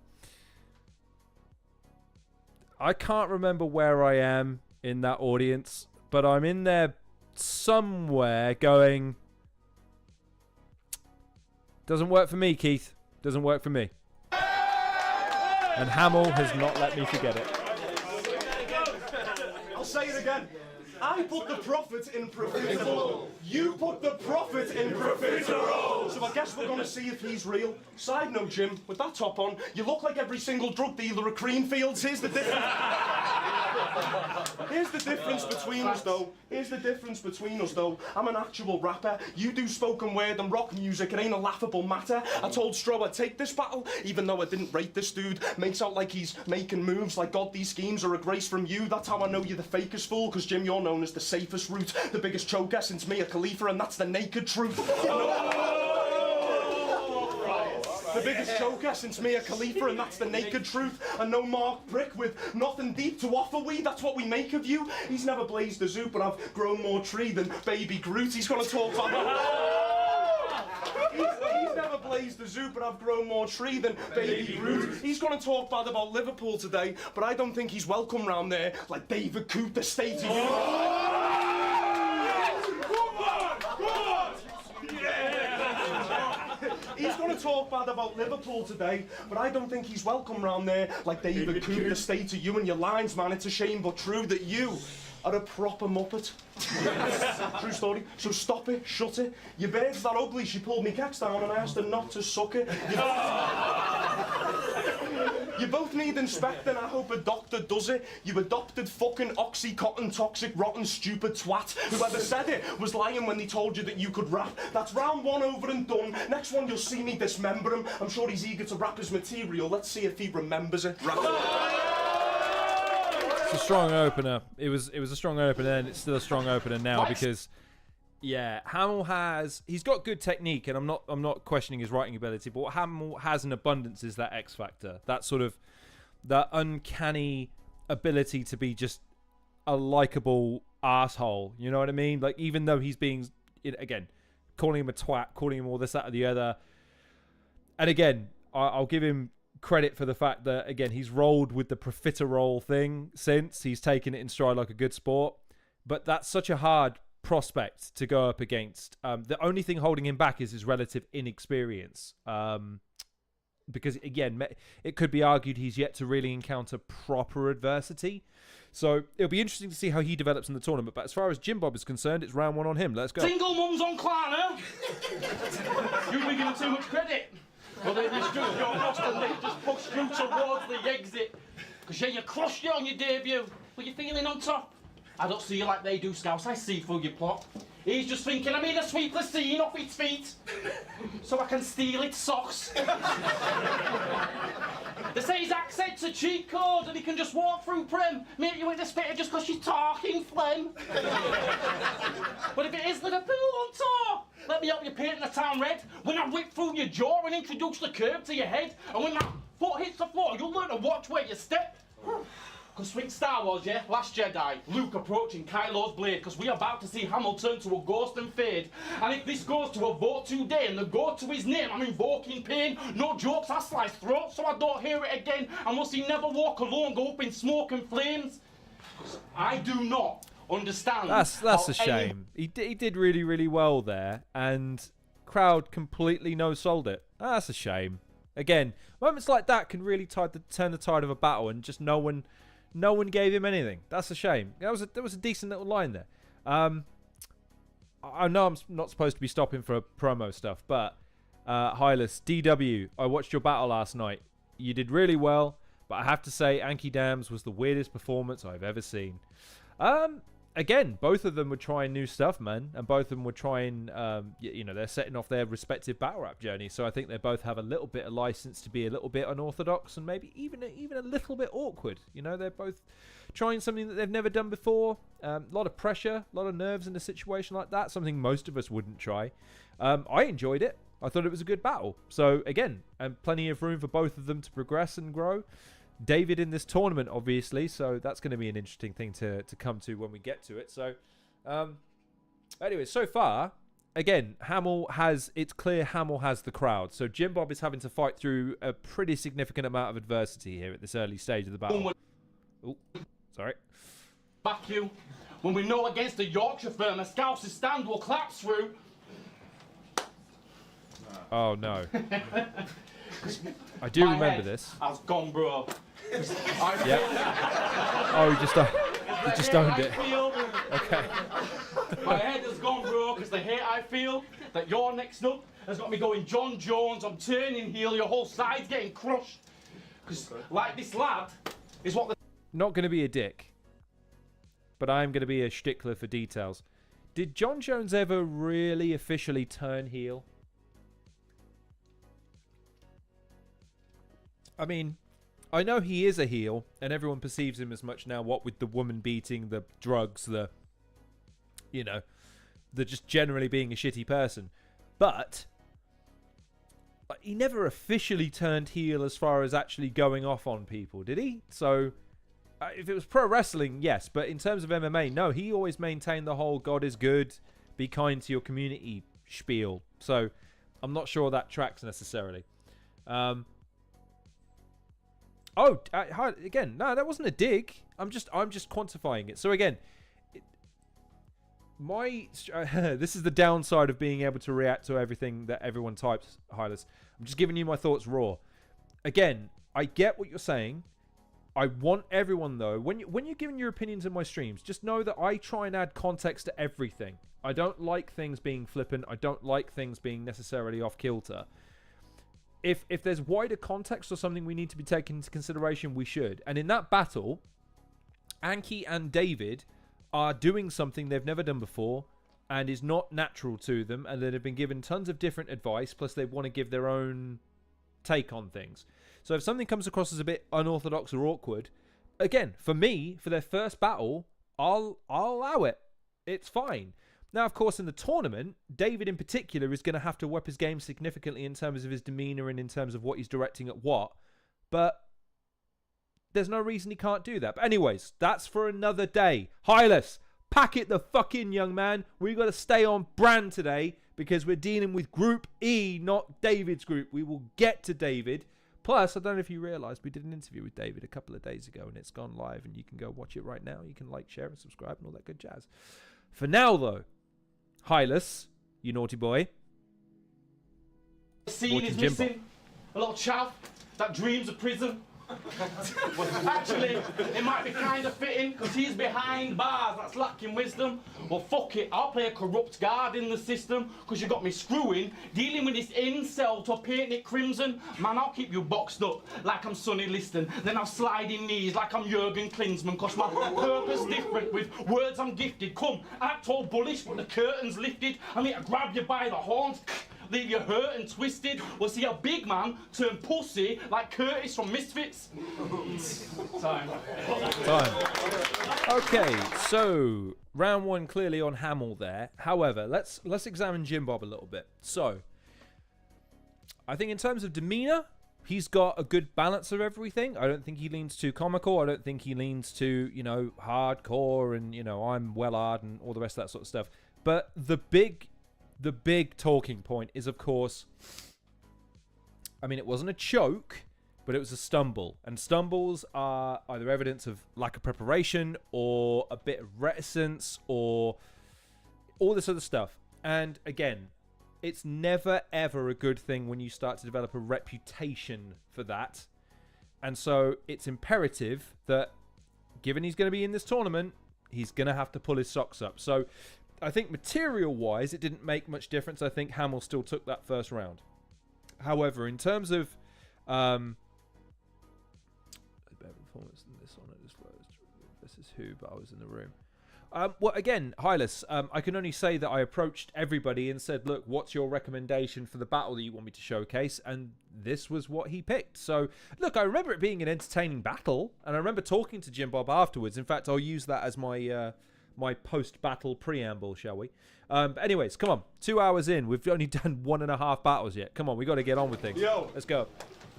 I can't remember where I am in that audience, but I'm in there somewhere going, doesn't work for me, Keith. Doesn't work for me. And Hamill has not let me forget it. I'll say it again. I put the Prophet in profitable. You put the Prophet in profitable. So I guess we're going to see if he's real. Side note, Jim, with that top on, you look like every single drug dealer at Creamfields. Here's the difference. Here's the difference between us, though. Here's the difference between us, though. I'm an actual rapper. You do spoken word and rock music. It ain't a laughable matter. I told Stro I'd take this battle, even though I didn't rate this dude. Makes out like he's making moves like God, these schemes are a grace from you. That's how I know you're the fakest fool, because Jim, you're known as the safest route. The biggest choker since Mia Khalifa, and that's the naked truth. The biggest choker since Mia Khalifa, and that's the naked truth. And no Mark Brick with nothing deep to offer we. That's what we make of you. He's never blazed a zoo, but I've grown more tree than Baby Groot. He's gonna talk about He's never blazed a zoo, but I've grown more tree than Baby Groot. He's gonna talk bad about Liverpool today, but I don't think he's welcome round there like David Coote, the state of you. He's going to talk bad about Liverpool today, but I don't think he's welcome round there like David Coote, the state of you and your lines, man. It's a shame but true that you are a proper muppet. True story. So stop it, shut it. Your bird's that ugly, she pulled me kecks down and I asked her not to suck it. You both need inspecting, I hope a doctor does it. You adopted fucking Oxycontin, toxic, rotten, stupid twat. Whoever said it was lying when they told you that you could rap. That's round one over and done. Next one you'll see me dismember him. I'm sure he's eager to rap his material. Let's see if he remembers it. It's a strong opener. It was a strong opener, and it's still a strong opener now because, yeah, Hamill he's got good technique, and I'm not questioning his writing ability. But what Hamill has in abundance is that X factor, that sort of that uncanny ability to be just a likable asshole. You know what I mean? Like, even though he's being, again, calling him a twat, calling him all this, that, or the other, and again, I'll give him credit for the fact that, again, he's rolled with the profiterole thing since. He's taken it in stride like a good sport. But that's such a hard prospect to go up against. The only thing holding him back is his relative inexperience. Because, again, it could be argued he's yet to really encounter proper adversity. So it'll be interesting to see how he develops in the tournament. But as far as Jimbob is concerned, it's round one on him. Let's go. Single mums on Klarna. You've been given too much credit. Well, they just your lost and they just pushed you towards the exit. Because, yeah, you crushed it on your debut. But you're feeling on top. I don't see you like they do, Scouts. I see through your plot. He's just thinking, I mean, a sweep the scene off its feet. So I can steal its socks. They say his accent's a cheat code and he can just walk through Prem. Make you in the spitter just because she's talking phlegm. But if it is Liverpool on tour, let me help you paint the town red. When I whip through your jaw and introduce the curve to your head, and when that foot hits the floor, you'll learn to watch where you step. Because think Star Wars, yeah? Last Jedi, Luke approaching Kylo's blade, because we're about to see Hamill turn to a ghost and fade. And if this goes to a vote today and the go to his name, I'm invoking pain. No jokes, I slice throats so I don't hear it again. And must he never walk alone, go up in smoke and flames? I do not understand. That's a shame. He did really, really well there, and crowd completely no-sold it. That's a shame. Again, moments like that can really turn the tide of a battle, and just no one gave him anything. That's a shame. That was a decent little line there. I know I'm not supposed to be stopping for promo stuff, but Hylas, DW, I watched your battle last night. You did really well, but I have to say Anki Dams was the weirdest performance I've ever seen. Again, both of them were trying new stuff, man, and both of them were trying, they're setting off their respective battle rap journey. So I think they both have a little bit of license to be a little bit unorthodox and maybe even a little bit awkward. You know, they're both trying something that they've never done before. A lot of pressure, a lot of nerves in a situation like that. Something most of us wouldn't try. I enjoyed it. I thought it was a good battle. So again, and plenty of room for both of them to progress and grow. David in this tournament, obviously, so that's going to be an interesting thing to come to when we get to it. So, anyway, so far, again, it's clear Hamill has the crowd. So Jimbob is having to fight through a pretty significant amount of adversity here at this early stage of the battle. Oh, sorry. Back you. When we know against the Yorkshire firm, a Scouse's stand will collapse through. Oh no. I do remember this. I was gone, bro. Yeah. Oh, you just owned it. Okay. My head has gone, bro, because the hate I feel that you're next up has got me going John Jones. I'm turning heel. Your whole side's getting crushed. Because, like this lad, is what the... Not going to be a dick, but I'm going to be a stickler for details. Did John Jones ever really officially turn heel? I mean, I know he is a heel, and everyone perceives him as much now, what with the woman beating, the drugs, the just generally being a shitty person. But he never officially turned heel as far as actually going off on people, did he? So, if it was pro wrestling, yes. But in terms of MMA, no. He always maintained the whole God is good, be kind to your community spiel. So, I'm not sure that tracks necessarily. Again, no, that wasn't a dig. I'm just quantifying it. So again, this is the downside of being able to react to everything that everyone types, Hylas. I'm just giving you my thoughts raw. Again, I get what you're saying. I want everyone, though, when you're giving your opinions in my streams, just know that I try and add context to everything. I don't like things being flippant. I don't like things being necessarily off kilter. If there's wider context or something we need to be taken into consideration, we should. And in that battle, Anki and David are doing something they've never done before and is not natural to them, and that have been given tons of different advice, plus they want to give their own take on things. So if something comes across as a bit unorthodox or awkward, again, for me, for their first battle, I'll allow it. It's fine. Now, of course, in the tournament, David in particular is going to have to up his game significantly in terms of his demeanor and in terms of what he's directing at what. But there's no reason he can't do that. But anyways, that's for another day. Hylas, pack it the fuck in, young man. We've got to stay on brand today because we're dealing with Group E, not David's group. We will get to David. Plus, I don't know if you realised, we did an interview with David a couple of days ago and it's gone live and you can go watch it right now. You can like, share and subscribe and all that good jazz. For now, though, Hylas, you naughty boy. The scene is missing. A little chav that dreams of prison. Actually, it might be kind of fitting because he's behind bars that's lacking wisdom. Well, fuck it, I'll play a corrupt guard in the system because you got me screwing, dealing with this incel to paint it crimson. Man, I'll keep you boxed up like I'm Sonny Liston. Then I'll slide in knees like I'm Jurgen Klinsmann because my purpose different with words I'm gifted. Come, act all bullish but the curtain's lifted. I need to grab you by the horns, leave you hurt and twisted. We'll see a big man turn pussy like Curtis from Misfits. Time. Okay, so round one clearly on Hamill there. However, let's examine Jimbob a little bit. So, I think in terms of demeanor, he's got a good balance of everything. I don't think he leans too comical. I don't think he leans too, hardcore and, I'm well-hard and all the rest of that sort of stuff. But the big talking point is, of course, I mean, it wasn't a choke, but it was a stumble. And stumbles are either evidence of lack of preparation or a bit of reticence or all this other stuff. And again, it's never, ever a good thing when you start to develop a reputation for that. And so it's imperative that, given he's going to be in this tournament, he's going to have to pull his socks up. So I think material-wise, it didn't make much difference. I think Hamill still took that first round. However, in terms of better performance than this one, this is who, but I was in the room. Well, again, Hylas, I can only say that I approached everybody and said, look, what's your recommendation for the battle that you want me to showcase? And this was what he picked. So, look, I remember it being an entertaining battle, and I remember talking to Jimbob afterwards. In fact, I'll use that as my my post-battle preamble, shall we? But anyways, come on. 2 hours in. We've only done 1.5 battles yet. Come on, we got to get on with things. Yo. Let's go.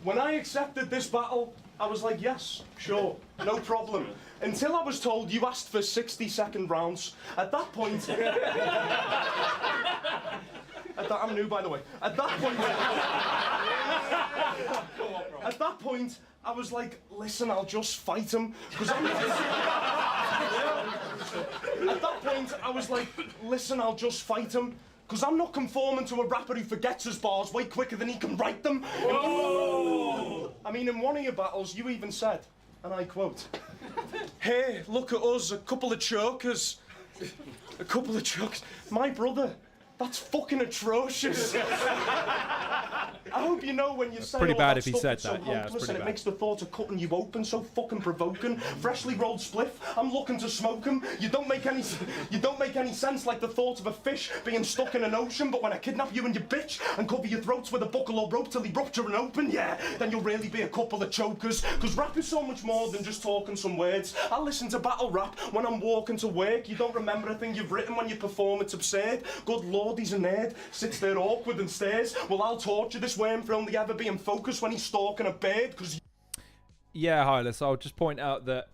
When I accepted this battle, I was like, yes, sure, no problem. Until I was told you asked for 60-second rounds. At that point... I'm new, by the way. At that point, I was like, listen, I'll just fight him. Because I'm not... At that point, I was like, listen, I'll just fight him. Because I'm not conforming to a rapper who forgets his bars way quicker than he can write them. I mean, in one of your battles, you even said, and I quote, hey, look at us, a couple of chokers. A couple of chokers. My brother, that's fucking atrocious. I hope you know when you say pretty all bad that if he stuff, said it's so that. Yeah, it's hopeless pretty and it bad. makes the thought of cutting you open so fucking provoking. Freshly rolled spliff, I'm looking to smoke 'em. You don't make any sense like the thought of a fish being stuck in an ocean. But when I kidnap you and your bitch and cover your throats with a buckle or rope till they rupture and open, yeah, then you'll really be a couple of chokers. Cause rap is so much more than just talking some words. I listen to battle rap when I'm walking to work. You don't remember a thing you've written when you perform, it's absurd. Good lord, he's a nerd. Sits there awkward and stares. Well, I'll torture this worm for only ever being focused when he's stalking a bird. Cause Yeah, Hylas, I'll just point out that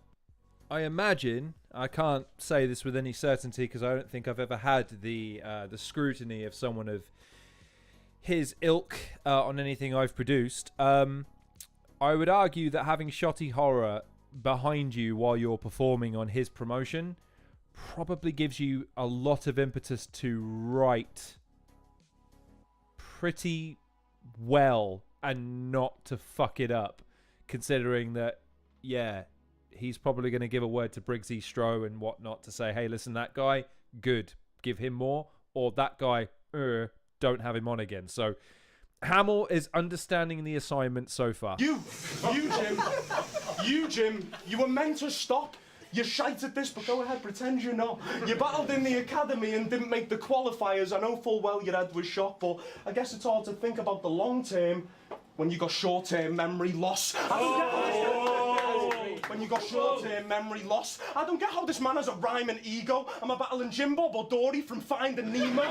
I imagine, I can't say this with any certainty because I don't think I've ever had the scrutiny of someone of his ilk on anything I've produced. I would argue that having Shotty Horror behind you while you're performing on his promotion probably gives you a lot of impetus to write pretty well and not to fuck it up, considering that, yeah, he's probably going to give a word to Briggsy Stroh and whatnot to say, hey, listen, that guy, good, give him more, or that guy, don't have him on again. So Hamill is understanding the assignment so far. You Jim, you were meant to stop. You're shite at this, but go ahead, pretend you're not. You battled in the academy and didn't make the qualifiers. I know full well your head was shot, but I guess it's hard to think about the long term when you got short-term memory loss. When you got short-term memory loss. I don't get how this man has a rhyme and ego. Am I battling Jimbob or Dory from Finding Nemo?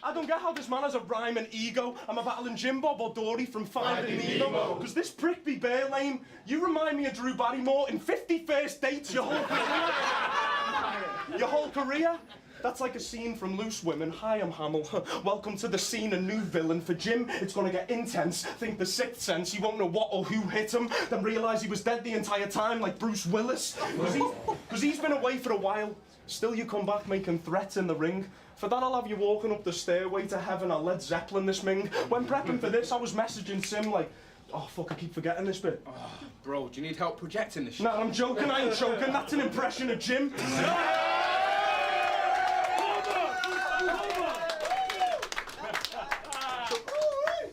I don't get how this man has a rhyme and ego. Am I battling Jimbob or Dory from Finding Nemo? Because this prick be bare lame. You remind me of Drew Barrymore in 50 First Dates, your whole career. Your whole career? That's like a scene from Loose Women. Hi, I'm Hamill. Welcome to the scene, a new villain. For Jim, it's gonna get intense. Think the Sixth Sense, he won't know what or who hit him. Then realise he was dead the entire time like Bruce Willis. Because he's been away for a while. Still you come back making threats in the ring. For that I'll have you walking up the stairway to heaven. I'll Led Zeppelin this ming. When prepping for this, I was messaging Sim like, oh fuck, I keep forgetting this bit. Oh, bro, do you need help projecting this shit? Nah, I'm joking, I ain't joking. That's an impression of Jim.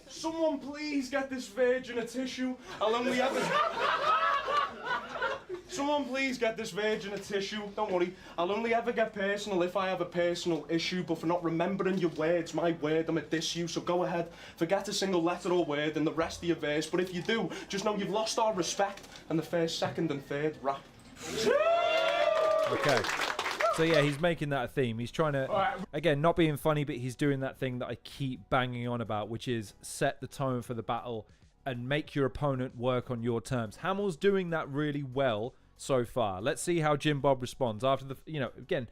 Someone please get this virgin a tissue. I'll only ever... Someone please get this virgin a tissue. Don't worry, I'll only ever get personal if I have a personal issue, but for not remembering your words, my word, I'm a diss you, so go ahead, forget a single letter or word in the rest of your verse, but if you do, just know you've lost our respect and the first, second and third rap. Okay. So yeah, he's making that a theme. He's trying to, again, not being funny, but he's doing that thing that I keep banging on about, which is set the tone for the battle and make your opponent work on your terms. Hamill's doing that really well so far. Let's see how Jimbob responds after the, you know, again,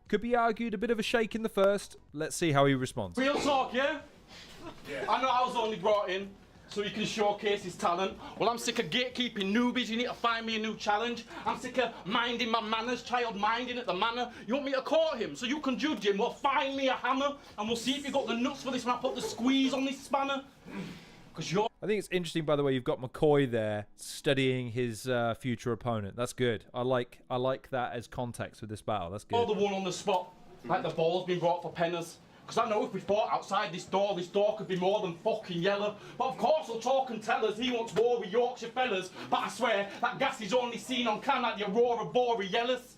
could be argued a bit of a shake in the first. Let's see how he responds. Real talk, yeah? I know I was only brought in so he can showcase his talent. Well, I'm sick of gatekeeping newbies. You need to find me a new challenge. I'm sick of minding my manners, child minding at the manor. You want me to court him so you can judge him? Well, find me a hammer and we'll see if you got the nuts for this when I put the squeeze on this spanner. Because you're... I think it's interesting, by the way, you've got Mccoy there studying his future opponent. That's good. I like that as context for this battle. That's good. You're the one on the spot, like the ball's been brought for penners. Because I know if we fought outside this door could be more than fucking yellow. But of course he'll talk and tell us he wants war with Yorkshire fellas. But I swear, that gas is only seen on cam like the Aurora Borealis.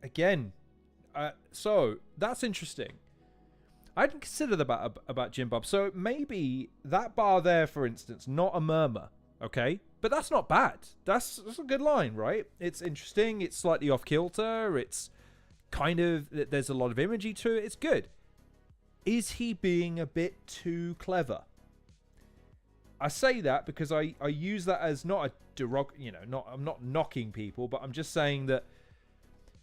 Again, so that's interesting. I didn't consider that about Jimbob. So maybe that bar there, for instance, not a murmur, okay? But that's not bad. That's a good line, right? It's interesting. It's slightly off kilter. It's kind of, there's a lot of imagery to it. It's good. Is he being a bit too clever? I say that because I use that as not a I'm not knocking people, but I'm just saying that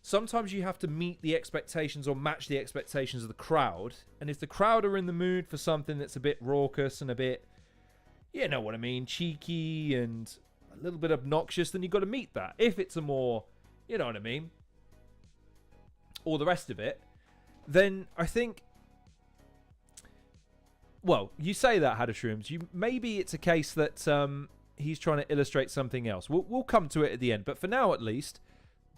sometimes you have to meet the expectations or match the expectations of the crowd. And if the crowd are in the mood for something that's a bit raucous and a bit, you know what I mean, cheeky and a little bit obnoxious, then you've got to meet that. If it's a more, you know what I mean, or the rest of it, then I think, well, you say that, Hadashrooms. Maybe it's a case that he's trying to illustrate something else. We'll come to it at the end. But for now, at least,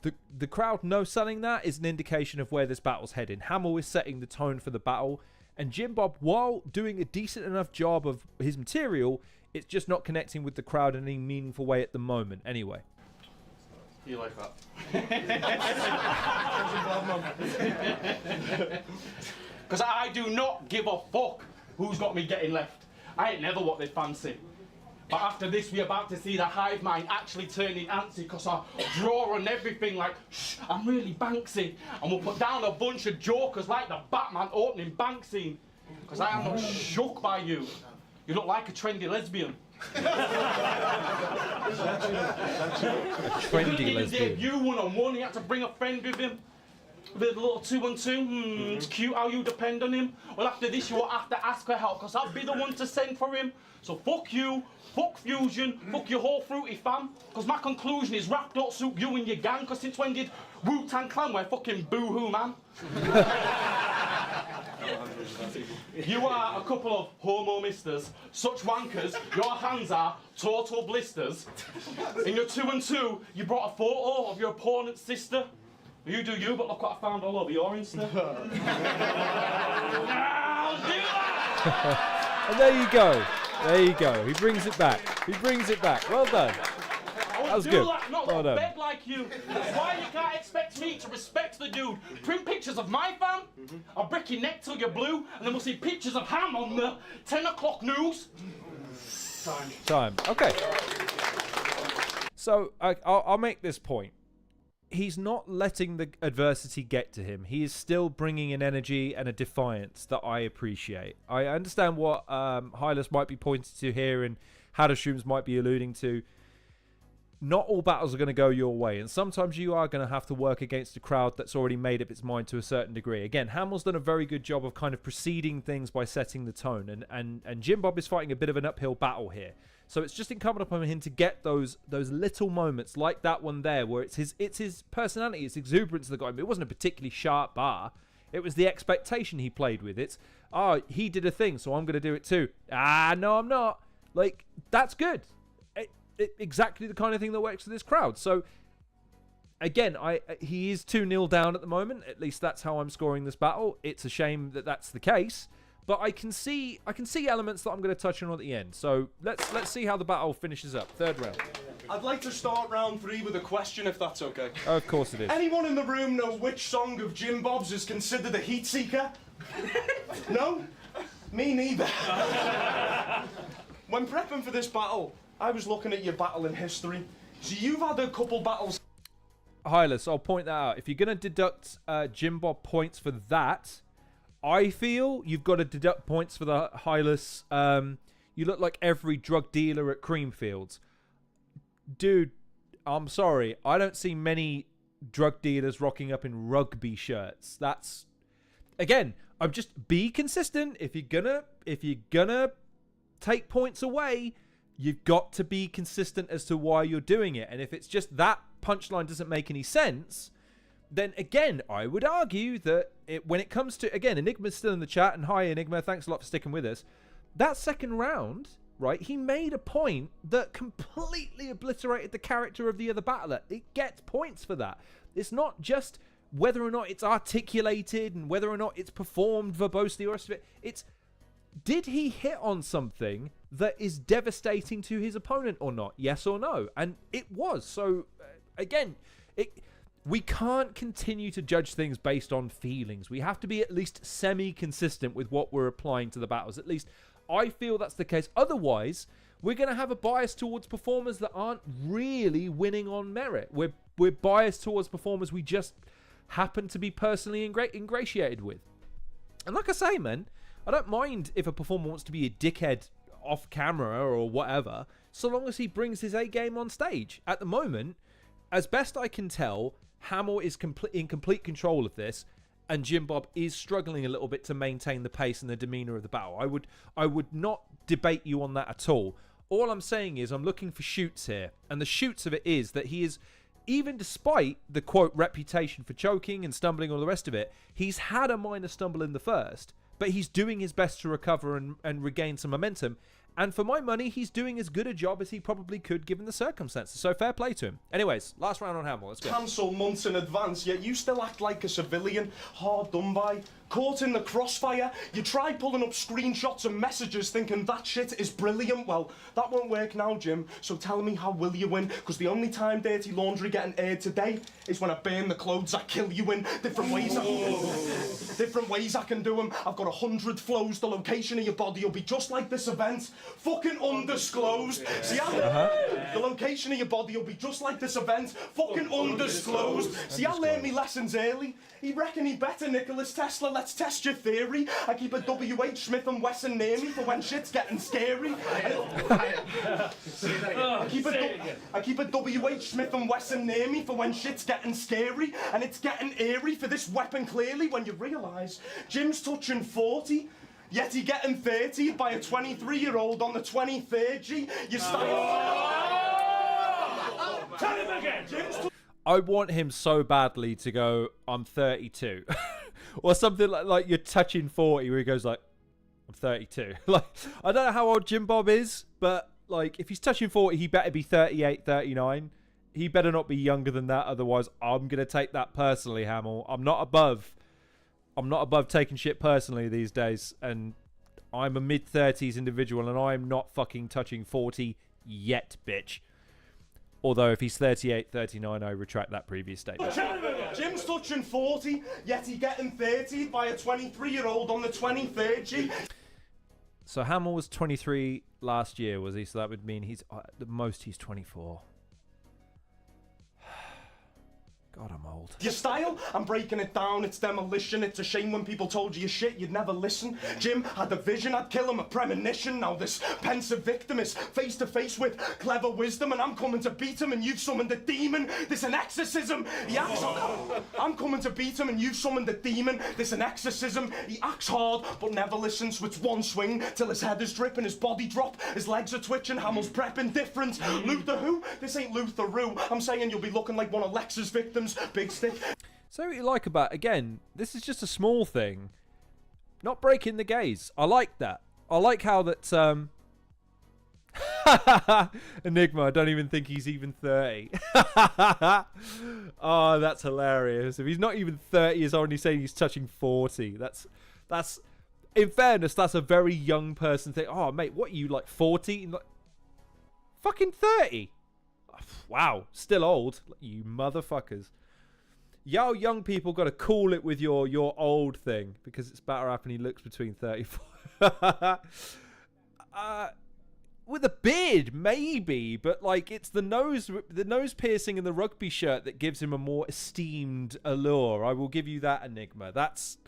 the crowd no selling that is an indication of where this battle's heading. Hamill is setting the tone for the battle. And Jimbob, while doing a decent enough job of his material, it's just not connecting with the crowd in any meaningful way at the moment. Anyway. You like that? Because I do not give a fuck who's got me getting left. I ain't never what they fancy. But after this, we're about to see the hive mind actually turning antsy because I draw on everything like, shh, I'm really Banksy. And we'll put down a bunch of jokers like the Batman opening bank scene. Because I am not shook by you. You look like a trendy lesbian. Trendy lesbian. You one-on-one, he had to bring a friend with him. With a little 2-on-2. It's cute how you depend on him. Well, after this, you won't have to ask for help because I'll be the one to send for him. So fuck you, fuck Fusion, fuck your whole fruity fam. Because my conclusion is rap don't suit you and your gang. Because since when did Wu-Tang Clan wear fucking boo-hoo, man? You are a couple of homo misters, such wankers, your hands are total blisters. In your 2-on-2, you brought a photo of your opponent's sister. You do you, but look what I found all over your Insta. I'll do that! And there you go. There you go. He brings it back. He brings it back. Well done. That was good. Not well done. beg like you. That's why you can't expect me to respect the dude. Print pictures of my fam. I'll break your neck till you're blue, and then we'll see pictures of Ham on the 10 o'clock news. Time. Okay. So I'll make this point. He's not letting the adversity get to him. He is still bringing an energy and a defiance that I appreciate. I understand what Hylas might be pointing to here and Hadashrooms might be alluding to. Not all battles are going to go your way, and sometimes you are going to have to work against a crowd that's already made up its mind to a certain degree. Again, Hamill's done a very good job of kind of preceding things by setting the tone, and Jimbob is fighting a bit of an uphill battle here. So it's just incumbent upon him to get those little moments like that one there, where it's his personality, its exuberance that got him. It wasn't a particularly sharp bar. It was the expectation he played with. It's, he did a thing, so I'm going to do it too. No, I'm not. Like, that's good. Exactly the kind of thing that works for this crowd. So again, he is 2-0 down at the moment. At least that's how I'm scoring this battle. It's a shame that that's the case, but I can see elements that I'm going to touch on at the end. So let's see how the battle finishes up. Third round. I'd like to start round 3 with a question, if that's okay. Oh, of course it is. Anyone in the room know which song of Jimbob's is considered a heat seeker? No? Me neither. When prepping for this battle, I was looking at your battle in history. So you've had a couple battles. Hylas, I'll point that out. If you're going to deduct Jimbob points for that, I feel you've got to deduct points for the Hylas. You look like every drug dealer at Creamfields. Dude, I'm sorry. I don't see many drug dealers rocking up in rugby shirts. That's, again, I'm just, be consistent. If you're gonna take points away, you've got to be consistent as to why you're doing it. And if it's just that punchline doesn't make any sense, then again, I would argue that when it comes to, again, Enigma's still in the chat, and hi Enigma, thanks a lot for sticking with us. That second round, right, he made a point that completely obliterated the character of the other battler. It gets points for that. It's not just whether or not it's articulated and whether or not it's performed verbosely or the rest of it. It's, did he hit on something that is devastating to his opponent or not? Yes or no? And it was. So, again, we can't continue to judge things based on feelings. We have to be at least semi-consistent with what we're applying to the battles. At least I feel that's the case. Otherwise, we're going to have a bias towards performers that aren't really winning on merit. We're biased towards performers we just happen to be personally ingratiated with. And like I say, man, I don't mind if a performer wants to be a dickhead off camera or whatever, so long as he brings his A game on stage. At the moment, as best I can tell, Hamill is in complete control of this, and Jimbob is struggling a little bit to maintain the pace and the demeanor of the battle. I would not debate you on that at all. All I'm saying is I'm looking for shoots here, and the shoots of it is that he is, even despite the quote reputation for choking and stumbling and all the rest of it, he's had a minor stumble in the first, but he's doing his best to recover and regain some momentum. And for my money, he's doing as good a job as he probably could given the circumstances. So fair play to him. Anyways, last round on Hamill. Let's go. Cancel months in advance, yet you still act like a civilian, hard done by, caught in the crossfire. You try pulling up screenshots and messages thinking that shit is brilliant. Well, that won't work now, Jim, so tell me, how will you win? Because the only time Dirty Laundry getting aired today is when I burn the clothes I kill you in. Different ways I can do them. I've got 100 flows. The location of your body will be just like this event. Fucking undisclosed. See how the location of your body will be just like this event. Fucking undisclosed. See, I learned me lessons early. He reckon he better, Nicholas Tesla. Let's test your theory. I keep a W.H. Smith & Wesson near me for when shit's getting scary. I keep a W.H. Smith & Wesson near me for when shit's getting scary. And it's getting eerie for this weapon clearly when you realise Jim's touching 40. Yet he getting 30 by a 23-year-old on the 23rd, G. You Tell him again, Jim's I want him so badly to go, I'm 32. Or something like you're touching 40 where he goes like, I'm 32. Like, I don't know how old Jimbob is, but like if he's touching 40, he better be 38, 39. He better not be younger than that, otherwise I'm going to take that personally, Hamill. I'm not above taking shit personally these days, and I'm a mid-30s individual, and I'm not fucking touching 40 yet, bitch. Although if he's 38, 39, I retract that previous statement. Jim's touching 40, yet he getting 30 by a 23-year-old on the 23rd, G. So Hamill was 23 last year, was he? So that would mean he's at the most he's 24. God, I'm old. Your style? I'm breaking it down, it's demolition. It's a shame when people told you shit, you'd never listen. Jim had a vision, I'd kill him, a premonition. Now this pensive victim is face to face with clever wisdom, and I'm coming to beat him and you've summoned a demon. This an exorcism. He acts I'm coming to beat him and you've summoned a demon. This an exorcism. He acts hard but never listens, so it's one swing till his head is dripping, his body drop, his legs are twitching, Hamill's prepping different. Luther who? This ain't Luther Rue. I'm saying you'll be looking like one of Lex's victims. Big stick. So what you like about, again, this is just a small thing. Not breaking the gaze. I like that. I like how that Enigma, I don't even think he's even 30. Oh, that's hilarious. If he's not even 30, he's already saying he's touching 40. That's in fairness, that's a very young person thing. Oh mate, what are you, like 40? Like, fucking 30. Wow, still old, you motherfuckers. Yo, young people got to cool it with your old thing, because it's better up and he looks between 34. With a beard, maybe, but like it's the nose piercing and the rugby shirt that gives him a more esteemed allure. I will give you that, Enigma. That's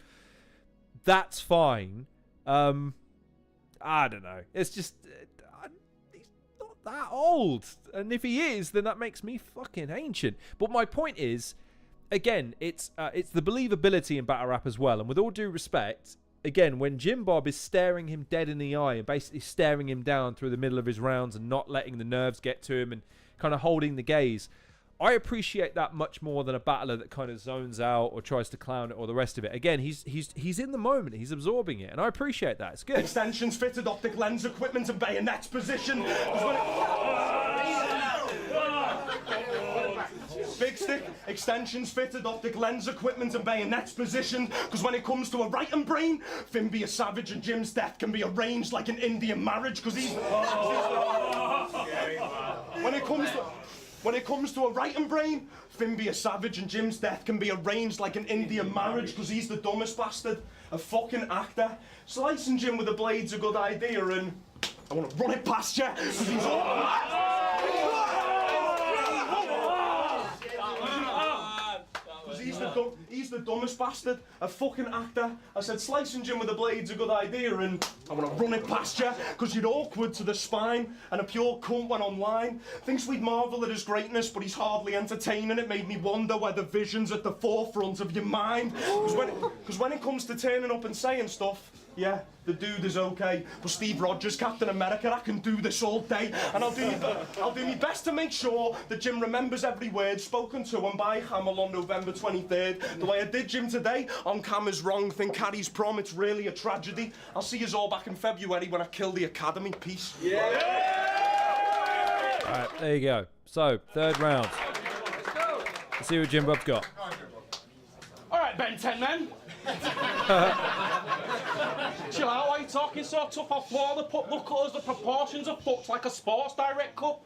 fine. I don't know. It's just he's not that old, and if he is, then that makes me fucking ancient. But my point is, again, it's the believability in battle rap as well. And with all due respect, again, when Jimbob is staring him dead in the eye and basically staring him down through the middle of his rounds and not letting the nerves get to him and kind of holding the gaze, I appreciate that much more than a battler that kind of zones out or tries to clown it or the rest of it. Again, he's in the moment, he's absorbing it, and I appreciate that. It's good. Extensions fitted, optic lens equipment and bayonets position. Big stick, extensions fitted, optic lens equipment and bayonets positioned. Because when it comes to a writing brain, Finn be a savage and Jim's death can be arranged like an Indian marriage. Because he's when it comes to a writing brain, Finn be a savage and Jim's death can be arranged like an Indian marriage. Because he's the dumbest bastard, a fucking actor. Slicing Jim with a blade's a good idea, and I want to run it past you. He's the dumbest bastard, a fucking actor. I said slicing Jim with a blade's a good idea, and I want to run it past you because you're awkward to the spine and a pure cunt when online. Thinks we'd marvel at his greatness, but he's hardly entertaining. It made me wonder whether vision's at the forefront of your mind. Because when it comes to turning up and saying stuff, yeah, the dude is okay, but Steve Rogers, Captain America, I can do this all day, and I'll do my best to make sure that Jim remembers every word spoken to him by Hamill on November 23rd. The way I did Jim today, on camera's wrong, think Carrie's prom, it's really a tragedy. I'll see you all back in February when I kill the Academy. Peace. Yeah! Alright, there you go. So, third round. Let's see what Jimbob's got. Alright, Ben 10 then. Chill out, why are you talking so tough? I'll floor the pup buckles, the proportions of fucks like a Sports Direct cup.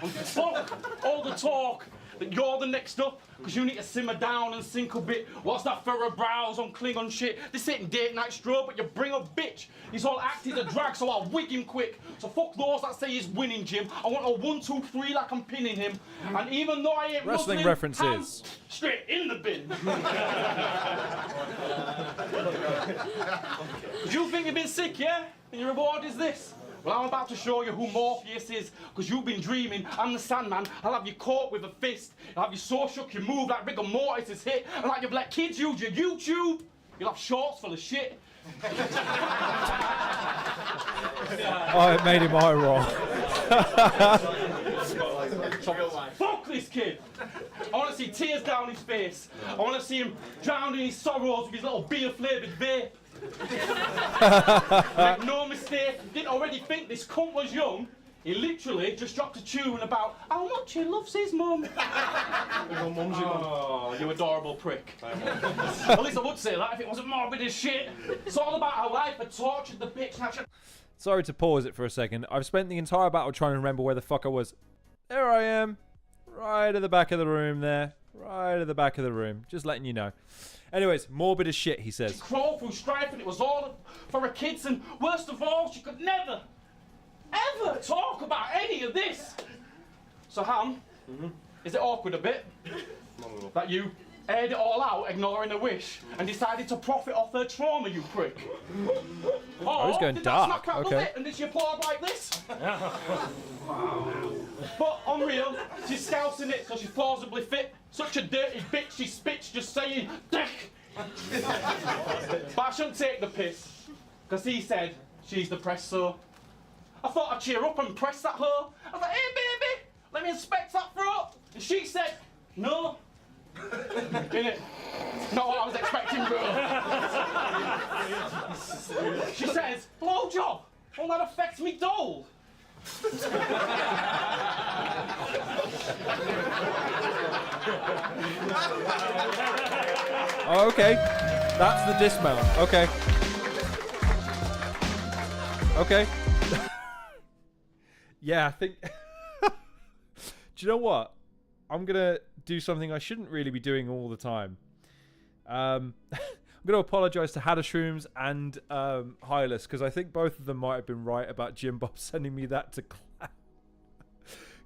And fuck all the talk that you're the next up, because you need to simmer down and sink a bit. What's that furrow brows on Klingon shit? This ain't date night straw, but you bring a bitch. He's all acted a drag, so I'll wig him quick. So fuck those that say he's winning, Jim. I want a 1, 2, 3 like I'm pinning him. And even though I ain't wrestling Muslim, references. Straight in the bin. You think you've been sick, yeah? And your reward is this. Well, I'm about to show you who Morpheus is, because you've been dreaming. I'm the Sandman. I'll have you caught with a fist. I'll have you so shook you move like rigor mortis is hit. And like you've let kids use your YouTube, you'll have shorts full of shit. Oh, it made him eye roll. Fuck this kid. I want to see tears down his face. I want to see him drowning his sorrows with his little beer-flavoured vape. Make no mistake, didn't already think this cunt was young. He literally just dropped a tune about how much he loves his mum. Oh, you adorable prick. At least I would say that if it wasn't morbid as shit. It's all about how life had tortured the bitch. Sorry to pause it for a second. I've spent the entire battle trying to remember where the fuck I was. There I am. Right at the back of the room there. Right at the back of the room. Just letting you know. Anyways, morbid as shit, he says. She crawled through strife and it was all for her kids, and worst of all, she could never, ever talk about any of this. So, Ham, is it awkward a bit that you aired it all out, ignoring a wish, and decided to profit off her trauma, you prick? I was going did dark. That smack Okay. lit and did she applaud like this? But on real, she's scousing it because she's plausibly fit. Such a dirty bitch, she spits just saying, dick. But I shouldn't take the piss, because he said she's depressed, so I thought I'd cheer up and press that her. I was like, hey baby, let me inspect that throat. And she said, no. Innit? Not what I was expecting, bro. She says, blowjob. Well, that affects me dole. Oh, okay. That's the dismount. Okay. Okay. Yeah, I think... Do you know what? I'm going to do something I shouldn't really be doing all the time. I'm going to apologise to Hadashrooms and Hylas, because I think both of them might have been right about Jimbob sending me that to class.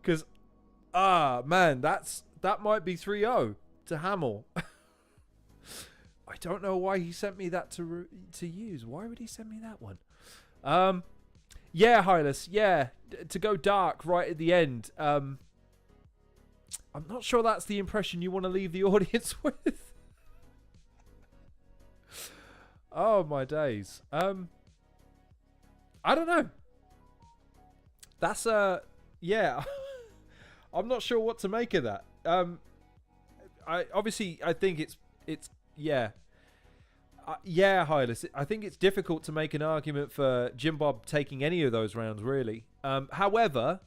Because, man, that might be 3-0 to Hamill. I don't know why he sent me that to use. Why would he send me that one? Yeah, Hylas, yeah, to go dark right at the end. I'm not sure that's the impression you want to leave the audience with. Oh, my days. I don't know. That's, yeah. I'm not sure what to make of that. I think it's yeah. Yeah, Hylas. I think it's difficult to make an argument for Jimbob taking any of those rounds, really. However,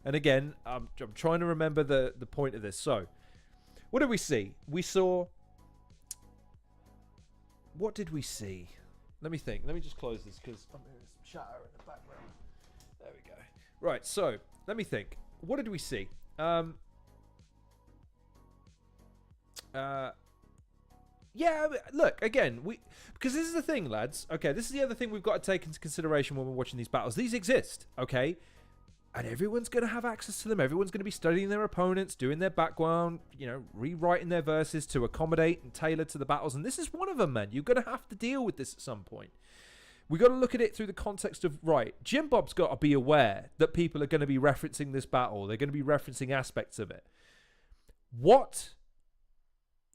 and again, I'm trying to remember the point of this. So, what did we see? We saw... What did we see? Let me think. Let me just close this because I'm hearing some chatter in the background. There we go. Right, so, let me think. What did we see? Yeah, look, again, because this is the thing, lads. Okay, this is the other thing we've got to take into consideration when we're watching these battles. These exist, okay? And everyone's going to have access to them. Everyone's going to be studying their opponents, doing their background, rewriting their verses to accommodate and tailor to the battles. And this is one of them, man. You're going to have to deal with this at some point. We got to look at it through the context of, right, Jimbob's got to be aware that people are going to be referencing this battle. They're going to be referencing aspects of it. What?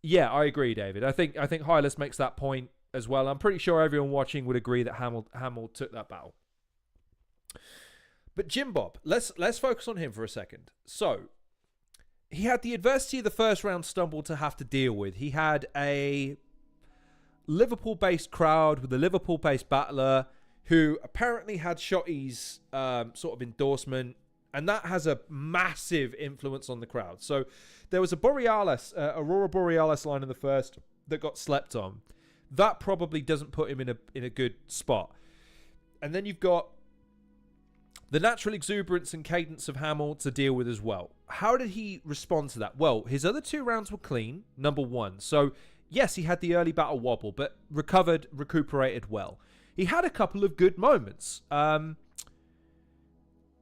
Yeah, I agree, David. I think Hylas makes that point as well. I'm pretty sure everyone watching would agree that Hamill took that battle. But Jimbob, let's focus on him for a second. So, he had the adversity of the first round stumble to have to deal with. He had a Liverpool-based crowd with a Liverpool-based battler who apparently had Shotty's sort of endorsement, and that has a massive influence on the crowd. So, there was a Aurora Borealis line in the first that got slept on. That probably doesn't put him in a good spot. And then you've got the natural exuberance and cadence of Hamill to deal with as well. How did he respond to that? Well, his other 2 rounds were clean, number 1. So, yes, he had the early battle wobble, but recuperated well. He had a couple of good moments. Yeah,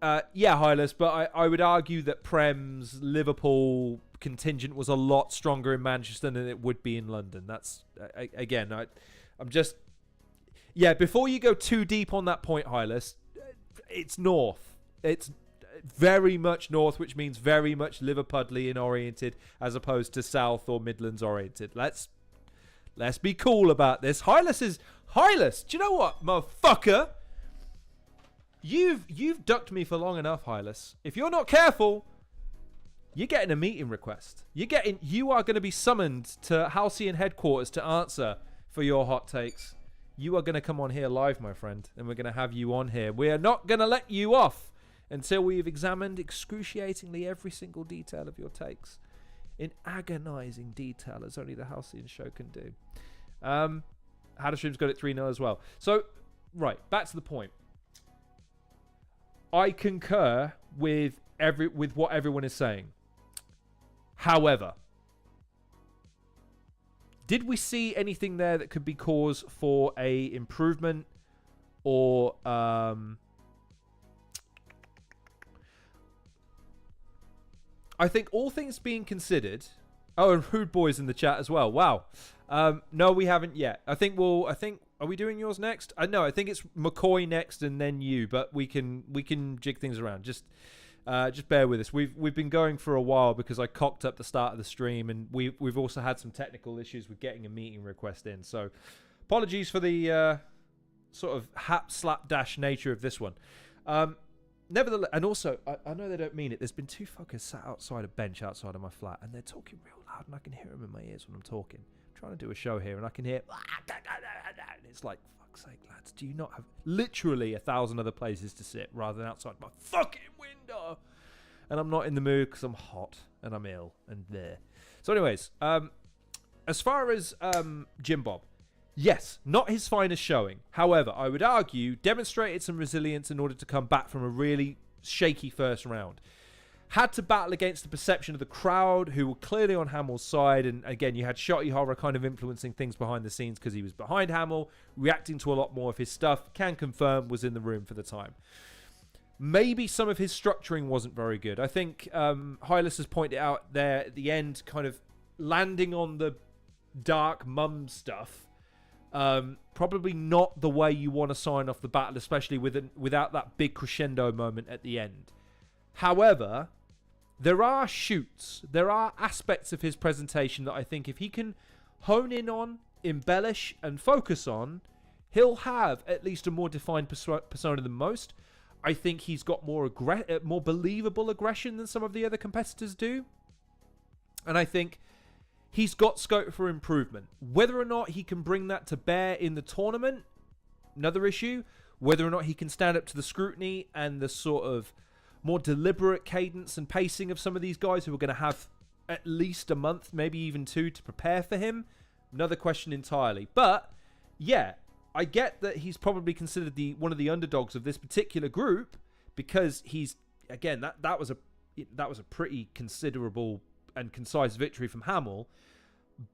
Hylas, but I would argue that Prem's Liverpool contingent was a lot stronger in Manchester than it would be in London. That's, again, I'm just... Yeah, before you go too deep on that point, Hylas, it's north. It's very much north, which means very much Liverpudlian oriented as opposed to South or Midlands oriented. Let's be cool about this. Hylas, do you know what, motherfucker? You've ducked me for long enough, Hylas. If you're not careful, you're getting a meeting request. You are going to be summoned to Halcyon headquarters to answer for your hot takes. You are going to come on here live, my friend, and we're going to have you on here. We are not going to let you off until we've examined excruciatingly every single detail of your takes in agonizing detail, as only the Halcyon Show can do. Hadashroom's got it 3-0 as well. So, right, back to the point. I concur with what everyone is saying. However, did we see anything there that could be cause for a improvement or I think all things being considered. Oh, and Rude Boy's in the chat as well. Wow. No, we haven't yet. I think are we doing yours next? No, I think it's Mccoy next and then you, but we can jig things around. Just bear with us. We've been going for a while because I cocked up the start of the stream, and we've also had some technical issues with getting a meeting request in. So apologies for the sort of slapdash nature of this one. Nevertheless, and also I know they don't mean it. There's been 2 fuckers sat outside a bench outside of my flat, and they're talking real loud, and I can hear them in my ears when I'm talking. I'm trying to do a show here, and I can hear. And it's like, fuck's sake, lads, do you not have literally 1,000 other places to sit rather than outside my fucking window? And I'm not in the mood because I'm hot and I'm ill and there. So anyways, as far as Jimbob, yes, not his finest showing. However, I would argue demonstrated some resilience in order to come back from a really shaky first round. Had to battle against the perception of the crowd, who were clearly on Hamill's side. And again, you had Shotty Horror kind of influencing things behind the scenes because he was behind Hamill, reacting to a lot more of his stuff. Can confirm was in the room for the time. Maybe some of his structuring wasn't very good. I think Hylas has pointed out there at the end, kind of landing on the dark mum stuff. Probably not the way you want to sign off the battle, especially without that big crescendo moment at the end. However, there are shoots, there are aspects of his presentation that I think if he can hone in on, embellish, and focus on, he'll have at least a more defined persona than most. I think he's got more believable aggression than some of the other competitors do. And I think he's got scope for improvement. Whether or not he can bring that to bear in the tournament, another issue. Whether or not he can stand up to the scrutiny and the sort of more deliberate cadence and pacing of some of these guys who are going to have at least a month, maybe even 2 to prepare for him. Another question entirely. But, yeah, I get that he's probably considered one of the underdogs of this particular group because he's, again, that was a pretty considerable and concise victory from Hamill.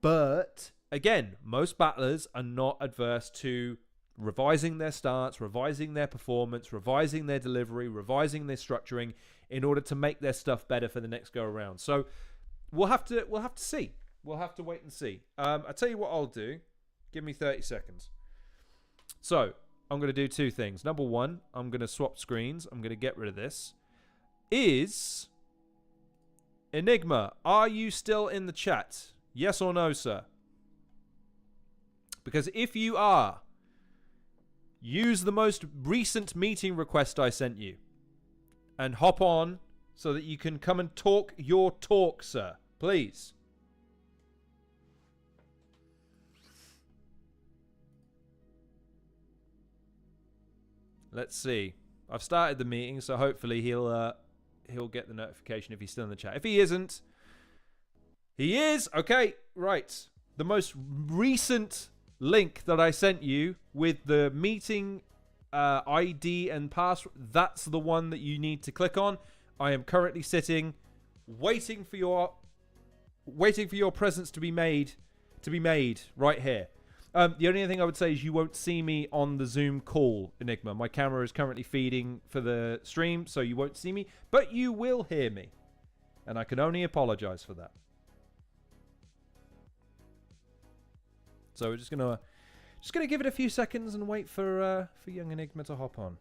But again, most battlers are not adverse to revising their stance, revising their performance, revising their delivery, revising their structuring in order to make their stuff better for the next go around. So we'll have to see. We'll have to wait and see. I tell you what I'll do. Give me 30 seconds. So I'm going to do two things. Number one, I'm going to swap screens. I'm going to get rid of this. Is Enigma, are you still in the chat? Yes or no, sir? Because if you are, use the most recent meeting request I sent you and hop on so that you can come and talk your talk, sir. Please. Let's see. I've started the meeting, so hopefully he'll get the notification if he's still in the chat. If he isn't, he is. Okay, right. The most recent link that I sent you with the meeting ID and password, that's the one that you need to click on. I am currently sitting waiting for your presence to be made right here. The only thing I would say is you won't see me on the Zoom call, Enigma. My camera is currently feeding for the stream, so you won't see me, but you will hear me. And I can only apologize for that. So we're just gonna give it a few seconds and wait for young Enigma to hop on.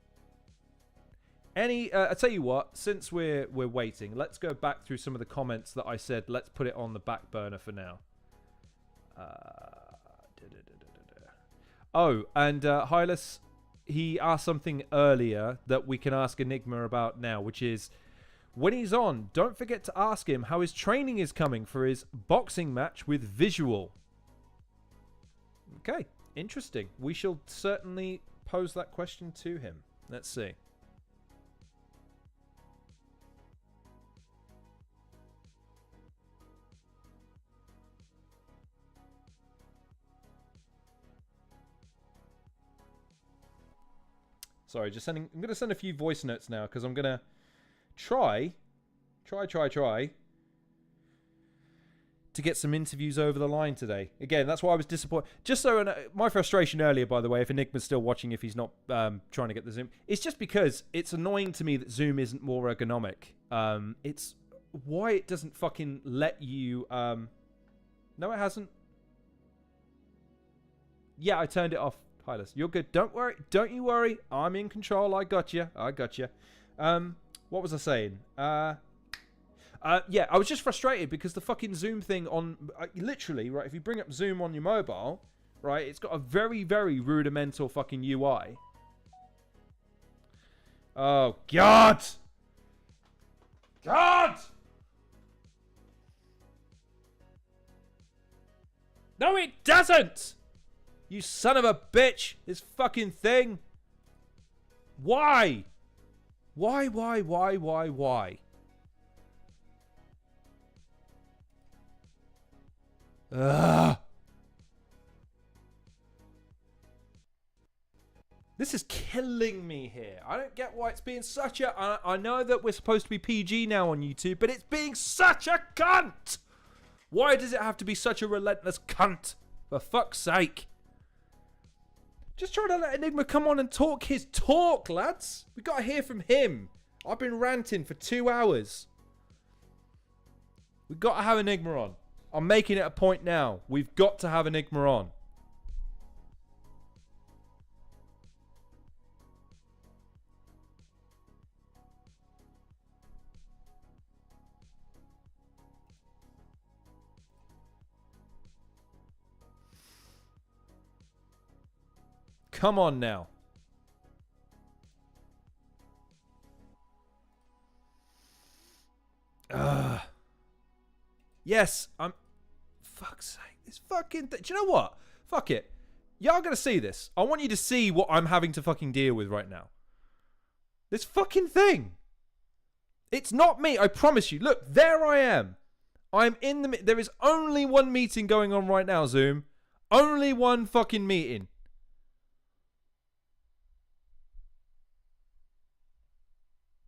I tell you what, since we're waiting, let's go back through some of the comments that I said. Let's put it on the back burner for now. Oh, and Hylas, he asked something earlier that we can ask Enigma about now, which is, when he's on, don't forget to ask him how his training is coming for his boxing match with Visual. Okay, interesting. We shall certainly pose that question to him. Let's see. Sorry, I'm going to send a few voice notes now because I'm going to try to get some interviews over the line today. Again, that's why I was disappointed. Just so, my frustration earlier, by the way, if Enigma's still watching, if he's not trying to get the Zoom, it's just because it's annoying to me that Zoom isn't more ergonomic. It's why it doesn't fucking let you... No, it hasn't. Yeah, I turned it off. Hylas, you're good. Don't worry. Don't you worry. I'm in control. I got you. What was I saying? Yeah, I was just frustrated because the fucking Zoom thing on... literally, right, if you bring up Zoom on your mobile, right, it's got a very, very rudimental fucking UI. Oh, God! God! No, it doesn't! You son of a bitch! This fucking thing! Why? Why? Ugh. This is killing me here. I don't get why it's being such a... I know that we're supposed to be PG now on YouTube, but it's being such a cunt! Why does it have to be such a relentless cunt? For fuck's sake. Just trying to let Enigma come on and talk his talk, lads. We got to hear from him. I've been ranting for 2 hours. We've got to have Enigma on. I'm making it a point now. We've got to have Enigma on. Come on now. Yes, I'm... Fuck's sake. This fucking... Do you know what? Fuck it. Y'all gonna see this. I want you to see what I'm having to fucking deal with right now. This fucking thing. It's not me, I promise you. Look, there I am. I'm in the... There is only one meeting going on right now, Zoom. Only one fucking meeting.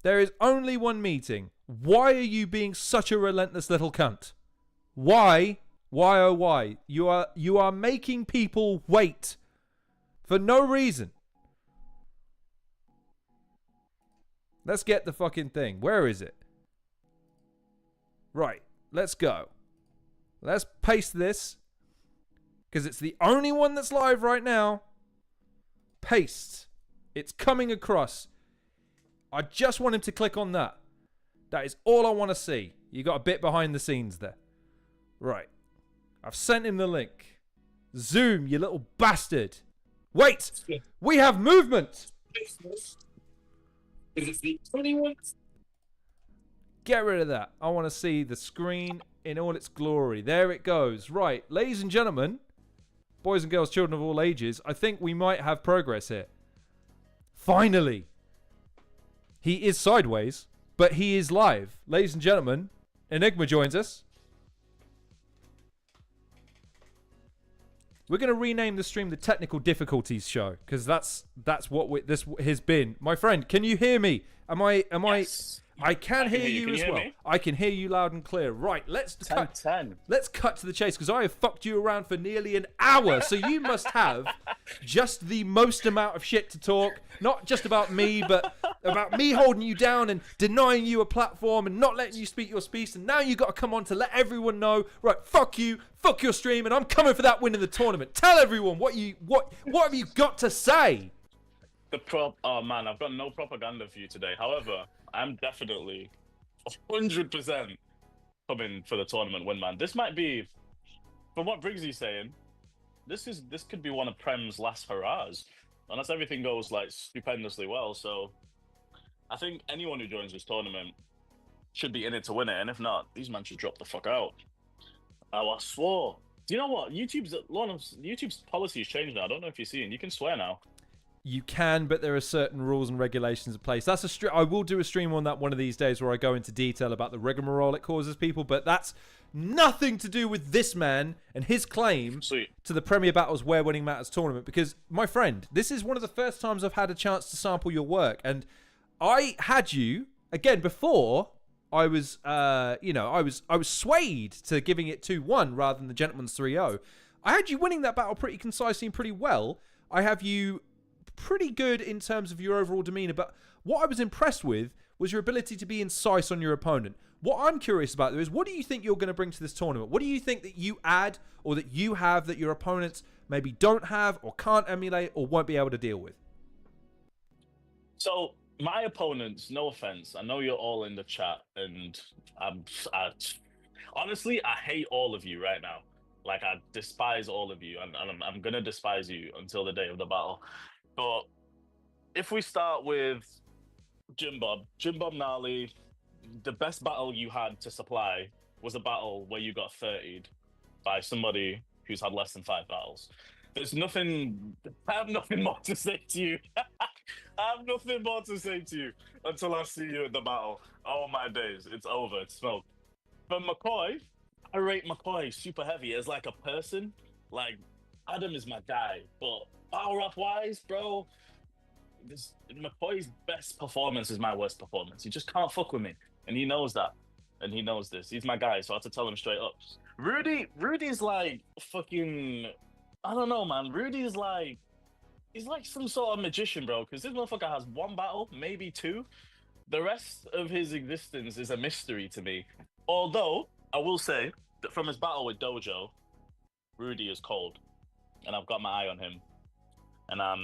There is only one meeting. Why are you being such a relentless little cunt? Why Why, oh why? You are making people wait for no reason. Let's get the fucking thing. Where is it? Right. Let's go. Let's paste this. Because it's the only one that's live right now. Paste. It's coming across. I just want him to click on that. That is all I want to see. You got a bit behind the scenes there. Right. I've sent him the link. Zoom, you little bastard. Wait! We have movement! Is it the only one? Get rid of that. I want to see the screen in all its glory. There it goes. Right, ladies and gentlemen, boys and girls, children of all ages, I think we might have progress here. Finally. He is sideways, but he is live. Ladies and gentlemen, Enigma joins us. We're going to rename the stream the Technical Difficulties Show, because that's what this has been. My friend, can you hear me? Yes. I can hear you Can as you hear well. me? I can hear you loud and clear. Right, let's cut to the chase, because I have fucked you around for nearly an hour, so you must have just the most amount of shit to talk, not just about me, but about me holding you down and denying you a platform and not letting you speak your piece, and now you got to come on to let everyone know, right, fuck you, fuck your stream, and I'm coming for that win in the tournament. Tell everyone what have you got to say? Oh man, I've got no propaganda for you today. However, I'm definitely 100% coming for the tournament win, man. This might be, from what Briggsy's saying, this could be one of Prem's last hurrahs, unless everything goes like stupendously well. So I think anyone who joins this tournament should be in it to win it, and if not, these men should drop the fuck out. Oh, I swore. Do you know what? YouTube's policy has changed now. I don't know if you're seeing. You can swear now. You can, but there are certain rules and regulations in place. That's I will do a stream on that one of these days where I go into detail about the rigmarole it causes people, but that's nothing to do with this man and his claim to the Premier Battles Where Winning Matters tournament, because, my friend, this is one of the first times I've had a chance to sample your work, and I had you, again, before I was, I was swayed to giving it 2-1 rather than the Gentleman's 3-0. I had you winning that battle pretty concisely and pretty well. I have you pretty good in terms of your overall demeanor, but what I was impressed with was your ability to be incisive on your opponent. What I'm curious about, though, is what do you think you're going to bring to this tournament? What do you think that you add or that you have that your opponents maybe don't have or can't emulate or won't be able to deal with? So my opponents, no offense, I know you're all in the chat, and honestly, I hate all of you right now. Like, I despise all of you, and I'm gonna despise you until the day of the battle. But if we start with Jimbob Gnarly, the best battle you had to supply was a battle where you got 30'd by somebody who's had less than 5 battles. I have nothing more to say to you. I have nothing more to say to you until I see you at the battle. Oh my days, it's over, it's smoked. But Mccoy, I rate Mccoy super heavy as like a person. Like, Adam is my guy, but power up wise, bro, McCoy's best performance is my worst performance. He just can't fuck with me, and he knows that, and he knows this. He's my guy, so I have to tell him straight up. Rudy's like fucking, I don't know, man. Rudy's like, he's like some sort of magician, bro, because this motherfucker has 1 battle, maybe 2. The rest of his existence is a mystery to me. Although I will say that from his battle with Dojo, Rudy is cold, and I've got my eye on him. And I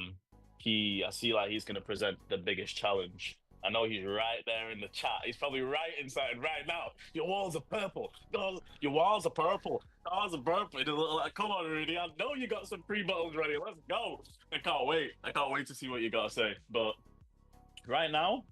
see like he's gonna present the biggest challenge. I know he's right there in the chat. He's probably right inside right now. Your walls are purple. Your walls are purple. Walls are purple. Like, come on, Rudy. I know you got some pre-battles ready. Let's go. I can't wait. I can't wait to see what you gotta say. But right now,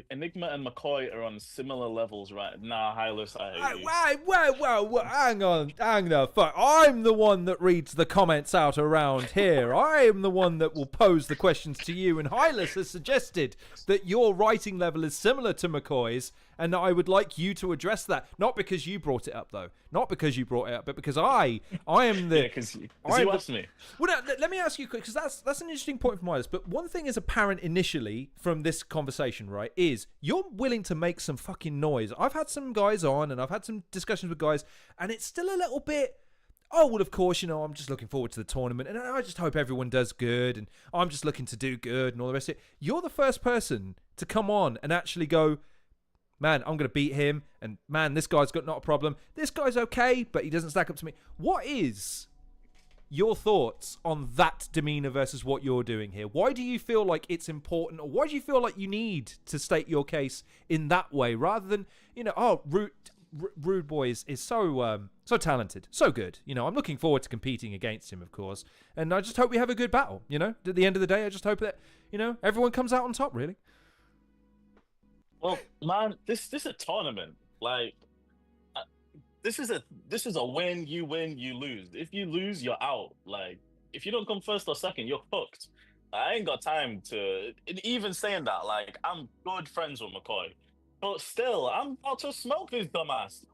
Enigma and Mccoy are on similar levels right now. Hylas, I hate you. Wait, hang the fuck. I'm the one that reads the comments out around here. I am the one that will pose the questions to you, and Hylas has suggested that your writing level is similar to McCoy's, And I would like you to address that. Not because you brought it up, though. Not because you brought it up, but because I am the... Yeah, because you asked me. Well, no, let me ask you quick, because that's an interesting point from Midas. But one thing is apparent initially from this conversation, right, is you're willing to make some fucking noise. I've had some guys on, and I've had some discussions with guys, and it's still a little bit... Oh, well, of course, I'm just looking forward to the tournament, and I just hope everyone does good, and I'm just looking to do good, and all the rest of it. You're the first person to come on and actually go, man, I'm going to beat him, and man, this guy's got not a problem. This guy's okay, but he doesn't stack up to me. What is your thoughts on that demeanor versus what you're doing here? Why do you feel like it's important, or why do you feel like you need to state your case in that way, rather than, Rude Boy is so talented, so good. I'm looking forward to competing against him, of course, and I just hope we have a good battle. At the end of the day, I just hope that everyone comes out on top. Really. Well, man, this is a tournament. Like, this is a win. You win, you lose. If you lose, you're out. Like, if you don't come first or second, you're hooked. I ain't got time to. Even saying that, like, I'm good friends with Mccoy. But still, I'm about to smoke his dumbass.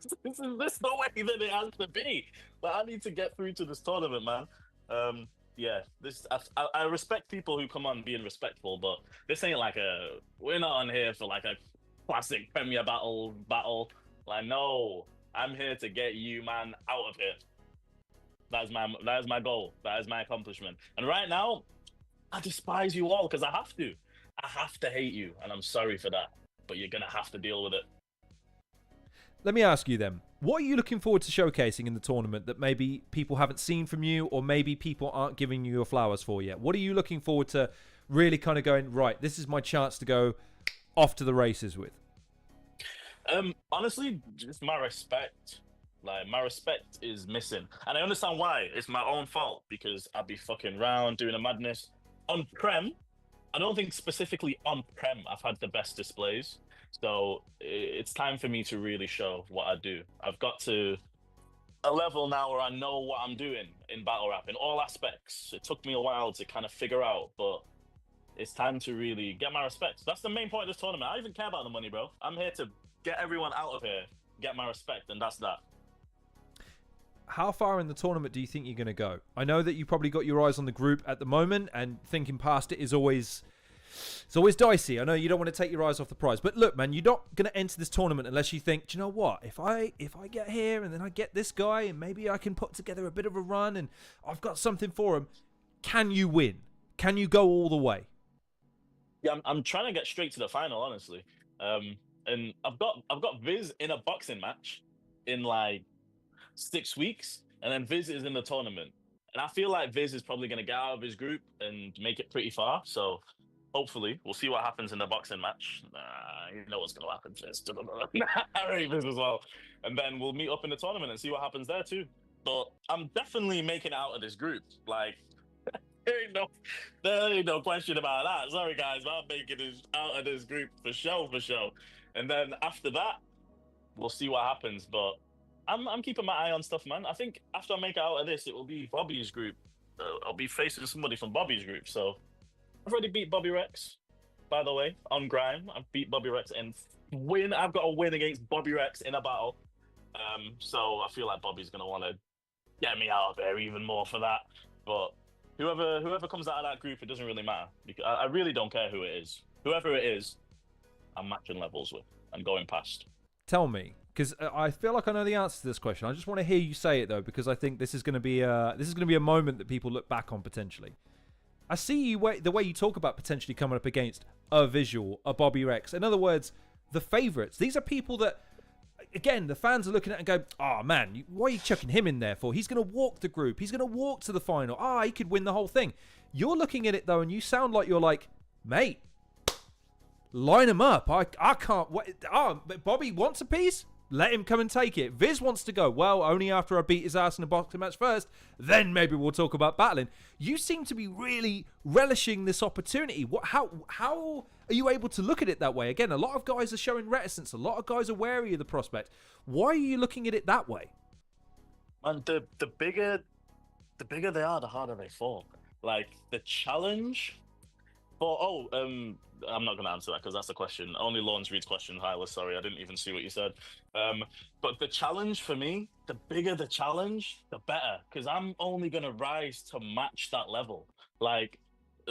This is the way that it has to be. But I need to get through to this tournament, man. I respect people who come on being respectful, but this ain't like we're not on here for like a classic Premier battle. Like, no, I'm here to get you, man, out of here. That is my goal. That is my accomplishment. And right now, I despise you all because I have to. I have to hate you, and I'm sorry for that. But you're going to have to deal with it. Let me ask you then, what are you looking forward to showcasing in the tournament that maybe people haven't seen from you, or maybe people aren't giving you your flowers for yet? What are you looking forward to really kind of going, right, this is my chance to go off to the races with? Honestly, just my respect. Like, my respect is missing. And I understand why. It's my own fault, because I'd be fucking round doing a madness. On Prem, I don't think specifically on Prem I've had the best displays. So it's time for me to really show what I do. I've got to a level now where I know what I'm doing in battle rap in all aspects. It took me a while to kind of figure out, but it's time to really get my respect. That's the main point of this tournament. I don't even care about the money, bro. I'm here to get everyone out of here, get my respect, and that's that. How far in the tournament do you think you're going to go? I know that you probably got your eyes on the group at the moment, and thinking past it is always dicey. I know you don't want to take your eyes off the prize, but look, man, you're not going to enter this tournament unless you think, do you know what? If I get here and then I get this guy and maybe I can put together a bit of a run and I've got something for him. Can you win? Can you go all the way? Yeah, I'm trying to get straight to the final, honestly. And I've got Viz in a boxing match in like 6 weeks, and then Viz is in the tournament. And I feel like Viz is probably going to get out of his group and make it pretty far. So hopefully we'll see what happens in the boxing match. You know what's going to happen, Viz. I rate Viz as well. And then we'll meet up in the tournament and see what happens there too. But I'm definitely making it out of this group. Like, there ain't no question about that. Sorry, guys, but I'm making it out of this group for show. And then after that, we'll see what happens. But I'm keeping my eye on stuff, man. I think after I make it out of this, it will be Bobby's group. I'll be facing somebody from Bobby's group. So I've already beat Bobby Rex, by the way, on Grime. I've beat Bobby Rex and win. I've got a win against Bobby Rex in a battle. So I feel like Bobby's going to want to get me out of there even more for that. But whoever comes out of that group, it doesn't really matter. Because I really don't care who it is. Whoever it is, I'm matching levels with. I'm going past. Tell me, because I feel like I know the answer to this question. I just want to hear you say it though, because I think this is going to be a moment that people look back on potentially. I see the way you talk about potentially coming up against a Visual, a Bobby Rex. In other words, the favourites. These are people that, again, the fans are looking at and go, oh man, why are you chucking him in there for? He's going to walk the group. He's going to walk to the final. He could win the whole thing. You're looking at it though, and you sound like you're like, mate, line him up. I can't wait. But Bobby wants a piece? Let him come and take it. Viz wants to go. Well, only after I beat his ass in a boxing match first. Then maybe we'll talk about battling. You seem to be really relishing this opportunity. How are you able to look at it that way? Again, a lot of guys are showing reticence. A lot of guys are wary of the prospect. Why are you looking at it that way? And the bigger they are, the harder they fall. Like, the challenge I'm not going to answer that because that's the question. Only Lawrence reads questions. Hyla, sorry, I didn't even see what you said. But the challenge for me, the bigger the challenge, the better, because I'm only going to rise to match that level. Like,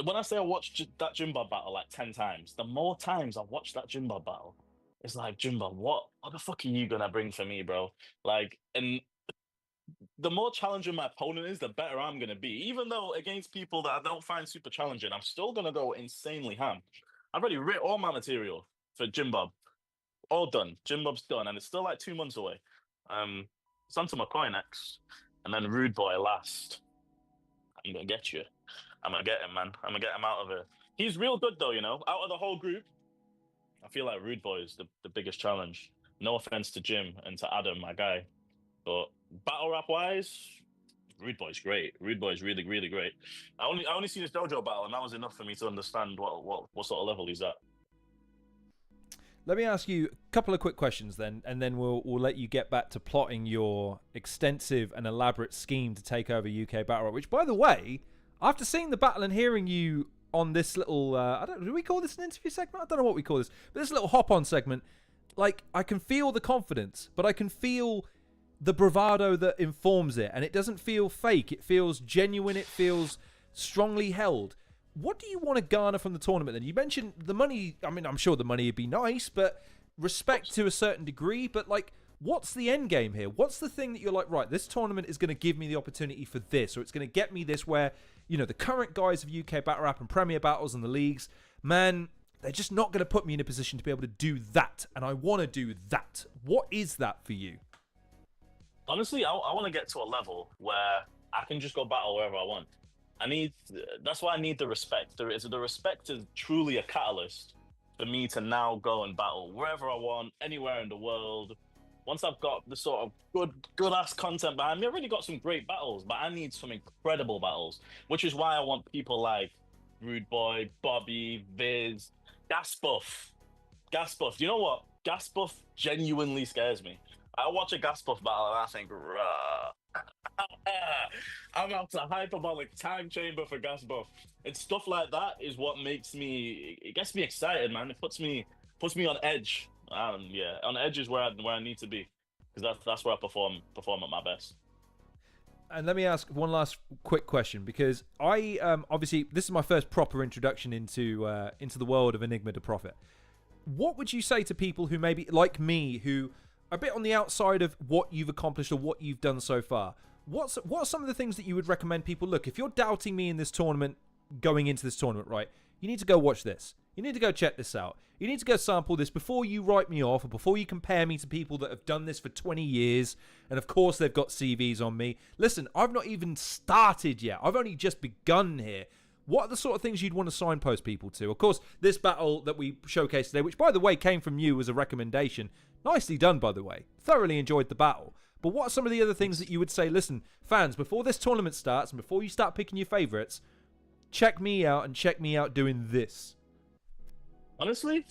when I say I watched that Jimbob battle like 10 times, the more times I've watched that Jimbob battle, it's like, Jimbob, what the fuck are you going to bring for me, bro? Like, and the more challenging my opponent is, the better I'm going to be. Even though against people that I don't find super challenging, I'm still going to go insanely ham. I've already written all my material for Jimbob. All done. Jimbob's done, and it's still like 2 months away. It's on to Mccoy next, and then Rude Boy last. I'm going to get you. I'm going to get him, man. I'm going to get him out of here. He's real good, though, you know? Out of the whole group, I feel like Rude Boy is the biggest challenge. No offense to Jim and to Adam, my guy. But battle rap wise, Rude Boy's great. Rude Boy's really, really great. I only seen his dojo battle, and that was enough for me to understand what sort of level he's at. Let me ask you a couple of quick questions then, and then we'll let you get back to plotting your extensive and elaborate scheme to take over UK battle rap. Which, by the way, after seeing the battle and hearing you on this little, do we call this an interview segment? I don't know what we call this, but this little hop-on segment, like, I can feel the confidence, but I can feel the bravado that informs it, and it doesn't feel fake. It feels genuine. It feels strongly held. What do you want to garner from the tournament then? You mentioned the money. I mean, I'm sure the money would be nice, but respect to a certain degree. But, like, what's the end game here? What's the thing that you're like, right, this tournament is going to give me the opportunity for this, or it's going to get me this, where, you know, the current guys of UK Battle Rap and Premier Battles and the leagues, man, they're just not going to put me in a position to be able to do that, and I want to do that. What is that for you? Honestly, I want to get to a level where I can just go battle wherever I want. That's why I need the respect. The respect is truly a catalyst for me to now go and battle wherever I want, anywhere in the world. Once I've got the sort of good ass content behind me, I've already got some great battles, but I need some incredible battles, which is why I want people like Rude Boy, Bobby, Viz, Gaspuff. Do you know what? Gaspuff genuinely scares me. I watch a Gaspuff battle and I think, I'm out to hyperbolic time chamber for Gaspuff. And stuff like that is what gets me excited, man. It puts me on edge. Yeah, on edge is where I need to be, because that's where I perform at my best. And let me ask one last quick question, because I obviously this is my first proper introduction into the world of Enigma Da Prophet. What would you say to people who maybe like me, who a bit on the outside of what you've accomplished or what you've done so far? What are some of the things that you would recommend people? Look, if you're doubting me in this tournament, going into this tournament, right, you need to go watch this. You need to go check this out. You need to go sample this before you write me off, or before you compare me to people that have done this for 20 years. And of course, they've got CVs on me. Listen, I've not even started yet. I've only just begun here. What are the sort of things you'd want to signpost people to? Of course, this battle that we showcased today, which, by the way, came from you as a recommendation. Nicely done, by the way. Thoroughly enjoyed the battle. But what are some of the other things that you would say, listen, fans, before this tournament starts and before you start picking your favourites, check me out and check me out doing this? Honestly,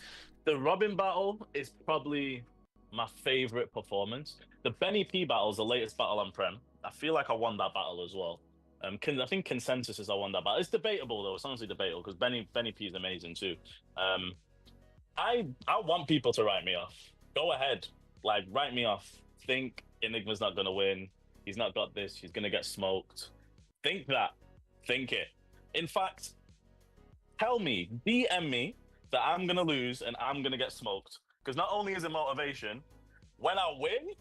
the Robin battle is probably my favourite performance. The Benny P battle is the latest battle on Prem. I feel like I won that battle as well. I think consensus is I won that battle. It's debatable, though. It's honestly debatable, because Benny P is amazing too. I want people to write me off. Go ahead, like, write me off. Think Enigma's not gonna win. He's not got this. He's gonna get smoked. Think that. Think it. In fact, tell me, DM me that I'm gonna lose and I'm gonna get smoked. Because not only is it motivation, when I win,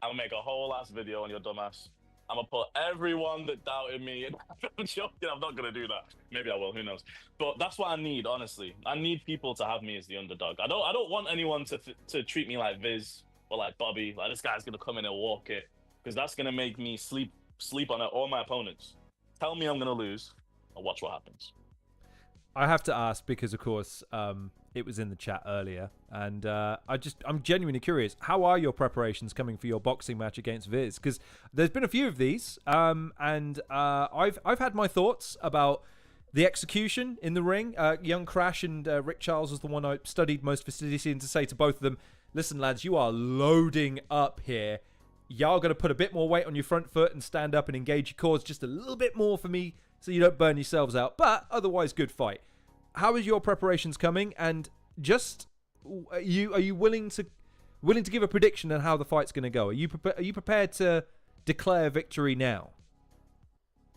I'm gonna make a whole ass video on your dumbass. I'm gonna put everyone that doubted me. I'm joking, I'm not gonna do that. Maybe I will, who knows? But that's what I need, honestly. I need people to have me as the underdog. I don't want anyone to treat me like Viz or like Bobby. Like, this guy's gonna come in and walk it, because that's gonna make me sleep on all my opponents. Tell me I'm gonna lose, and watch what happens. I have to ask, because of course it was in the chat earlier, and I'm genuinely curious. How are your preparations coming for your boxing match against Viz? Because there's been a few of these, and I've had my thoughts about the execution in the ring. Young Crash and Rick Charles was the one I studied most fastidiously, and to say to both of them, listen, lads, you are loading up here. Y'all got to put a bit more weight on your front foot and stand up and engage your cause just a little bit more for me, so you don't burn yourselves out. But otherwise, good fight. How is your preparations coming? And just are you willing to give a prediction on how the fight's going to go? Are you prepared to declare victory now?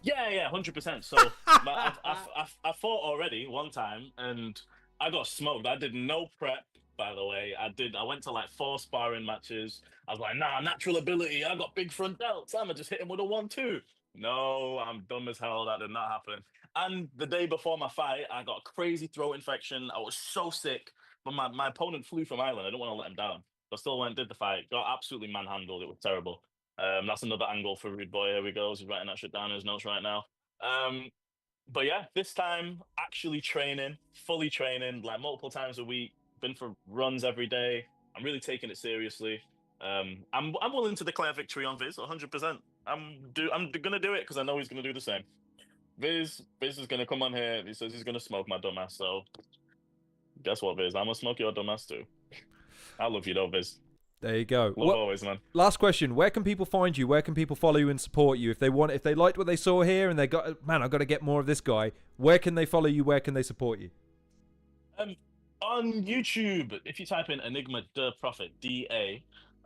Yeah, 100%. So I fought already one time and I got smoked. I did no prep, by the way. I went to like 4 sparring matches. I was like, nah, natural ability. I got big front delts. I'ma just hit him with a 1-2. No, I'm dumb as hell. That did not happen. And the day before my fight, I got a crazy throat infection. I was so sick, but my opponent flew from Ireland. I didn't want to let him down. I still went, did the fight, got absolutely manhandled. It was terrible. That's another angle for Rude Boy. Here we go. He's writing that shit down in his notes right now. But yeah, this time actually training, fully training, like multiple times a week. Been for runs every day. I'm really taking it seriously. I'm willing to declare victory on Viz 100%. I'm gonna do it because I know he's gonna do the same. Viz is gonna come on here. He says he's gonna smoke my dumbass. So guess what, Viz? I'm gonna smoke your dumbass too. I love you though, Viz. There you go. Love always, man. Last question: where can people find you? Where can people follow you and support you if they liked what they saw here and they got, man, I've got to get more of this guy. Where can they follow you? Where can they support you? On YouTube, if you type in Enigma Da Prophet, D-A,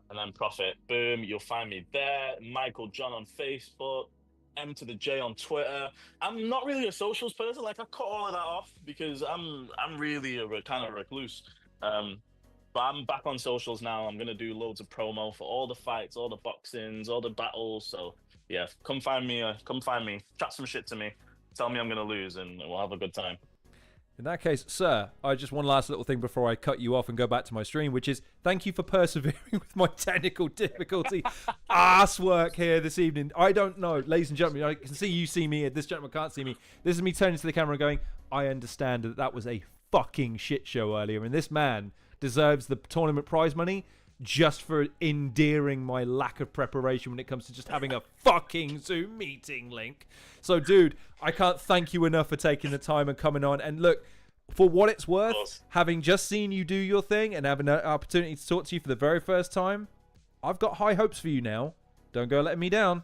and then Prophet, boom, you'll find me there. Michael John on Facebook, M to the J on Twitter. I'm not really a socials person. Like, I cut all of that off because I'm really a kind of recluse. But I'm back on socials now. I'm gonna do loads of promo for all the fights, all the boxings, all the battles. So yeah, come find me. Chat some shit to me. Tell me I'm gonna lose, and we'll have a good time. In that case, sir, I just one last little thing before I cut you off and go back to my stream, which is thank you for persevering with my technical difficulty. Ass work here this evening. I don't know, ladies and gentlemen, I can see you see me, this gentleman can't see me. This is me turning to the camera and going, I understand that was a fucking shit show earlier, and this man deserves the tournament prize money just for endearing my lack of preparation when it comes to just having a fucking Zoom meeting link. So, dude, I can't thank you enough for taking the time and coming on. And look, for what it's worth, having just seen you do your thing and having an opportunity to talk to you for the very first time, I've got high hopes for you now. Don't go letting me down.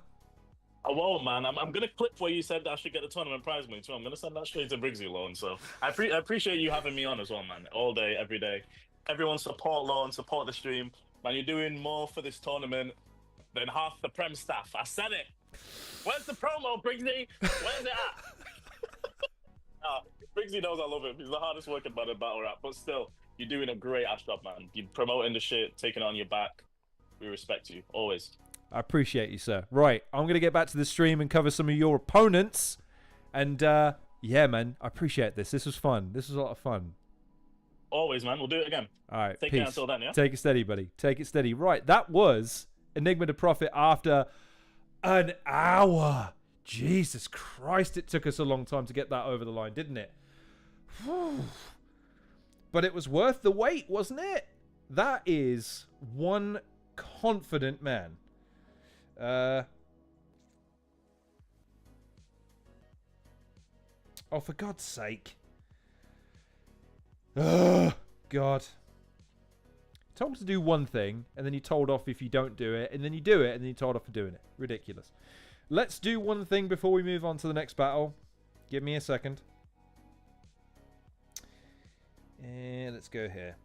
I won't, man. I'm going to clip where you said that I should get the tournament prize money too. I'm going to send that straight to Briggsy Loan. So I appreciate you having me on as well, man. All day, every day. Everyone support Loan, support the stream. Man, you're doing more for this tournament than half the Prem staff. I said it. Where's the promo, Briggsy? Where's it at? Briggsy knows I love him. He's the hardest working man in battle rap. But still, you're doing a great ass job, man. You're promoting the shit, taking it on your back. We respect you, always. I appreciate you, sir. Right, I'm going to get back to the stream and cover some of your opponents. And, yeah, man, I appreciate this. This was fun. This was a lot of fun. Always, man. We'll do it again. All right, Take peace. care until then, yeah? Take it steady, buddy. Take it steady. Right, that was Enigma Da Prophet after an hour. Jesus Christ, it took us a long time to get that over the line, didn't it? Whew. But it was worth the wait, wasn't it? That is one confident man. Oh, for God's sake. Ugh, God. You told to do one thing, and then you told off if you don't do it, and then you do it, and then you told off for doing it. Ridiculous. Let's do one thing before we move on to the next battle. Give me a second. And let's go here.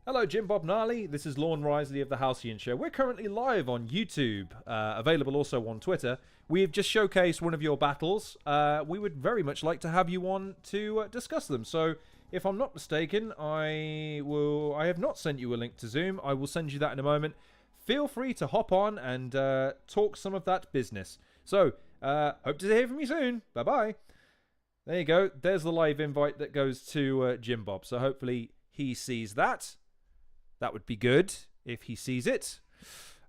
Hello, Jimbob Gnarly. This is Lorne Risley of the Halcyon Show. We're currently live on YouTube, available also on Twitter. We've just showcased one of your battles. We would very much like to have you on to discuss them. So, if I'm not mistaken, I have not sent you a link to Zoom. I will send you that in a moment. Feel free to hop on and talk some of that business. So, hope to hear from you soon. Bye-bye. There you go. There's the live invite that goes to Jimbob. So, hopefully he sees that. That would be good if he sees it.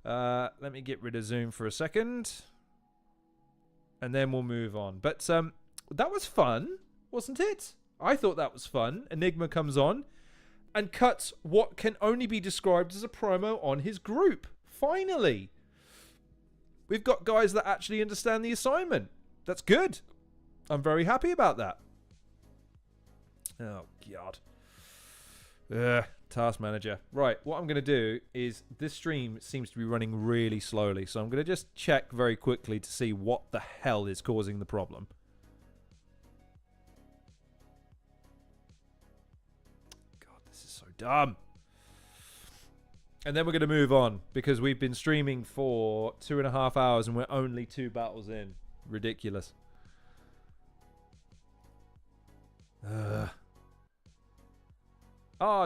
Let me get rid of Zoom for a second. And then we'll move on. But that was fun, wasn't it? I thought that was fun. Enigma comes on and cuts what can only be described as a promo on his group. Finally. We've got guys that actually understand the assignment. That's good. I'm very happy about that. Oh, God. Task Manager. Right, what I'm going to do is this stream seems to be running really slowly, so I'm going to just check very quickly to see what the hell is causing the problem. God, this is so dumb. And then we're going to move on because we've been streaming for 2.5 hours and we're only 2 battles in. Ridiculous.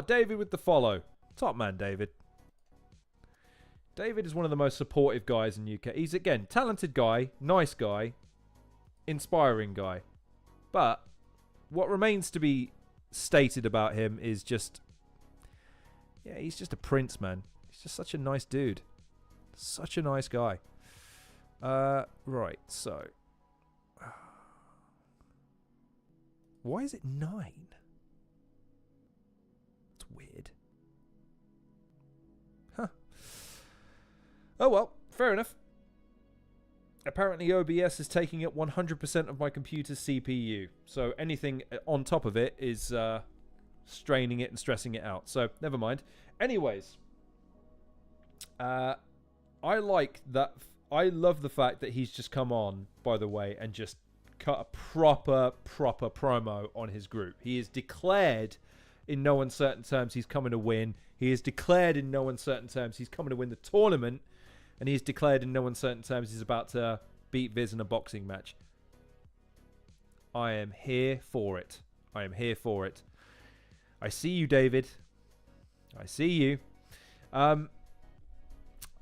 David with the follow. Top man, David. David is one of the most supportive guys in UK. He's, again, talented guy, nice guy, inspiring guy. But what remains to be stated about him is just... Yeah, he's just a prince, man. He's just such a nice dude. Such a nice guy. Right, so... Why is it 9? It's weird. Huh. Oh well, fair enough. Apparently OBS is taking up 100% of my computer's CPU. So anything on top of it is straining it and stressing it out. So never mind. Anyways. I like that. I love the fact that he's just come on, by the way, and just cut a proper promo on his group. He is declared in no uncertain terms he's coming to win. He is declared in no uncertain terms he's coming to win the tournament. And he's declared in no uncertain terms he's about to beat Viz in a boxing match. I am here for it. I am here for it. I see you, David. I see you.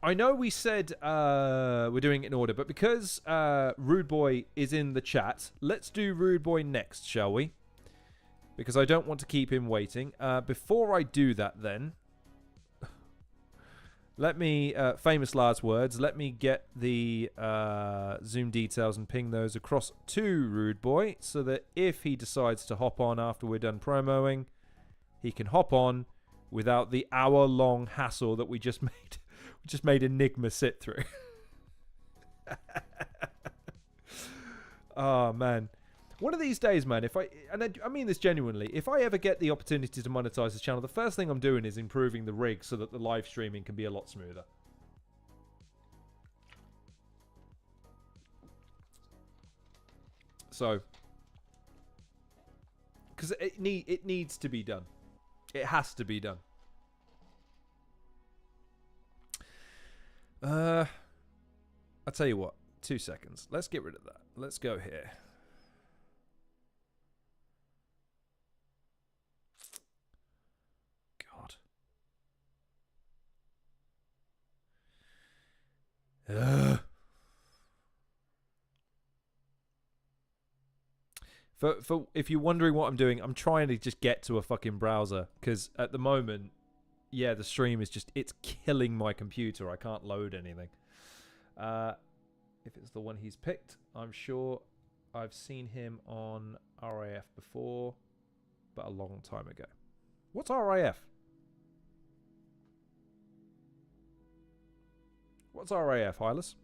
I know we said we're doing it in order, but because Rude Boy is in the chat, let's do Rude Boy next, shall we? Because I don't want to keep him waiting. Before I do that, then, let me, famous last words, let me get the Zoom details and ping those across to Rude Boy so that if he decides to hop on after we're done promoing, he can hop on without the hour-long hassle that we just made. We just made Enigma sit through. Oh, man. One of these days, man, I mean this genuinely, if I ever get the opportunity to monetize this channel, the first thing I'm doing is improving the rig so that the live streaming can be a lot smoother. So, because it needs to be done. It has to be done. I'll tell you what. 2 seconds. Let's get rid of that. Let's go here. God. For if you're wondering what I'm doing, I'm trying to just get to a fucking browser because at the moment, yeah, the stream is just, it's killing my computer. I can't load anything. If it's the one he's picked, I'm sure I've seen him on RAF before, but a long time ago. What's RAF? What's RAF, Hylas?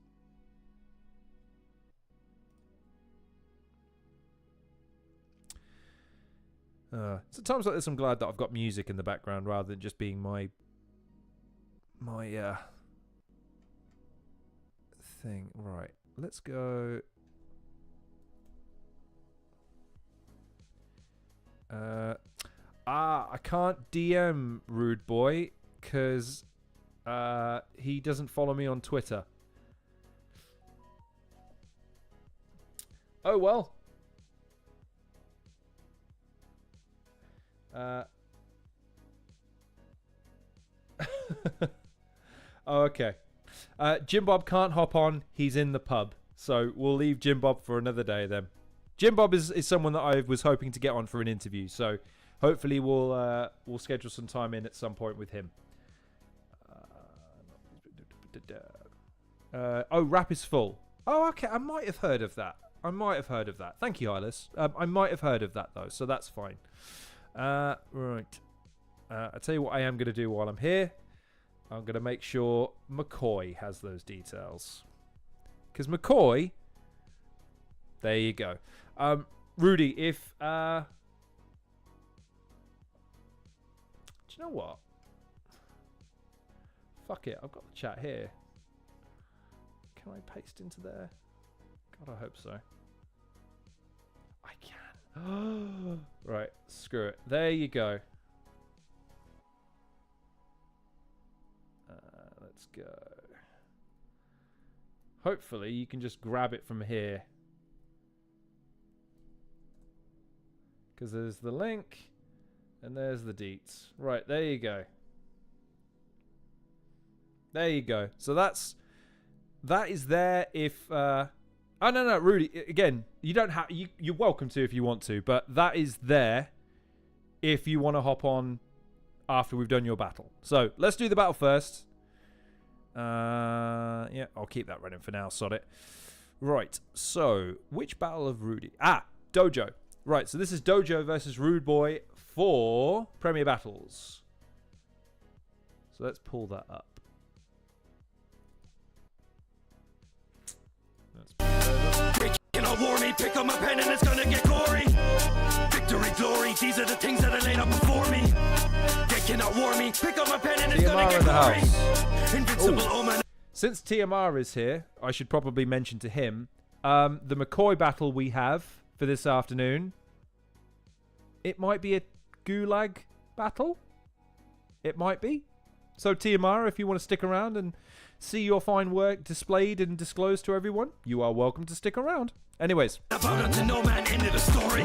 So times like this, I'm glad that I've got music in the background rather than just being my thing. Right, let's go. I can't DM Rude Boy because he doesn't follow me on Twitter. Oh well. Oh, okay. Jimbob can't hop on. He's in the pub. So we'll leave Jimbob for another day then. Jimbob is someone that I was hoping to get on for an interview. So hopefully we'll schedule some time in at some point with him. Oh, rap is full. Oh, okay. I might have heard of that. Thank you, Hylas. I might have heard of that, though. So that's fine. Right. I'll tell you what I am going to do while I'm here. I'm going to make sure Mccoy has those details. Because Mccoy... There you go. Rudy, if... Do you know what? Fuck it, I've got the chat here. Can I paste into there? God, I hope so. I can. Right, screw it. There you go. Let's go. Hopefully you can just grab it from here. Because there's the link and there's the deets. Right, there you go. There you go. So that is there if oh no, Rudy, again, you don't have you're welcome to if you want to, but that is there if you want to hop on after we've done your battle. So let's do the battle first. Yeah, I'll keep that running for now, sod it. Right, so which battle of Rudy? Dojo. Right, so this is Dojo versus Rude Boy for Premier Battles. So let's pull that up. Cannot war me, pick up my pen and it's gonna get gory. Victory, glory, these are the things that are laid up before me. They cannot war me, pick up my pen and it's gonna get gory. Invincible omen. Since TMR is here, I should probably mention to him the McCoy battle we have for this afternoon. It might be a gulag battle. It might be. So TMR, if you want to stick around and see your fine work displayed and disclosed to everyone, you are welcome to stick around. Anyways. No man ended the story.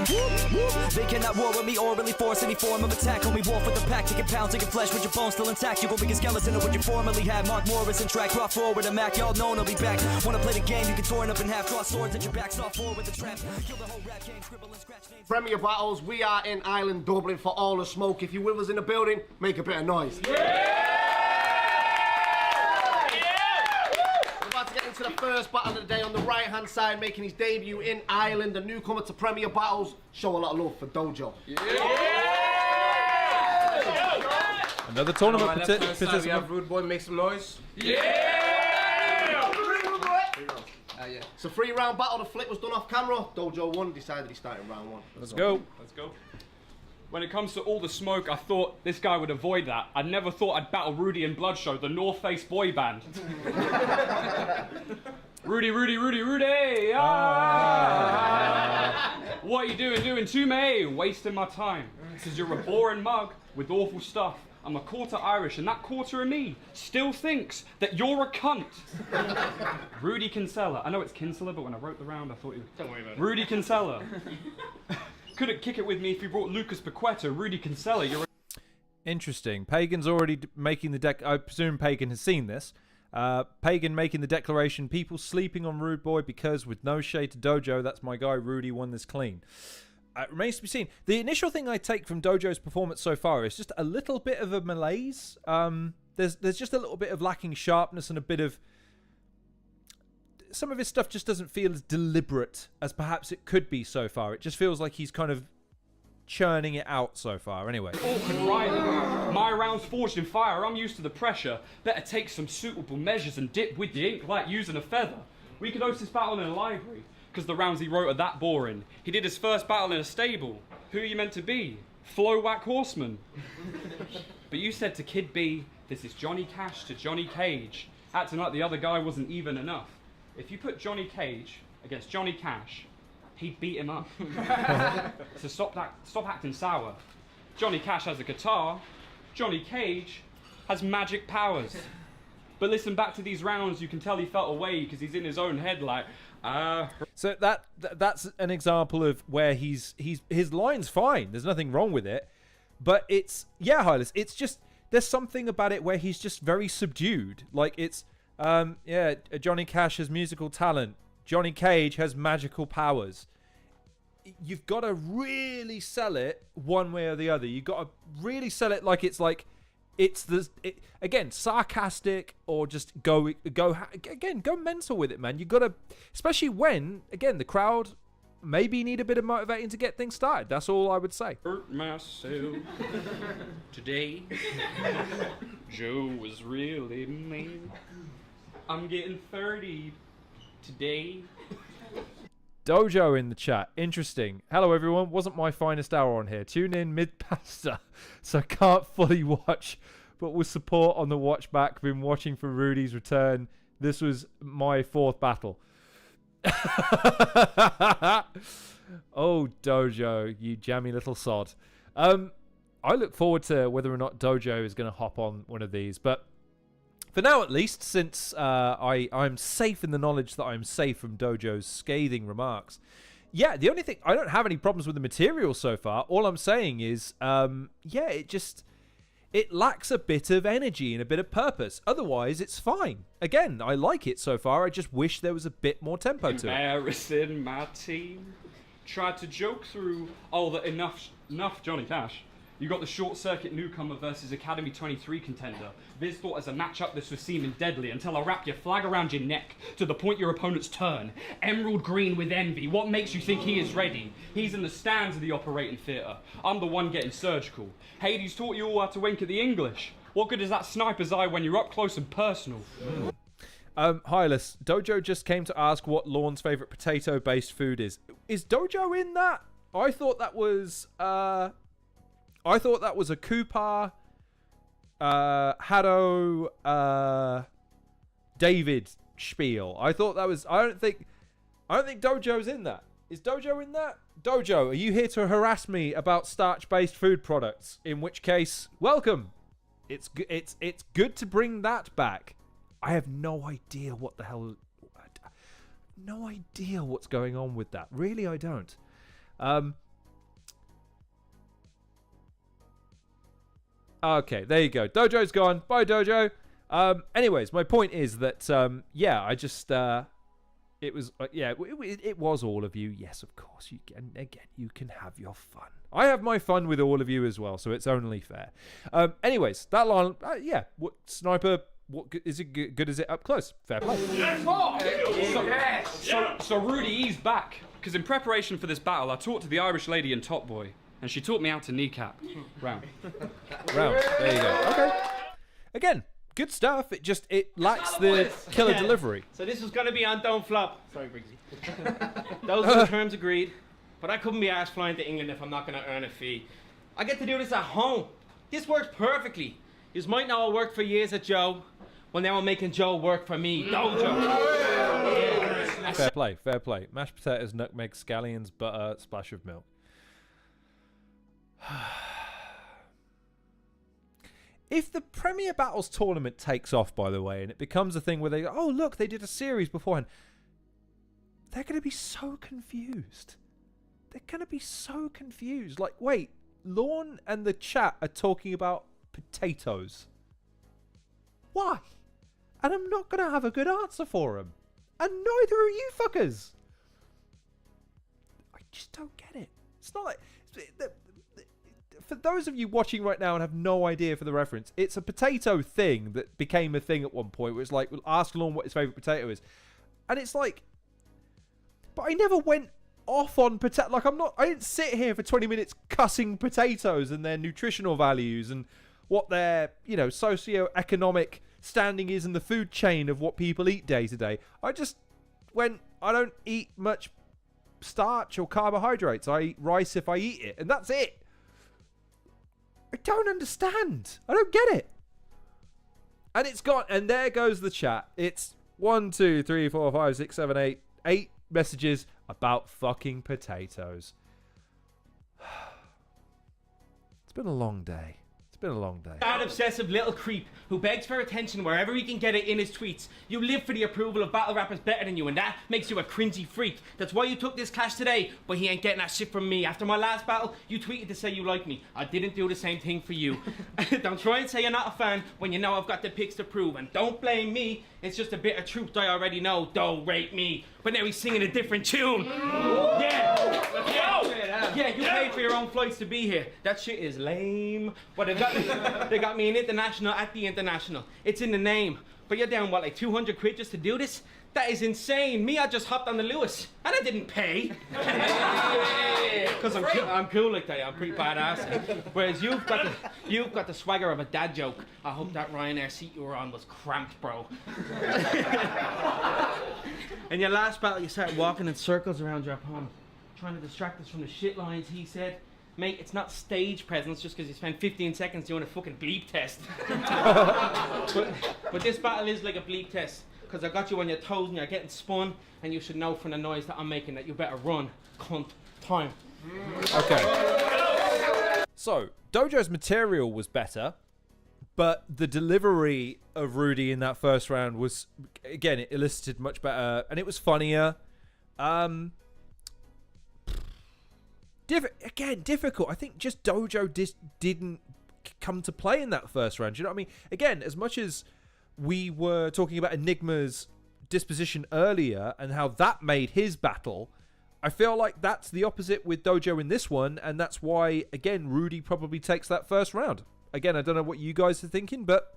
They cannot war with me or really force any form of attack. Only war for the pack, taking pounds, taking flesh with your bones still intact. You gon' be a skeleton of what you formerly had. Mark Morris and track, drop forward a Mac. Y'all know I'll be back. Wanna play the game, you can torn up in half. Draw swords at your back, start forward with the trap. Kill the whole rap game, scribble and scratch names. Premier Battles, we are in Ireland, Dublin for all the smoke. If you're with us in the building, make a bit of noise. To the first battle of the day on the right hand side, making his debut in Ireland, the newcomer to Premier Battles. Show a lot of love for Dojo. Another tournament participant. We have Rude Boy, make some noise. It's a 3-round battle. The flip was done off camera. Dojo won, decided he started round 1. Let's go. Let's go. When it comes to all the smoke, I thought this guy would avoid that. I never thought I'd battle Rudy and Bloodshow, the North Face boy band. Rudy, Rudy, Rudy, Rudy! What are you doing to me? Wasting my time. Because you're a boring mug with awful stuff. I'm a quarter Irish, and that quarter of me still thinks that you're a cunt. Rudy Kinsella. I know it's Kinsella, but when I wrote the round, I thought you... Don't worry about it. Rudy Kinsella. Couldn't kick it with me if you brought Lucas Paqueta. Rudy Kinsella, you're... Interesting. Pagan's already making the deck. I presume Pagan has seen this. Pagan making the declaration, people sleeping on Rude Boy because, with no shade to Dojo, that's my guy, Rudy won this clean. It remains to be seen. The initial thing I take from Dojo's performance so far is just a little bit of a malaise. There's just a little bit of lacking sharpness and a bit of... Some of his stuff just doesn't feel as deliberate as perhaps it could be so far. It just feels like he's kind of churning it out so far. Anyway. Awkward riding. My round's forged in fire. I'm used to the pressure. Better take some suitable measures and dip with the ink like using a feather. We could host this battle in a library, because the rounds he wrote are that boring. He did his first battle in a stable. Who are you meant to be? Flow Whack Horseman. But you said to Kid B, this is Johnny Cash to Johnny Cage, acting like the other guy wasn't even enough. If you put Johnny Cage against Johnny Cash, he'd beat him up. So stop acting sour. Johnny Cash has a guitar. Johnny Cage has magic powers. But listen back to these rounds, you can tell he felt away because he's in his own head like, So that's an example of where his line's fine. There's nothing wrong with it. But it's, yeah, Hylas, it's just, there's something about it where he's just very subdued. Like it's, yeah, Johnny Cash has musical talent. Johnny Cage has magical powers. You've got to really sell it one way or the other. You've got to really sell it like it's again, sarcastic, or just go mental with it, man. You've got to, especially when, again, the crowd maybe need a bit of motivating to get things started. That's all I would say. Hurt myself today. Joe was really mean. I'm getting 30 today. Dojo in the chat. Interesting. Hello, everyone. Wasn't my finest hour on here. Tune in mid-pasta, so can't fully watch. but with support on the watch back. Been watching for Rudy's return. This was my 4th battle. Oh, Dojo, you jammy little sod. I look forward to whether or not Dojo is going to hop on one of these, but for now at least, since I'm safe in the knowledge that I'm safe from Dojo's scathing remarks. Yeah, the only thing, I don't have any problems with the material so far. All I'm saying is, yeah, it lacks a bit of energy and a bit of purpose. Otherwise, it's fine. Again, I like it so far. I just wish there was a bit more tempo to it. Embarrassing my team. Tried to joke through, that enough Johnny Cash. You got the short circuit newcomer versus Academy 23 contender. Viz thought as a matchup this was seeming deadly until I wrap your flag around your neck to the point your opponent's turn. Emerald green with envy. What makes you think he is ready? He's in the stands of the operating theatre. I'm the one getting surgical. Hades taught you all how to wink at the English. What good is that sniper's eye when you're up close and personal? Hylas, Dojo just came to ask what Lorne's favourite potato-based food is. Is Dojo in that? I thought that was a Cooper, Haddo, David spiel. I thought that was. I don't think Dojo's in that. Is Dojo in that? Dojo, are you here to harass me about starch-based food products? In which case, welcome. It's good to bring that back. I have no idea what the hell. No idea what's going on with that. Really, I don't. Okay, there you go. Dojo's gone. Bye, Dojo. Anyways, my point is that, yeah, I just, it was, it was all of you. Yes, of course. Again, you can have your fun. I have my fun with all of you as well, so it's only fair. Anyways, that line, yeah, what sniper, is it good as it up close? Fair play. So Rudy, he's back. Because in preparation for this battle, I talked to the Irish lady in Top Boy. And she taught me how to kneecap. Round. There you go. Okay. Again, good stuff. It lacks the killer delivery. So this was going to be on Don't Flop. Sorry, Briggsy. Those are the terms agreed. But I couldn't be asked flying to England if I'm not going to earn a fee. I get to do this at home. This works perfectly. You might know I worked for years at Joe. Well, now I'm making Joe work for me. Dojo. Fair play. Fair play. Mashed potatoes, nutmeg, scallions, butter, splash of milk. If the Premier Battles tournament takes off, by the way, and it becomes a thing where they go, oh, look, they did a series beforehand, they're going to be so confused. They're going to be so confused. Like, wait, Lorne and the chat are talking about potatoes. Why? And I'm not going to have a good answer for them. And neither are you fuckers. I just don't get it. It's not like... For those of you watching right now and have no idea for the reference, it's a potato thing that became a thing at one point where it's like, we'll ask Lorne what his favourite potato is. And it's like, but I never went off on potato. Like, I didn't sit here for 20 minutes cussing potatoes and their nutritional values and what their, socio-economic standing is in the food chain of what people eat day to day. I just went, I don't eat much starch or carbohydrates. I eat rice if I eat it. And that's it. I don't understand. I don't get it. And it's gone. And there goes the chat. It's 1, 2, 3, 4, 5, 6, 7, 8. 8 messages about fucking potatoes. It's been a long day. It's been a long day. That obsessive little creep who begs for attention wherever he can get it in his tweets. You live for the approval of battle rappers better than you, and that makes you a cringy freak. That's why you took this cash today, but he ain't getting that shit from me. After my last battle, you tweeted to say you like me. I didn't do the same thing for you. Don't try and say you're not a fan when you know I've got the pics to prove. And don't blame me. It's just a bit of truth I already know. Don't rate me. But now he's singing a different tune. Yeah, you paid for your own flights to be here. That shit is lame. But they got me an international at the international. It's in the name. But you're down, what, like 200 quid just to do this? That is insane. Me, I just hopped on the Lewis, and I didn't pay. Because I'm cool like that. I'm pretty badass. Whereas you've got the swagger of a dad joke. I hope that Ryanair seat you were on was cramped, bro. In your last battle, you started walking in circles around your opponent, trying to distract us from the shit lines he said. Mate, it's not stage presence just because you spent 15 seconds doing a fucking bleep test. but this battle is like a bleep test, because I got you on your toes and you're getting spun, and you should know from the noise that I'm making that you better run. Cunt. Time. Okay. So, Dojo's material was better, but the delivery of Rudy in that first round was, again, it elicited much better, and it was funnier. Difficult. I think just Dojo didn't come to play in that first round. Do you know what I mean? Again, as much as we were talking about Enigma's disposition earlier and how that made his battle, I feel like that's the opposite with Dojo in this one, and that's why, again, Rudy probably takes that first round. Again, I don't know what you guys are thinking, but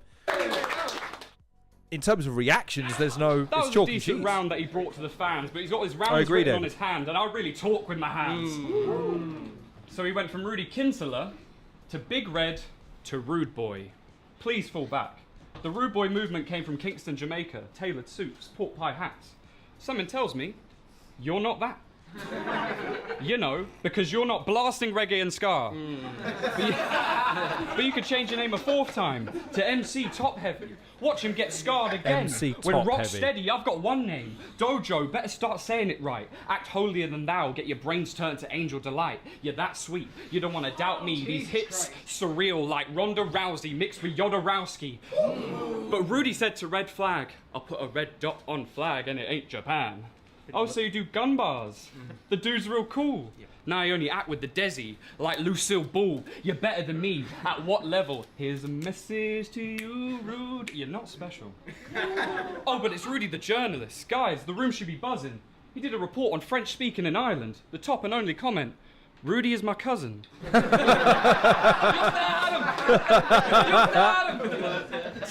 in terms of reactions, there's no... That was a decent round that he brought to the fans, but he's got his rounds written on his hand, and I really talk with my hands. So he went from Rudy Kinsella to Big Red to Rude Boy. Please fall back. The Rude Boy movement came from Kingston, Jamaica, tailored suits, pork pie hats. Something tells me you're not that. You know, because you're not blasting reggae and ska. But you could change your name a fourth time to MC Top Heavy. Watch him get scarred again. MC Top When Rock Heavy. Steady, I've got one name. Dojo, better start saying it right. Act holier than thou, get your brains turned to Angel Delight. You're that sweet, you don't want to doubt me. These hits, surreal like Ronda Rousey mixed with Yodorowski. But Rudy said to Red Flag, I'll put a red dot on flag and it ain't Japan. Oh, so you do gun bars? The dude's real cool. Now you only act with the Desi, like Lucille Ball. You're better than me. At what level? Here's a message to you, Rude. You're not special. Oh, but it's Rudy the journalist. Guys, the room should be buzzing. He did a report on French speaking in Ireland. The top and only comment, Rudy is my cousin. So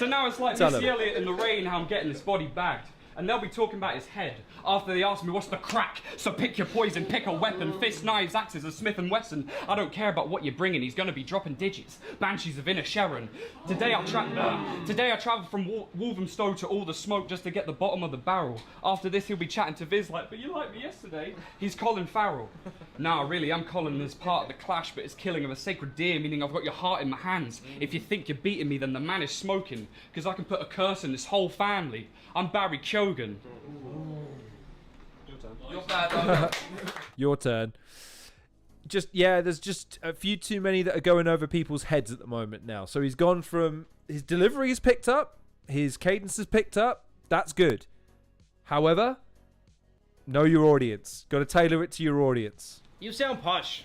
now it's like Missy Elliott in the rain, how I'm getting this body bagged. And they'll be talking about his head after they ask me what's the crack. So pick your poison, pick a weapon, fist, knives, axes, a Smith & Wesson. I don't care about what you're bringing, he's gonna be dropping digits. Banshees of Inner Sharon. Today I travel from Wolverhampton to All the Smoke just to get the bottom of the barrel. After this he'll be chatting to Viz like, but you liked me yesterday. He's Colin Farrell. Nah, really, I'm Colin as part of the clash, but it's killing of a sacred deer, meaning I've got your heart in my hands. If you think you're beating me, then the man is smoking, because I can put a curse in this whole family. I'm Barry Keoghan. Your turn. There's just a few too many that are going over people's heads at the moment now. So he's gone from, his delivery is picked up, his cadence is picked up, that's good. However, know your audience. Got to tailor it to your audience. You sound posh.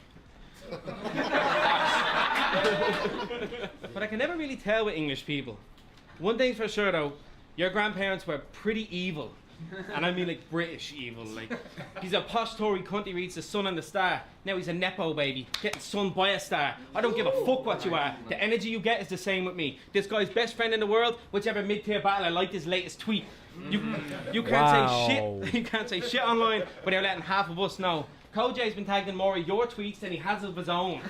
But I can never really tell with English people. One thing's for sure though, your grandparents were pretty evil. And I mean like British evil. Like, he's a posh Tory cunt, he reads The Sun and the Star. Now he's a Nepo baby, getting sunned by a star. I don't give a fuck what you are. The energy you get is the same with me. This guy's best friend in the world, whichever mid-tier battle, I liked his latest tweet. You can't say shit. You can't say shit online without letting half of us know. Kojay's been tagged in more of your tweets than he has of his own.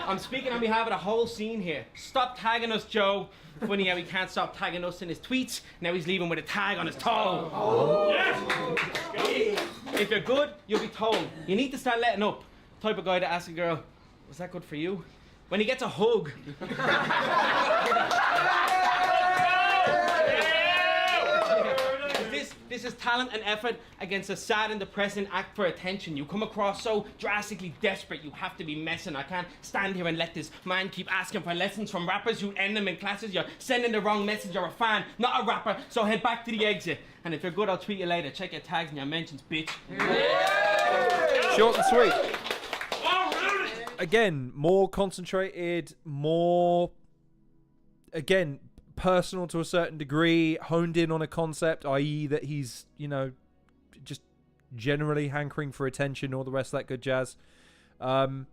I'm speaking on behalf of the whole scene here. Stop tagging us, Joe. Funny how he can't stop tagging us in his tweets. Now he's leaving with a tag on his toe. Oh. Yes. If you're good, you'll be told. You need to start letting up. Type of guy to ask a girl, was that good for you? When he gets a hug. This is talent and effort against a sad and depressing act for attention. You come across so drastically desperate, you have to be messing. I can't stand here and let this man keep asking for lessons from rappers. You end them in classes, you're sending the wrong message. You're a fan, not a rapper, so head back to the exit. And if you're good, I'll tweet you later. Check your tags and your mentions, bitch. Yeah. Short and sweet. Again, more concentrated, more... Again... personal to a certain degree, honed in on a concept, i.e. that he's, just generally hankering for attention, all the rest of that good jazz. Hard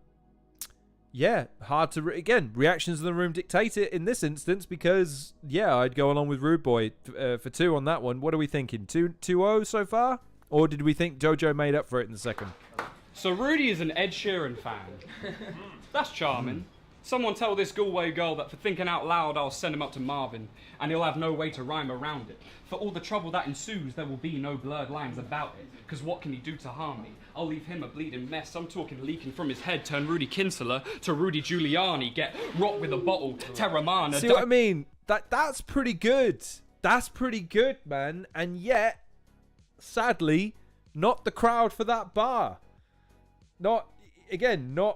to... reactions in the room dictate it in this instance because, I'd go along with Rude Boy for 2 on that one. What are we thinking? 2-0 so far? Or did we think Dojo made up for it in the second? So Rudy is an Ed Sheeran fan. That's charming. Someone tell this Galway girl that for thinking out loud, I'll send him up to Marvin, and he'll have no way to rhyme around it. For all the trouble that ensues, there will be no blurred lines about it, because what can he do to harm me? I'll leave him a bleeding mess. I'm talking leaking from his head, turn Rudy Kinsella to Rudy Giuliani, get rocked with a bottle, Terramana. See what I mean? That's pretty good. That's pretty good, man. And yet, sadly, not the crowd for that bar. Not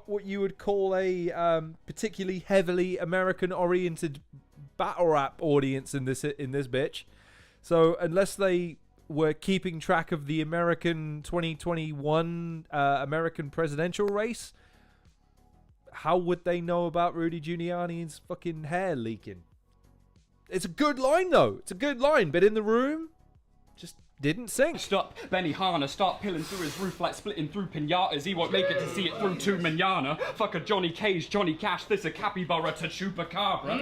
what you would call a particularly heavily American-oriented battle rap audience in this bitch. So unless they were keeping track of the American 2021 American presidential race, how would they know about Rudy Giuliani's fucking hair leaking? It's a good line though. It's a good line, but in the room, just didn't sing. Stop, Benny Hanna, start peeling through his roof like splitting through pinatas. He won't make it to see it through to manana. Fuck a Johnny Cage, Johnny Cash, this a capybara to chupacabra.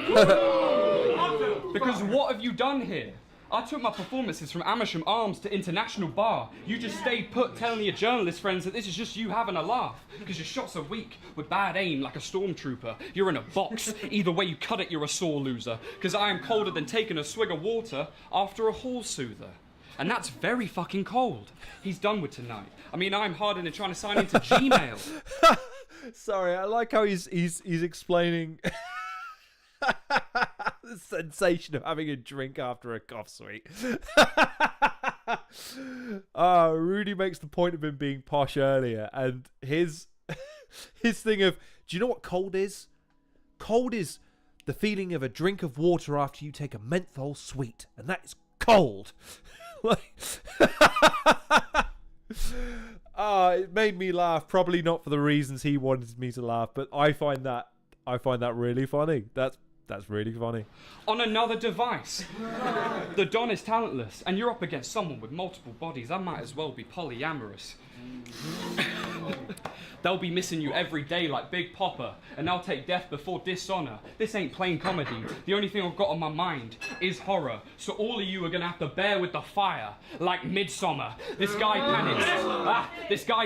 Because what have you done here? I took my performances from Amersham Arms to International Bar. You just stayed put telling your journalist friends that this is just you having a laugh. Because your shots are weak, with bad aim like a stormtrooper. You're in a box. Either way you cut it, you're a sore loser. Because I am colder than taking a swig of water after a hall soother. And that's very fucking cold. He's done with tonight. I mean, I'm harder than trying to sign into Gmail. Sorry, I like how he's explaining the sensation of having a drink after a cough suite. Rudy makes the point of him being posh earlier, and his thing of, do you know what cold is? Cold is the feeling of a drink of water after you take a menthol sweet, and that is cold. It made me laugh, probably not for the reasons he wanted me to laugh, but I find that really funny. That's really funny. On another device. The Don is talentless, and you're up against someone with multiple bodies. I might as well be polyamorous. They'll be missing you every day like Big Popper, and I'll take death before dishonor. This ain't plain comedy. The only thing I've got on my mind is horror. So all of you are gonna have to bear with the fire, like Midsummer. This guy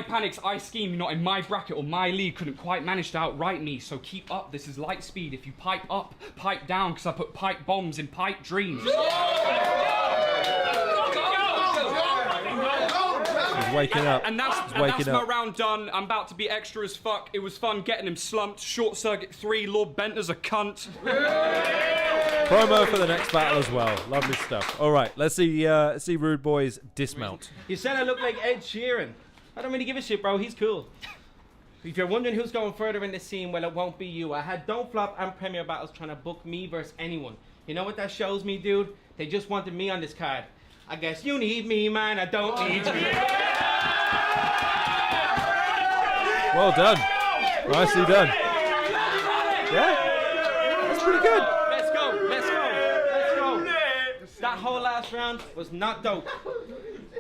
panics. I scheme, not in my bracket or my league. Couldn't quite manage to outright me. So keep up. This is light speed. If you pipe up, pipe down, because I put pipe bombs in pipe dreams. He's waking up. And that's my round done. I'm about to be extra as fuck. It was fun getting him slumped. Short Circuit 3, Lord Benter's a cunt. Promo for the next battle as well. Lovely stuff. All right, let's see Rude Boy's dismount. You said I look like Ed Sheeran. I don't really give a shit, bro. He's cool. If you're wondering who's going further in the scene, well, it won't be you. I had Don't Flop and Premier Battles trying to book me versus anyone. You know what that shows me, dude? They just wanted me on this card. I guess you need me, man. I don't need you. Well done. Nicely done. Yeah, that's pretty good. Let's go. That whole last round was not dope.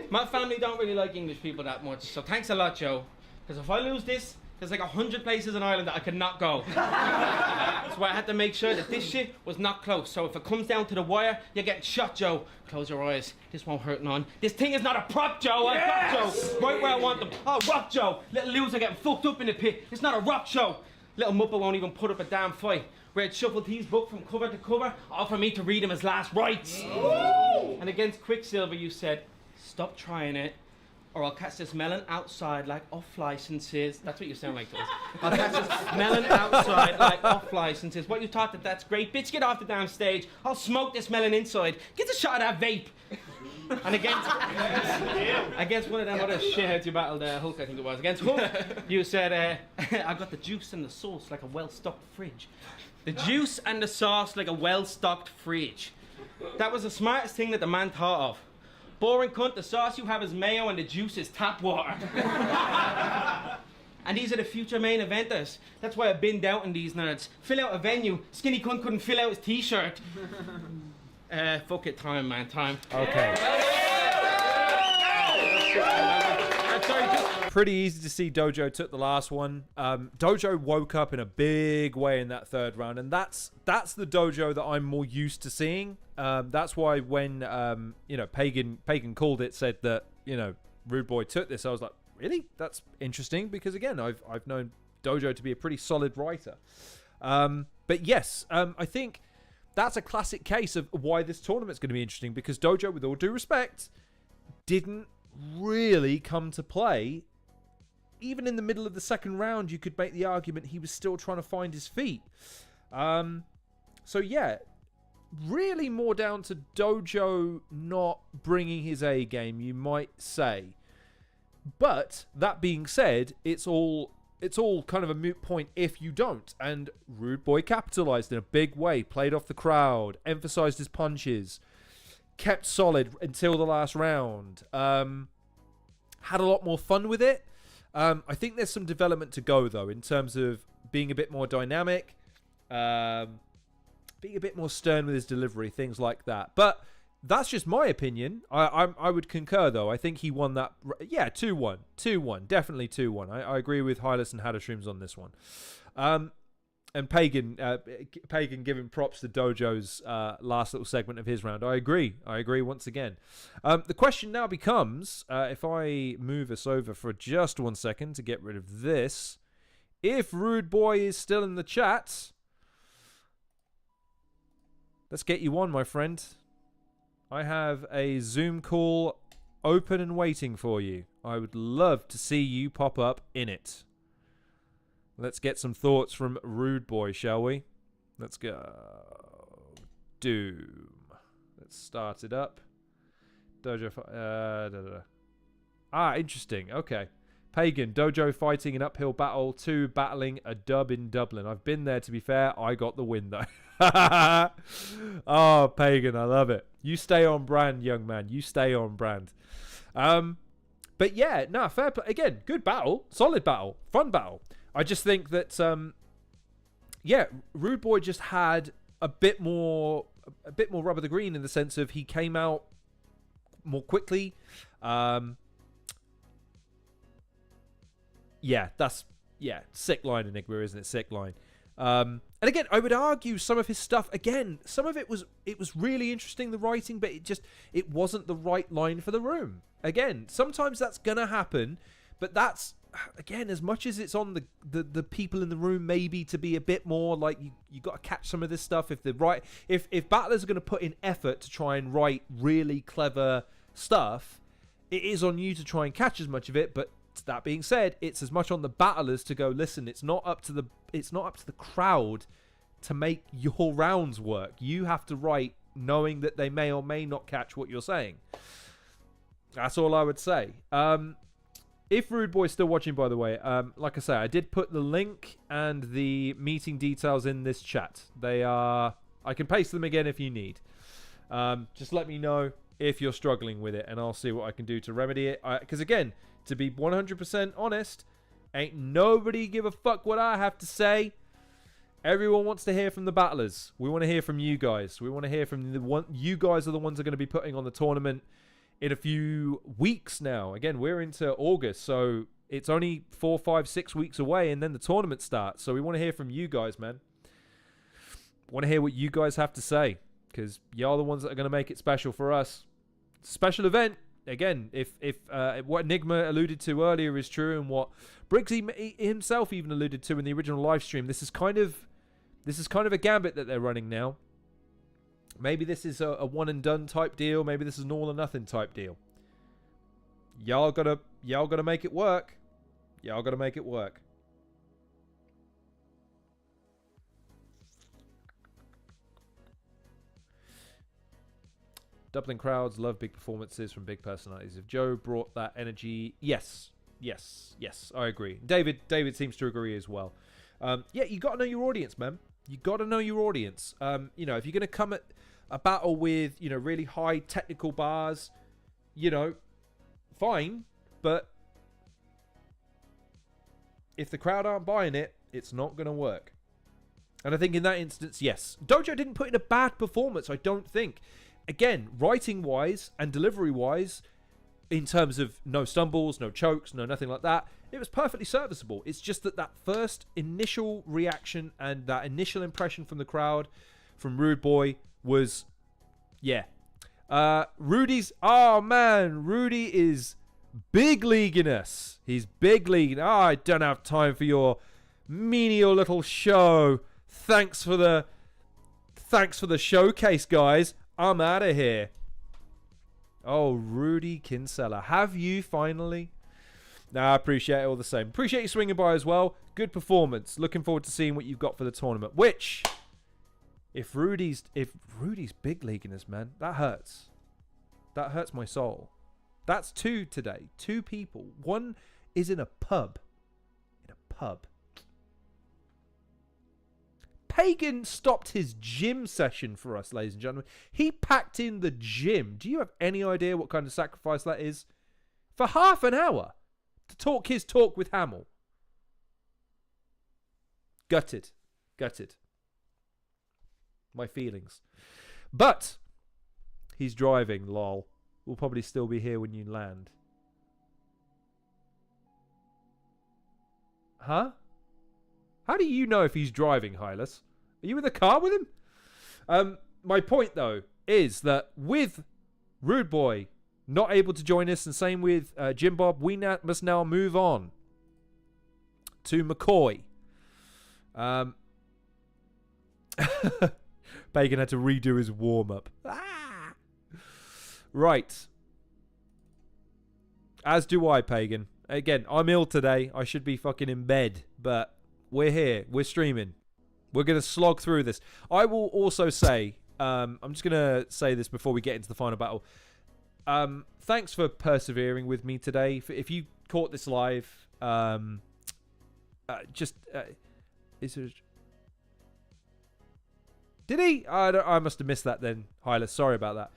My family don't really like English people that much, so thanks a lot, Joe. Because if I lose this, there's like 100 places in Ireland that I could not go. That's why I had to make sure that this shit was not close. So if it comes down to the wire, you're getting shot, Joe. Close your eyes. This won't hurt none. This thing is not a prop, Joe. I prop Joe. Right where I want them. Oh, rock Joe. Little loser getting fucked up in the pit. It's not a rock show. Little Muppet won't even put up a damn fight. Read Shuffle T's book from cover to cover, all for me to read him his last rites. And against Quicksilver, you said, stop trying it, or I'll catch this melon outside like off licenses. That's what you sound like to us. I'll catch this melon outside like off licenses. What you thought that's great? Bitch, get off the damn stage. I'll smoke this melon inside. Get a shot of that vape. And against one of them other shitheads you battled, Hulk, I think it was. Against Hulk, you said, I got the juice and the sauce like a well-stocked fridge. The juice and the sauce like a well-stocked fridge. That was the smartest thing that the man thought of. Boring cunt, the sauce you have is mayo and the juice is tap water. And these are the future main eventers. That's why I've been doubting these nerds. Fill out a venue. Skinny cunt couldn't fill out his t-shirt. Fuck it, time, man, time. Okay. Pretty easy to see Dojo took the last one. Dojo woke up in a big way in that third round, and that's the Dojo that I'm more used to seeing. That's why when Pagan called it, said that Rude Boy took this, I was like, really? That's interesting, because again, I've known Dojo to be a pretty solid writer. But yes, I think that's a classic case of why this tournament's going to be interesting, because Dojo, with all due respect, didn't really come to play. Even in the middle of the second round, you could make the argument he was still trying to find his feet. So yeah, really more down to Dojo not bringing his A game, you might say. But that being said, it's all kind of a moot point if you don't. And Rude Boy capitalized in a big way, played off the crowd, emphasized his punches, kept solid until the last round. Had a lot more fun with it. I think there's some development to go, though, in terms of being a bit more dynamic, being a bit more stern with his delivery, things like that. But that's just my opinion. I would concur, though. I think he won that. Yeah, 2-1. 2-1. Definitely 2-1. I agree with Hylas and Hadashrooms on this one. And Pagan giving props to Dojo's last little segment of his round. I agree once again. The question now becomes, if I move us over for just 1 second to get rid of this, if Rude Boy is still in the chat, let's get you on, my friend. I have a Zoom call open and waiting for you. I would love to see you pop up in it. Let's get some thoughts from Rude Boy, shall we? Let's go. Doom. Let's start it up. Dojo. Interesting. Okay. Pagan. Dojo fighting an uphill battle. 2 battling a dub in Dublin. I've been there, to be fair. I got the win, though. Oh, Pagan. I love it. You stay on brand, young man. You stay on brand. But yeah, fair play. Again, good battle. Solid battle. Fun battle. I just think that, Rude Boy just had a bit more rub of the green, in the sense of he came out more quickly. Sick line, Enigma, isn't it? Sick line. And again, I would argue some of his stuff, again, some of it was really interesting, the writing, but it wasn't the right line for the room. Again, sometimes that's gonna happen, but that's, again, as much as it's on the people in the room, maybe to be a bit more like, you got to catch some of this stuff. If battlers are going to put in effort to try and write really clever stuff, it is on you to try and catch as much of it. But that being said, it's as much on the battlers to go, listen, it's not up to the crowd to make your rounds work. You have to write knowing that they may or may not catch what you're saying. That's all I would say. If Rude Boy's still watching, by the way, like I say, I did put the link and the meeting details in this chat. I can paste them again if you need. Just let me know if you're struggling with it, and I'll see what I can do to remedy it. Because again, to be 100% honest, ain't nobody give a fuck what I have to say. Everyone wants to hear from the battlers. We want to hear from you guys. We want to hear from you guys are the ones that are going to be putting on the tournament in a few weeks now. Again, we're into August, so it's only 4, 5, 6 weeks away, and then the tournament starts. So we want to hear from you guys, man. Want to hear what you guys have to say, because y'all are the ones that are going to make it special for us. Special event. Again, if what Enigma alluded to earlier is true, and what Briggs himself even alluded to in the original live stream, this is kind of a gambit that they're running now. Maybe this is a one and done type deal. Maybe this is an all or nothing type deal. Y'all gotta make it work. Y'all gotta make it work. Dublin crowds love big performances from big personalities. If Joe brought that energy, yes, I agree. David seems to agree as well. You got to know your audience, man. You got to know your audience. If you're going to come at a battle with, really high technical bars, fine. But if the crowd aren't buying it, it's not going to work. And I think in that instance, yes. Dojo didn't put in a bad performance, I don't think. Again, writing-wise and delivery-wise, in terms of no stumbles, no chokes, no nothing like that, it was perfectly serviceable. It's just that first initial reaction and that initial impression from the crowd, from Rude Boy, was, Rudy is big leaguing us. He's big leaguing. I don't have time for your menial little show. Thanks for the showcase, guys. I'm out of here. Oh, Rudy Kinsella, have you finally? Nah, I appreciate it all the same. Appreciate you swinging by as well. Good performance. Looking forward to seeing what you've got for the tournament. Which, if Rudy's big leaguing us, man, that hurts. That hurts my soul. That's 2 today. 2 people. One is in a pub. Pagan stopped his gym session for us, ladies and gentlemen. He packed in the gym. Do you have any idea what kind of sacrifice that is? For half an hour to talk his talk with Hamill. Gutted. My feelings. But he's driving, lol. We'll probably still be here when you land. Huh? How do you know if he's driving, Hylas? Are you in the car with him? My point, though, is that with Rude Boy not able to join us, and same with Jimbob, we must now move on to Mccoy. Pagan had to redo his warm-up. Right. As do I, Pagan. Again, I'm ill today. I should be fucking in bed, but we're here. We're streaming. We're going to slog through this. I will also say, I'm just going to say this before we get into the final battle. Thanks for persevering with me today. If you caught this live, did he? I must have missed that then, Hyla. Sorry about that.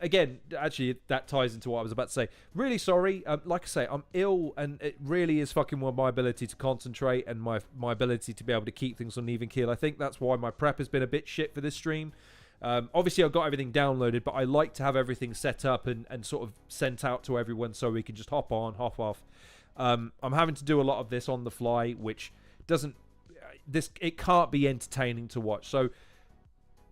Again, actually, that ties into what I was about to say. Really sorry. Like I say, I'm ill, and it really is fucking with my ability to concentrate and my ability to be able to keep things on even keel. I think that's why my prep has been a bit shit for this stream. Obviously, I've got everything downloaded, but I like to have everything set up and sort of sent out to everyone so we can just hop on, hop off. I'm having to do a lot of this on the fly, which doesn't... it can't be entertaining to watch. So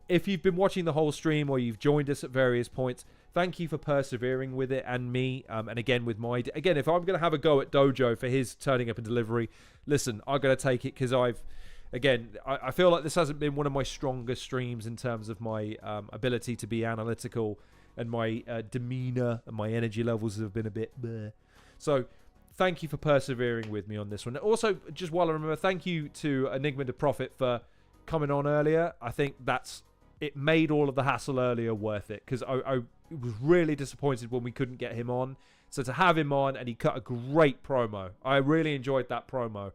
if you've been watching the whole stream or you've joined us at various points, thank you for persevering with it and me. And again, with my... Again, if I'm going to have a go at Dojo for his turning up and delivery, listen, I'm going to take it because I've... Again, I feel like this hasn't been one of my strongest streams in terms of my ability to be analytical, and my demeanor and my energy levels have been a bit bleh. So thank you for persevering with me on this one. Also, just while I remember, thank you to Enigma Da Prophet for coming on earlier. I think it made all of the hassle earlier worth it, because I was really disappointed when we couldn't get him on. So to have him on, and he cut a great promo. I really enjoyed that promo.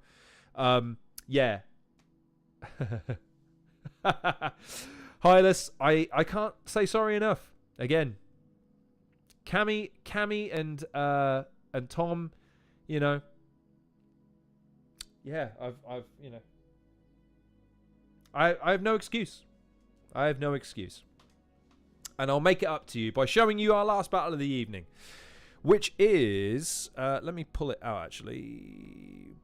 Yeah. Hylas, I can't say sorry enough. Again, Cammy and Tom, you know. Yeah, I've you know. I have no excuse. I have no excuse. And I'll make it up to you by showing you our last battle of the evening, which is let me pull it out actually.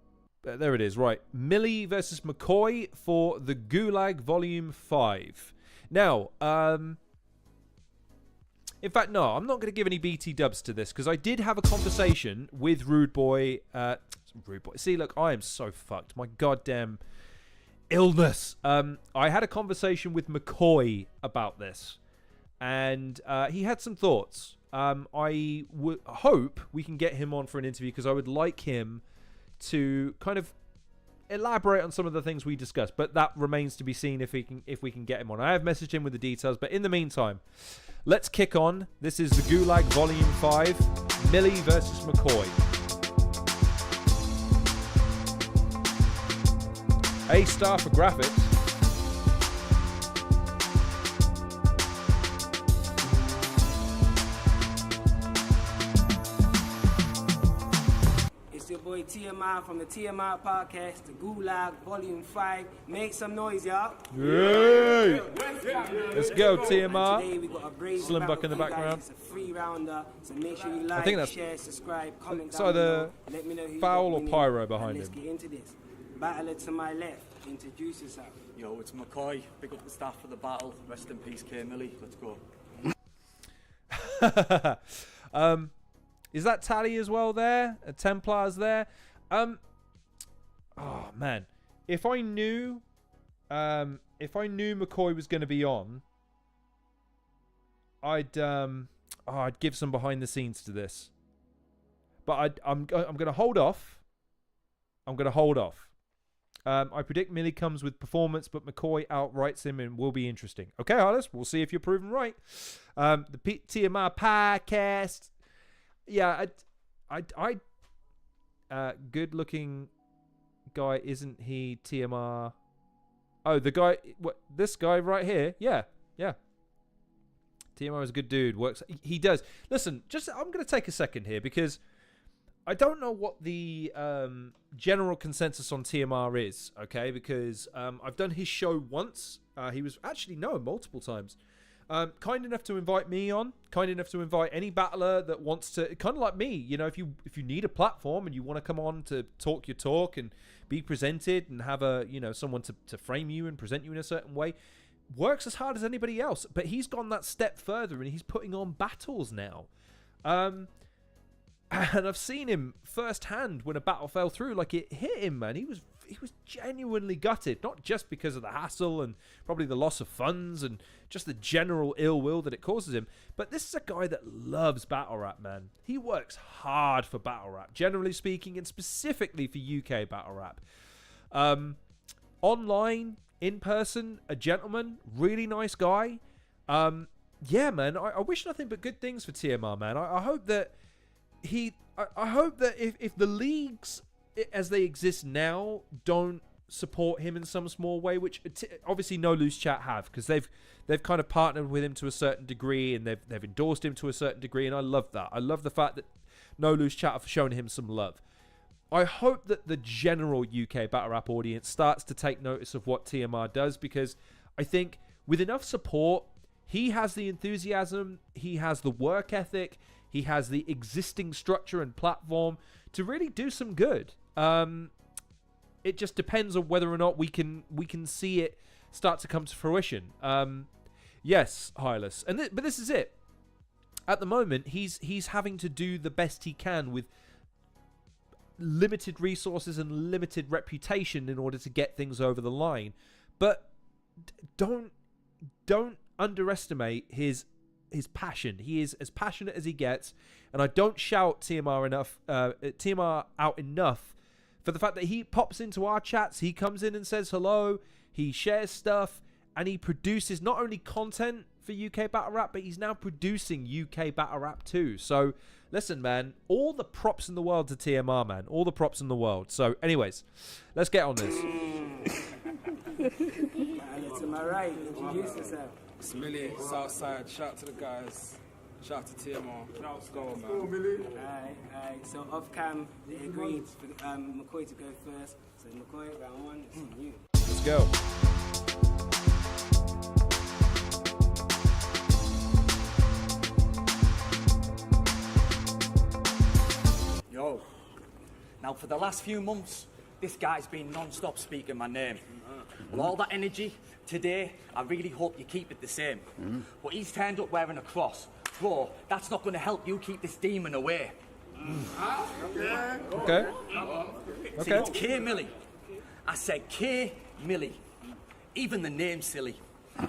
There it is, right. Millie versus Mccoy for the Gulag Volume 5. Now, in fact, no, I'm not going to give any BT dubs to this, because I did have a conversation with Rude Boy. See, look, I am so fucked. My goddamn illness. I had a conversation with Mccoy about this, and he had some thoughts. I would hope we can get him on for an interview, because I would like him to kind of elaborate on some of the things we discussed, but that remains to be seen if we can get him on. I have messaged him with the details, but in the meantime, let's kick on. This is the Gulag Volume 5, Millie versus Mccoy. A star for graphics. Boy TMI from the TMI podcast, the Gulag Volume 5. Make some noise, y'all. Yay! Let's go, TMI. Today we got a brave Slimbuck in the background. It's a free rounder, so make sure you like, I think that's share, subscribe, comment it's down either below. Let me know who Foul got or winning, Pyro behind and let's him. get into this. Battler to my left, introduce yourself. Yo, it's Mccoy. Pick up the staff for the battle. Rest in peace, K Millie. Let's go. Is that Tally as well there? Templar's there? Oh man, if I knew if I knew Mccoy was going to be on, I'd give some behind the scenes to this. But I'm going to hold off. I predict Millie comes with performance, but McCoy outrights him and will be interesting. Okay, Alice, we'll see if you're proven right. The TMR podcast. Yeah, good-looking guy, isn't he? TMR. Oh, the guy. What? This guy right here? Yeah. TMR is a good dude. Works. He does. Listen, I'm going to take a second here because I don't know what the general consensus on TMR is, okay? Because I've done his show once. He was actually multiple times. Kind enough to invite me on. Kind enough to invite any battler that wants to. Kind of like me, you know. If you need a platform and you want to come on to talk your talk and be presented and have someone to frame you and present you in a certain way, works as hard as anybody else. But he's gone that step further and he's putting on battles now. And I've seen him firsthand when a battle fell through. Like, it hit him, man. He was genuinely gutted, not just because of the hassle and probably the loss of funds and just the general ill will that it causes him, but this is a guy that loves battle rap, man. He works hard for battle rap, generally speaking, and specifically for UK battle rap. Online, in person, a gentleman, really nice guy. Yeah, man, I wish nothing but good things for TMR, man. I hope that I hope that if the leagues as they exist now don't support him in some small way, which obviously No Loose Chat have, because they've kind of partnered with him to a certain degree and they've endorsed him to a certain degree, and I love that. I love the fact that No Loose Chat have shown him some love. I hope that the general UK battle rap audience starts to take notice of what TMR does, because I think with enough support, he has the enthusiasm, he has the work ethic, he has the existing structure and platform to really do some good. It just depends on whether or not we can see it start to come to fruition. Yes, Hylas, but this is it. At the moment, he's having to do the best he can with limited resources and limited reputation in order to get things over the line. But don't underestimate his passion. He is as passionate as he gets, and I don't shout TMR out enough for the fact that he pops into our chats, he comes in and says hello, he shares stuff, and he produces not only content for UK battle rap, but he's now producing UK battle rap too. So listen, man, all the props in the world to TMR, man, all the props in the world. So anyways, let's get on this. To my right, introduce yourself. It's Millie, Southside. Shout out to the guys. Shout out to TMR. Let's go, man. Alright. So off cam, they agreed for McCoy to go first. So McCoy, round one, it's on you. Let's go. Yo. Now for the last few months, this guy's been non-stop speaking my name. With all that energy, today, I really hope you keep it the same. But he's turned up wearing a cross. Bro, that's not going to help you keep this demon away. Okay. See, it's K Millie. I said K Millie. Even the name's silly.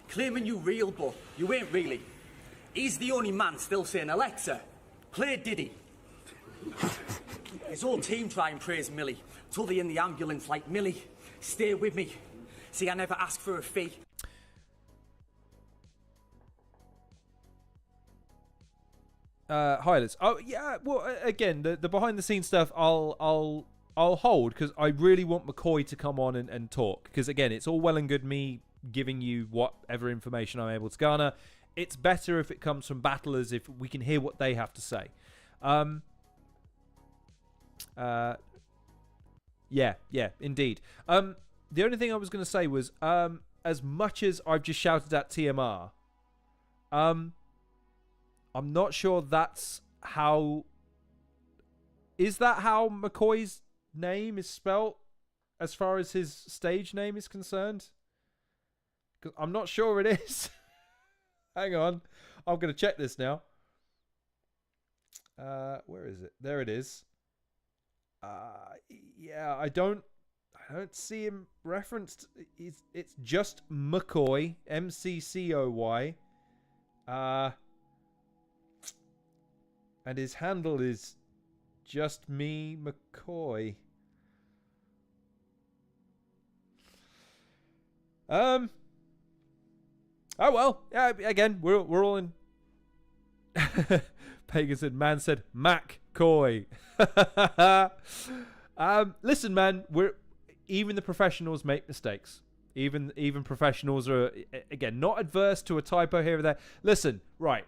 Claiming you real, but you ain't really. He's the only man still saying, Alexa, play Diddy. His whole team try and praise Millie. Till they in the ambulance like, Millie, stay with me. See, I never asked for a fee. Hylas. Oh yeah. Well, again, the behind the scenes stuff, I'll hold, because I really want McCoy to come on and talk. Because again, it's all well and good me giving you whatever information I'm able to garner. It's better if it comes from battlers, if we can hear what they have to say. Yeah, indeed. The only thing I was going to say was, as much as I've just shouted at TMR, I'm not sure that's how... Is that how McCoy's name is spelt as far as his stage name is concerned? 'Cause I'm not sure it is. Hang on. I'm going to check this now. Where is it? There it is. Yeah, I don't I don't see him referenced. It's just Mccoy, MCCOY. And his handle is just me, Mccoy. Oh well. Yeah. Again, we're all in. Pagan said, "Man said Mccoy." Listen, man. Even the professionals make mistakes. Even professionals are, again, not adverse to a typo here or there. Listen, right.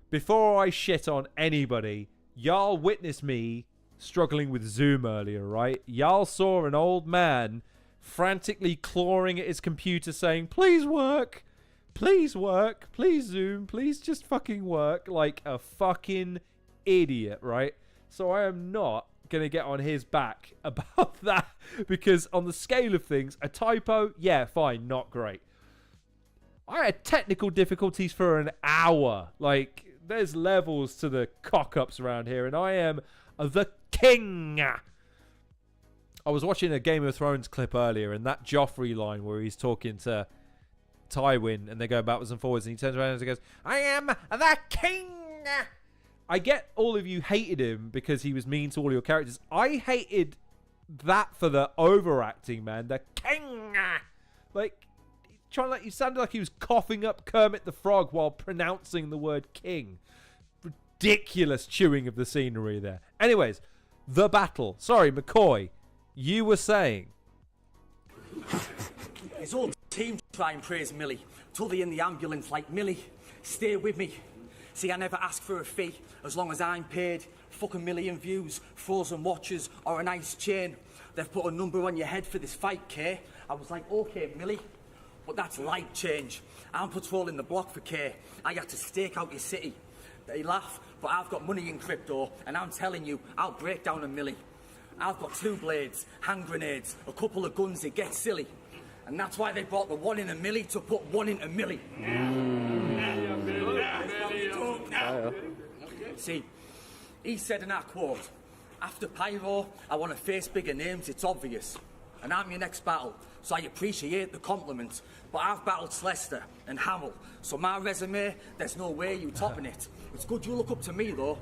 Before I shit on anybody, y'all witnessed me struggling with Zoom earlier, right? Y'all saw an old man frantically clawing at his computer saying, please work, please Zoom, please just fucking work, like a fucking idiot, right? So I am not going to get on his back about that, because on the scale of things, a typo, yeah, fine, not great. I had technical difficulties for an hour. Like, there's levels to the cock-ups around here, and I am the king. I was watching a Game of Thrones clip earlier, and that Joffrey line where he's talking to Tywin, and they go backwards and forwards, and he turns around and he goes, I am the king. I get all of you hated him because he was mean to all your characters. I hated that for the overacting, man. The king. Like, you sounded like he was coughing up Kermit the Frog while pronouncing the word king. Ridiculous chewing of the scenery there. Anyways, the battle. Sorry, Mccoy, you were saying. His whole team try and praise Millie. Tully in the ambulance like, Millie, stay with me. See, I never ask for a fee as long as I'm paid. Fucking million views, frozen watches, or a nice chain. They've put a number on your head for this fight, Kay. I was like, okay, Millie. But that's light change. I'm patrolling the block for K. I had to stake out your city. They laugh, but I've got money in crypto, and I'm telling you, I'll break down a milli. I've got 2 blades, hand grenades, a couple of guns, it gets silly. And that's why they brought the 1 in a milli to put 1 in a milli. See, he said in our quote, after Pyro, I want to face bigger names, it's obvious. And I'm your next battle, so I appreciate the compliment. But I've battled Slester and Hamill, so my resume, there's no way you topping it. It's good you look up to me, though,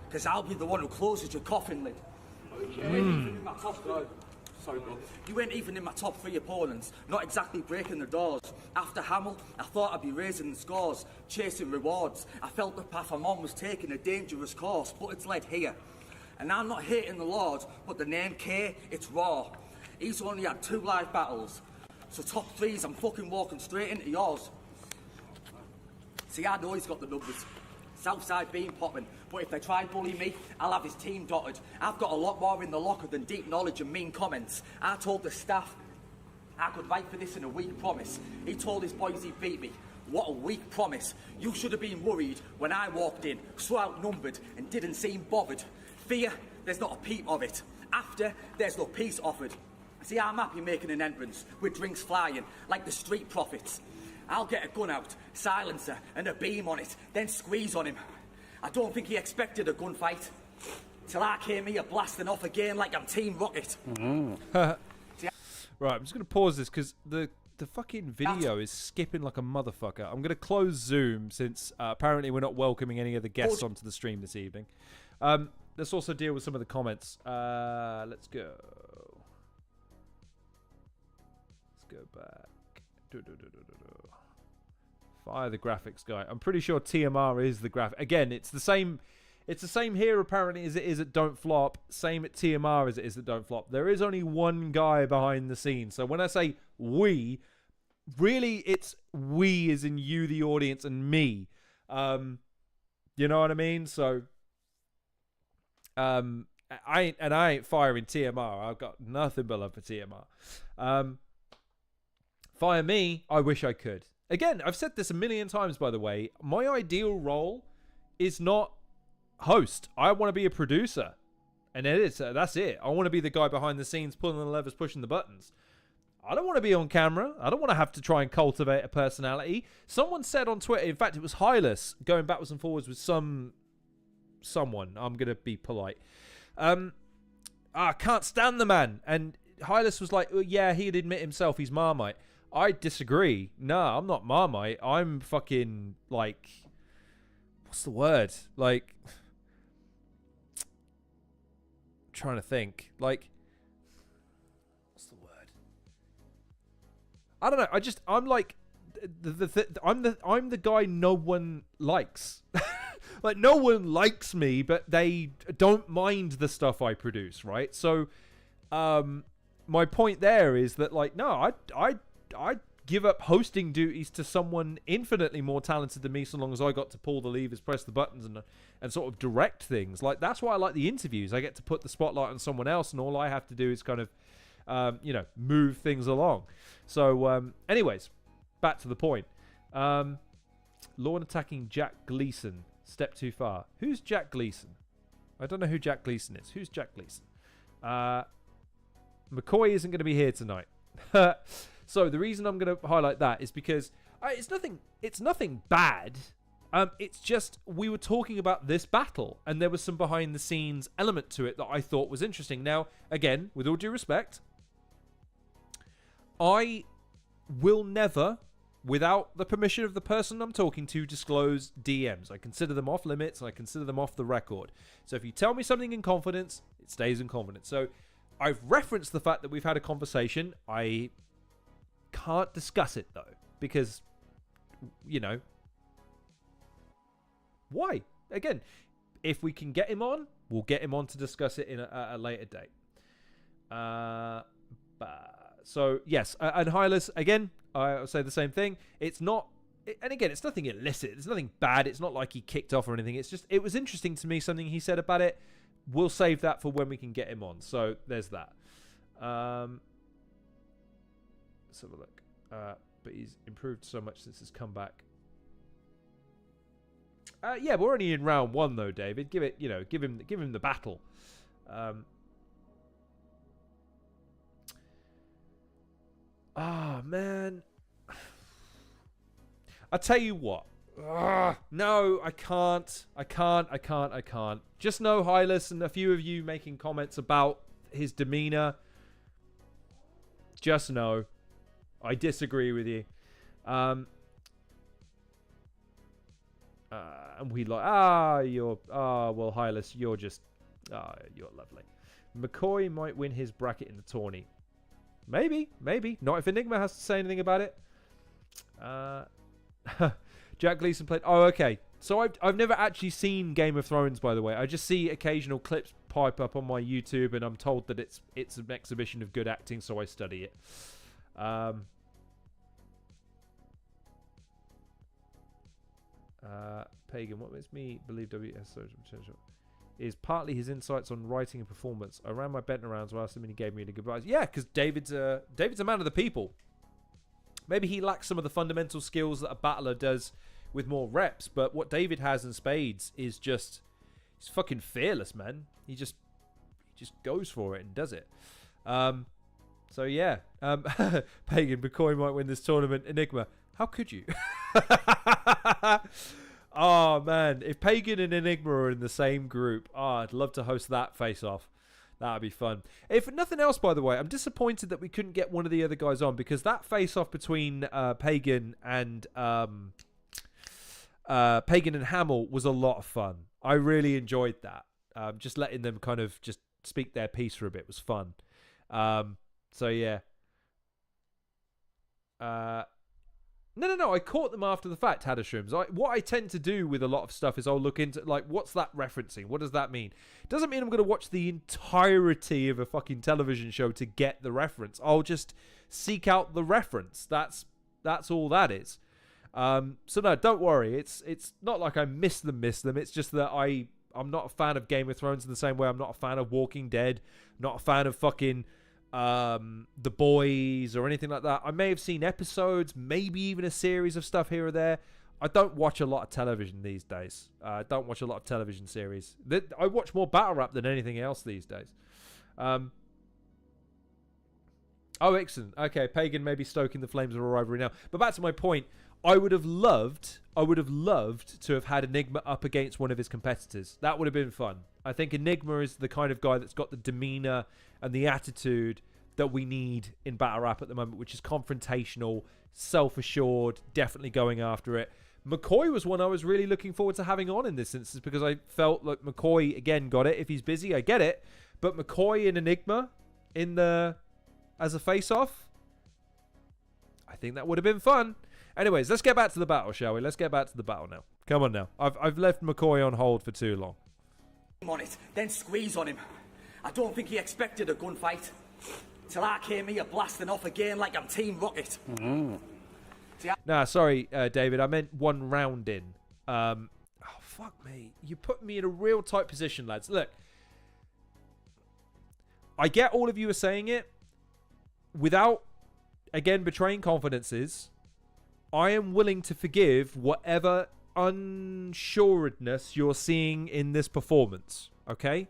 because I'll be the one who closes your coffin lid. Sorry, bro. You ain't even in my top 3 opponents, not exactly breaking the doors. After Hamill, I thought I'd be raising the scores, chasing rewards. I felt the path I'm on was taking a dangerous course, but it's led here. And I'm not hating the Lord, but the name K, it's raw. He's only had 2 live battles. So top 3s, I'm fucking walking straight into yours. See, I know he's got the numbers. Southside being popping, but if they try and bully me, I'll have his team dotted. I've got a lot more in the locker than deep knowledge and mean comments. I told the staff I could write for this in a week, promise. He told his boys he'd beat me. What a weak promise. You should have been worried when I walked in, so outnumbered and didn't seem bothered. Fear, there's not a peep of it. After, there's no peace offered. See, I'm happy making an entrance, with drinks flying, like the street prophets. I'll get a gun out, silencer, and a beam on it, then squeeze on him. I don't think he expected a gunfight. Till I came here blasting off again like I'm Team Rocket. Right, I'm just going to pause this because the fucking video is skipping like a motherfucker. I'm going to close Zoom since apparently we're not welcoming any of the guests onto the stream this evening. Let's also deal with some of the comments. Let's go. Let's go back. Fire the graphics guy. I'm pretty sure TMR is the graphic. Again, it's the same here apparently as it is at Don't Flop. Same at TMR as it is at Don't Flop. There is only one guy behind the scenes. So when I say we, really it's we as in you, the audience, and me. You know what I mean? So I ain't firing TMR. I've got nothing but love for TMR. Fire me, I wish I could. Again, I've said this a million times, by the way. My ideal role is not host. I want to be a producer, an editor. That's it. I want to be the guy behind the scenes, pulling the levers, pushing the buttons. I don't want to be on camera. I don't want to have to try and cultivate a personality. Someone said on Twitter, in fact, it was Hylas, going backwards and forwards with someone. I'm going to be polite. I can't stand the man. And Hylas was like, oh, yeah, he'd admit himself he's Marmite. I disagree. No, I'm not Marmite. I'm fucking, like, what's the word? Like, I'm trying to think. Like, what's the word? I don't know. I'm like, I'm the guy no one likes. Like, no one likes me, but they don't mind the stuff I produce, right? So, my point there is that, like, no, I'd give up hosting duties to someone infinitely more talented than me, so long as I got to pull the levers, press the buttons, and sort of direct things. Like, that's why I like the interviews. I get to put the spotlight on someone else, and all I have to do is kind of, move things along. So, anyways, back to the point. Lawn attacking Jack Gleason. Step too far. Who's Jack Gleason? I don't know who Jack Gleason is. Who's Jack Gleason? McCoy isn't going to be here tonight. So the reason I'm going to highlight that is because it's nothing bad. It's just we were talking about this battle, and there was some behind the scenes element to it that I thought was interesting. Now, again, with all due respect, I will never, without the permission of the person I'm talking to, disclose DMs. I consider them off limits, and I consider them off the record. So if you tell me something in confidence, it stays in confidence. So I've referenced the fact that we've had a conversation. I can't discuss it, though, because, why? Again, if we can get him on, we'll get him on to discuss it in a later date. So, yes, and Hylas, again, I'll say the same thing. It's not, and again, it's nothing illicit. There's nothing bad. It's not like he kicked off or anything. It's just, it was interesting to me, something he said about it. We'll save that for when we can get him on. So, there's that. Let's have a look. But he's improved so much since his comeback. Yeah, we're only in round 1, though, David. Give him the battle. Man. I tell you what. No, I can't. Just know, Hylas, and a few of you making comments about his demeanor. Just know, I disagree with you. And we like, well, Hylas, you're just, you're lovely. McCoy might win his bracket in the tourney. Maybe. Not if Enigma has to say anything about it. Jack Gleason played. Oh, okay. So I've never actually seen Game of Thrones, by the way. I just see occasional clips pipe up on my YouTube, and I'm told that it's an exhibition of good acting, so I study it. Pagan, what makes me believe WS social potential is partly his insights on writing and performance. I ran my betting around, so I asked him and he gave me the goodbyes. Yeah, because David's a man of the people. Maybe he lacks some of the fundamental skills that a battler does with more reps, but what David has in spades is just, he's fucking fearless, man. He just goes for it and does it. So yeah, Pagan, McCoy might win this tournament. Enigma, how could you? Oh man, if Pagan and Enigma are in the same group, I'd love to host that face-off. That'd be fun. If nothing else, by the way, I'm disappointed that we couldn't get one of the other guys on, because that face-off between Pagan and Hamill was a lot of fun. I really enjoyed that. Just letting them kind of just speak their piece for a bit was fun. So yeah. No. I caught them after the fact, Hadashrooms. What I tend to do with a lot of stuff is I'll look into, like, what's that referencing? What does that mean? Doesn't mean I'm going to watch the entirety of a fucking television show to get the reference. I'll just seek out the reference. That's all that is. So no, don't worry. It's not like I miss them. It's just that I'm not a fan of Game of Thrones in the same way I'm not a fan of Walking Dead. Not a fan of fucking The Boys or anything like that. I may have seen episodes, maybe even a series of stuff here or there. I don't watch a lot of television these days. I don't watch a lot of television series. I watch more battle rap than anything else these days. Oh, excellent. Okay, Pagan may be stoking the flames of a rivalry now. But back to my point. I would have loved to have had Enigma up against one of his competitors. That would have been fun. I think Enigma is the kind of guy that's got the demeanor and the attitude that we need in battle rap at the moment, which is confrontational, self-assured, definitely going after it. Mccoy was one I was really looking forward to having on in this instance because I felt like Mccoy, again, got it. If he's busy, I get it. But McCoy and Enigma as a face-off, I think that would have been fun. Anyways, let's get back to the battle, shall we? Let's get back to the battle now. Come on now. I've left McCoy on hold for too long. On it, then squeeze on him. I don't think he expected a gunfight. Till I came here blasting off again like I'm Team Rocket. Nah, sorry, David. I meant one round in. Oh, fuck me. You put me in a real tight position, lads. Look. I get all of you are saying it. Without, again, betraying confidences, I am willing to forgive whatever unsuredness you're seeing in this performance. Okay?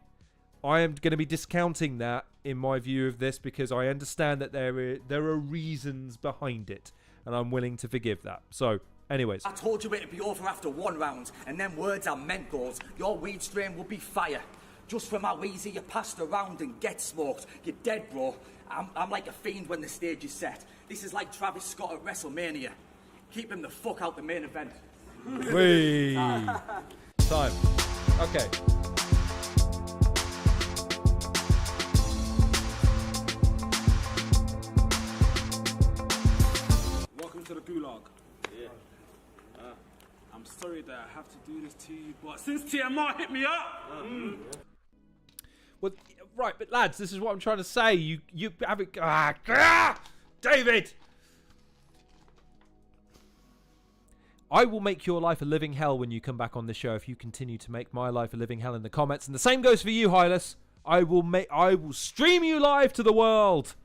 I am going to be discounting that in my view of this because I understand that there are reasons behind it. And I'm willing to forgive that. So, anyways. I told you it'd be over after one round, and them words I meant those. Your weed strain will be fire. Just from how easy you passed around and get smoked. You're dead, bro. I'm like a fiend when the stage is set. This is like Travis Scott at WrestleMania. Keep him the fuck out the main event. Whee! Time. Okay. Welcome to the gulag. Yeah. I'm sorry that I have to do this to you, but since TMR hit me up. Well, right, but lads, this is what I'm trying to say. You have it. David! I will make your life a living hell when you come back on the show if you continue to make my life a living hell in the comments. And the same goes for you, Hylas. I will stream you live to the world.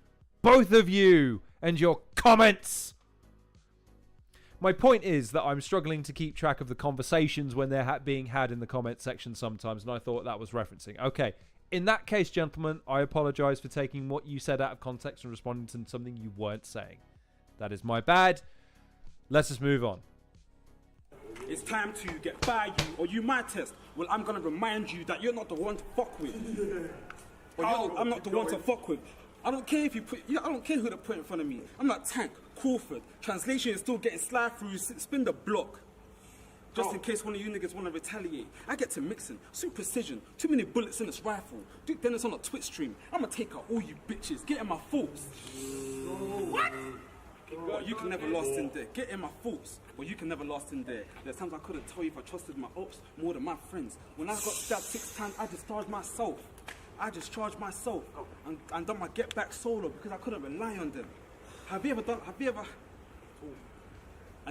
Both of you and your comments. My point is that I'm struggling to keep track of the conversations when they're being had in the comment section sometimes, and I thought that was referencing. Okay, in that case, gentlemen, I apologize for taking what you said out of context and responding to something you weren't saying. That is my bad. Let's just move on. It's time to get by you, or you might test. Well, I'm gonna remind you that you're not the one to fuck with. I'm not the one to fuck with. I don't care if you put. I don't care who they put in front of me. I'm not Tank, Crawford. Translation is still getting slide through. Spin the block. Just in case one of you niggas want to retaliate. I get to mixing, suit precision, too many bullets in this rifle. Duke Dennis on a Twitch stream. I'ma take out all you bitches. Get in my thoughts. What? But you can never last in there. Get in my thoughts. But you can never last in there. There's times I couldn't tell you if I trusted my ops more than my friends. When I got stabbed 6 times, I discharged myself. And done my get back solo because I couldn't rely on them. And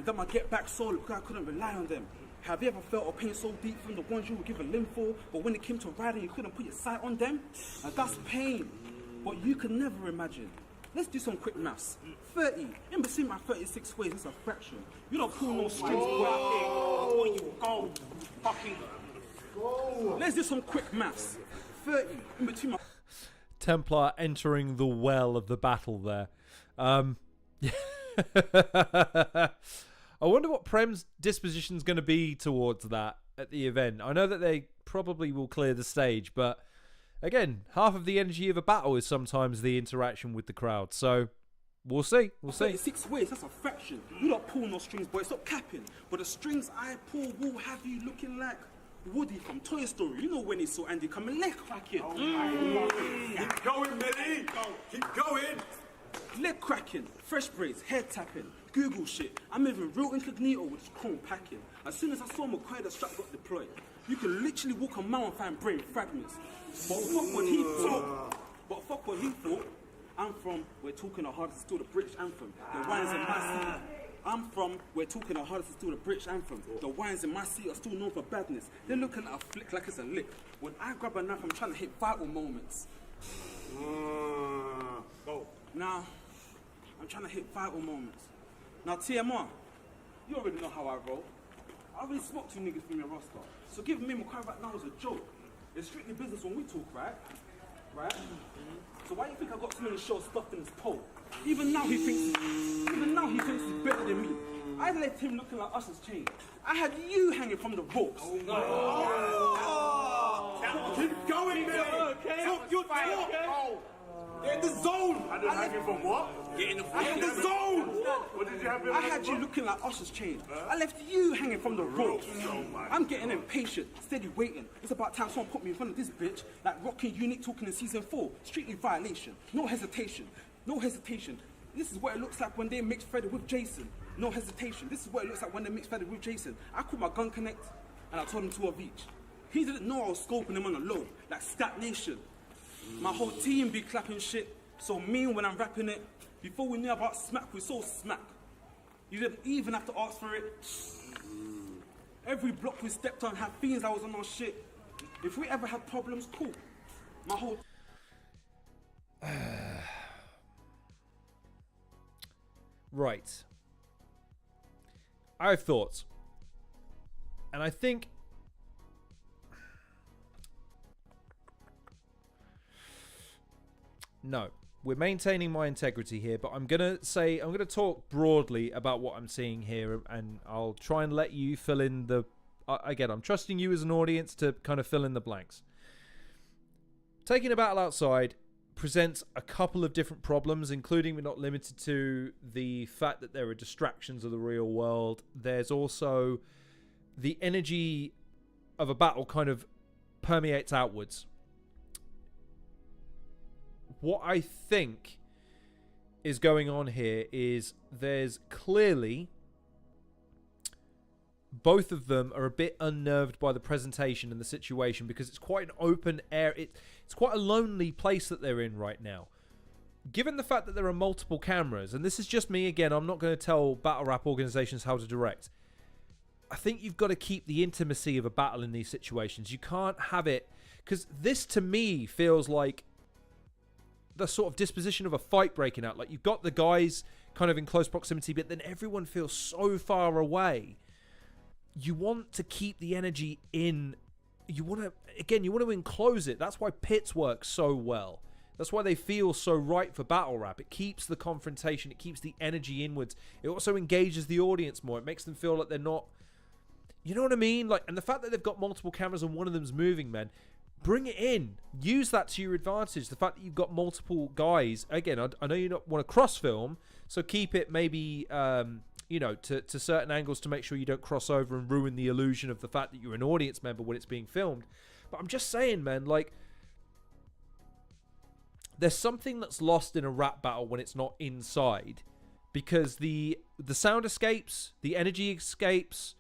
done my get back solo because I couldn't rely on them. Have you ever felt a pain so deep from the ones you would give a limb for, but when it came to riding, you couldn't put your sight on them? And that's pain. But you can never imagine. Let's do some quick maths. 30. In between my 36 ways, it's a fraction. You don't pull no strings, boy. You go. Fucking go. Let's do some quick maths. 30. In between my... Templar entering the well of the battle there. I wonder what Prem's disposition's going to be towards that at the event. I know that they probably will clear the stage, but... Again, half of the energy of a battle is sometimes the interaction with the crowd. So, we'll see. We'll see. 36 ways, that's a fraction. You don't pull no strings, boy. Stop capping. But the strings I pull will have you looking like Woody from Toy Story. You know when he saw Andy coming, leg cracking. Keep going, Millie. Keep going. Leg cracking, fresh braids, hair tapping, Google shit. I'm even real incognito with this chrome packing. As soon as I saw Mccoy, the strap got deployed. You can literally walk a mile and find brain fragments. But fuck what he thought. I'm from, we're talking the hardest, still the British anthem. The wines in my city. I'm from, we're talking the hardest, still the British anthem. The wines in my city are still known for badness. They're looking at a flick like it's a lick. When I grab a knife, I'm trying to hit vital moments. Now, I'm trying to hit vital moments. Now, TMR, you already know how I roll. I already smoked 2 niggas from your roster. So giving me Mccoy right now is a joke. It's strictly business when we talk, right? Right? So why do you think I got so many shows stuffed in his pole? Even now he thinks he's better than me. I left him looking like Usher's chain. I had you hanging from the ropes. Keep going, man. Okay. Talk your talk. Get in the zone. I didn't have you from what? Get in the zone. What did you have him? I had you looking like Usher's chain. I left you hanging from the rope. I'm getting impatient, steady waiting. It's about time someone put me in front of this bitch, like Rocky Unique talking in season 4. Strictly violation. No hesitation. No hesitation. This is what it looks like when they mix Freddy with Jason. No hesitation. This is what it looks like when they mix Freddy with Jason. I called my gun connect and I told him 2 of each. He didn't know I was scoping him on the low, like Stat Nation. My whole team be clapping shit, so mean when I'm rapping it. Before we knew about smack, we saw smack. You didn't even have to ask for it. Every block we stepped on had fiends that was on our shit. If we ever had problems, cool. My whole... Right. I have thoughts. And I think... No. We're maintaining my integrity here, but I'm going to talk broadly about what I'm seeing here, and I'll try and let you fill in the... again, I'm trusting you as an audience to kind of fill in the blanks. Taking a battle outside presents a couple of different problems, including but not limited to the fact that there are distractions of the real world. There's also the energy of a battle kind of permeates outwards. What I think is going on here is there's clearly both of them are a bit unnerved by the presentation and the situation because it's quite an open air. It's quite a lonely place that they're in right now. Given the fact that there are multiple cameras, and this is just me again, I'm not going to tell battle rap organizations how to direct. I think you've got to keep the intimacy of a battle in these situations. You can't have it, because this to me feels like the sort of disposition of a fight breaking out. Like you've got the guys kind of in close proximity, but then everyone feels so far away. You want to keep the energy in. You want to enclose it. That's why pits work so well. That's why they feel so right for battle rap. It keeps the confrontation. It keeps the energy inwards. It also engages the audience more. It makes them feel like they're not... You know what I mean? Like, and the fact that they've got multiple cameras and one of them's moving, man, bring it in. Use that to your advantage. The fact that you've got multiple guys. Again, I know you don't want to cross film, so keep it maybe... you know, to certain angles to make sure you don't cross over and ruin the illusion of the fact that you're an audience member when it's being filmed. But I'm just saying, man, like, there's something that's lost in a rap battle when it's not inside, because the sound escapes, the energy escapes,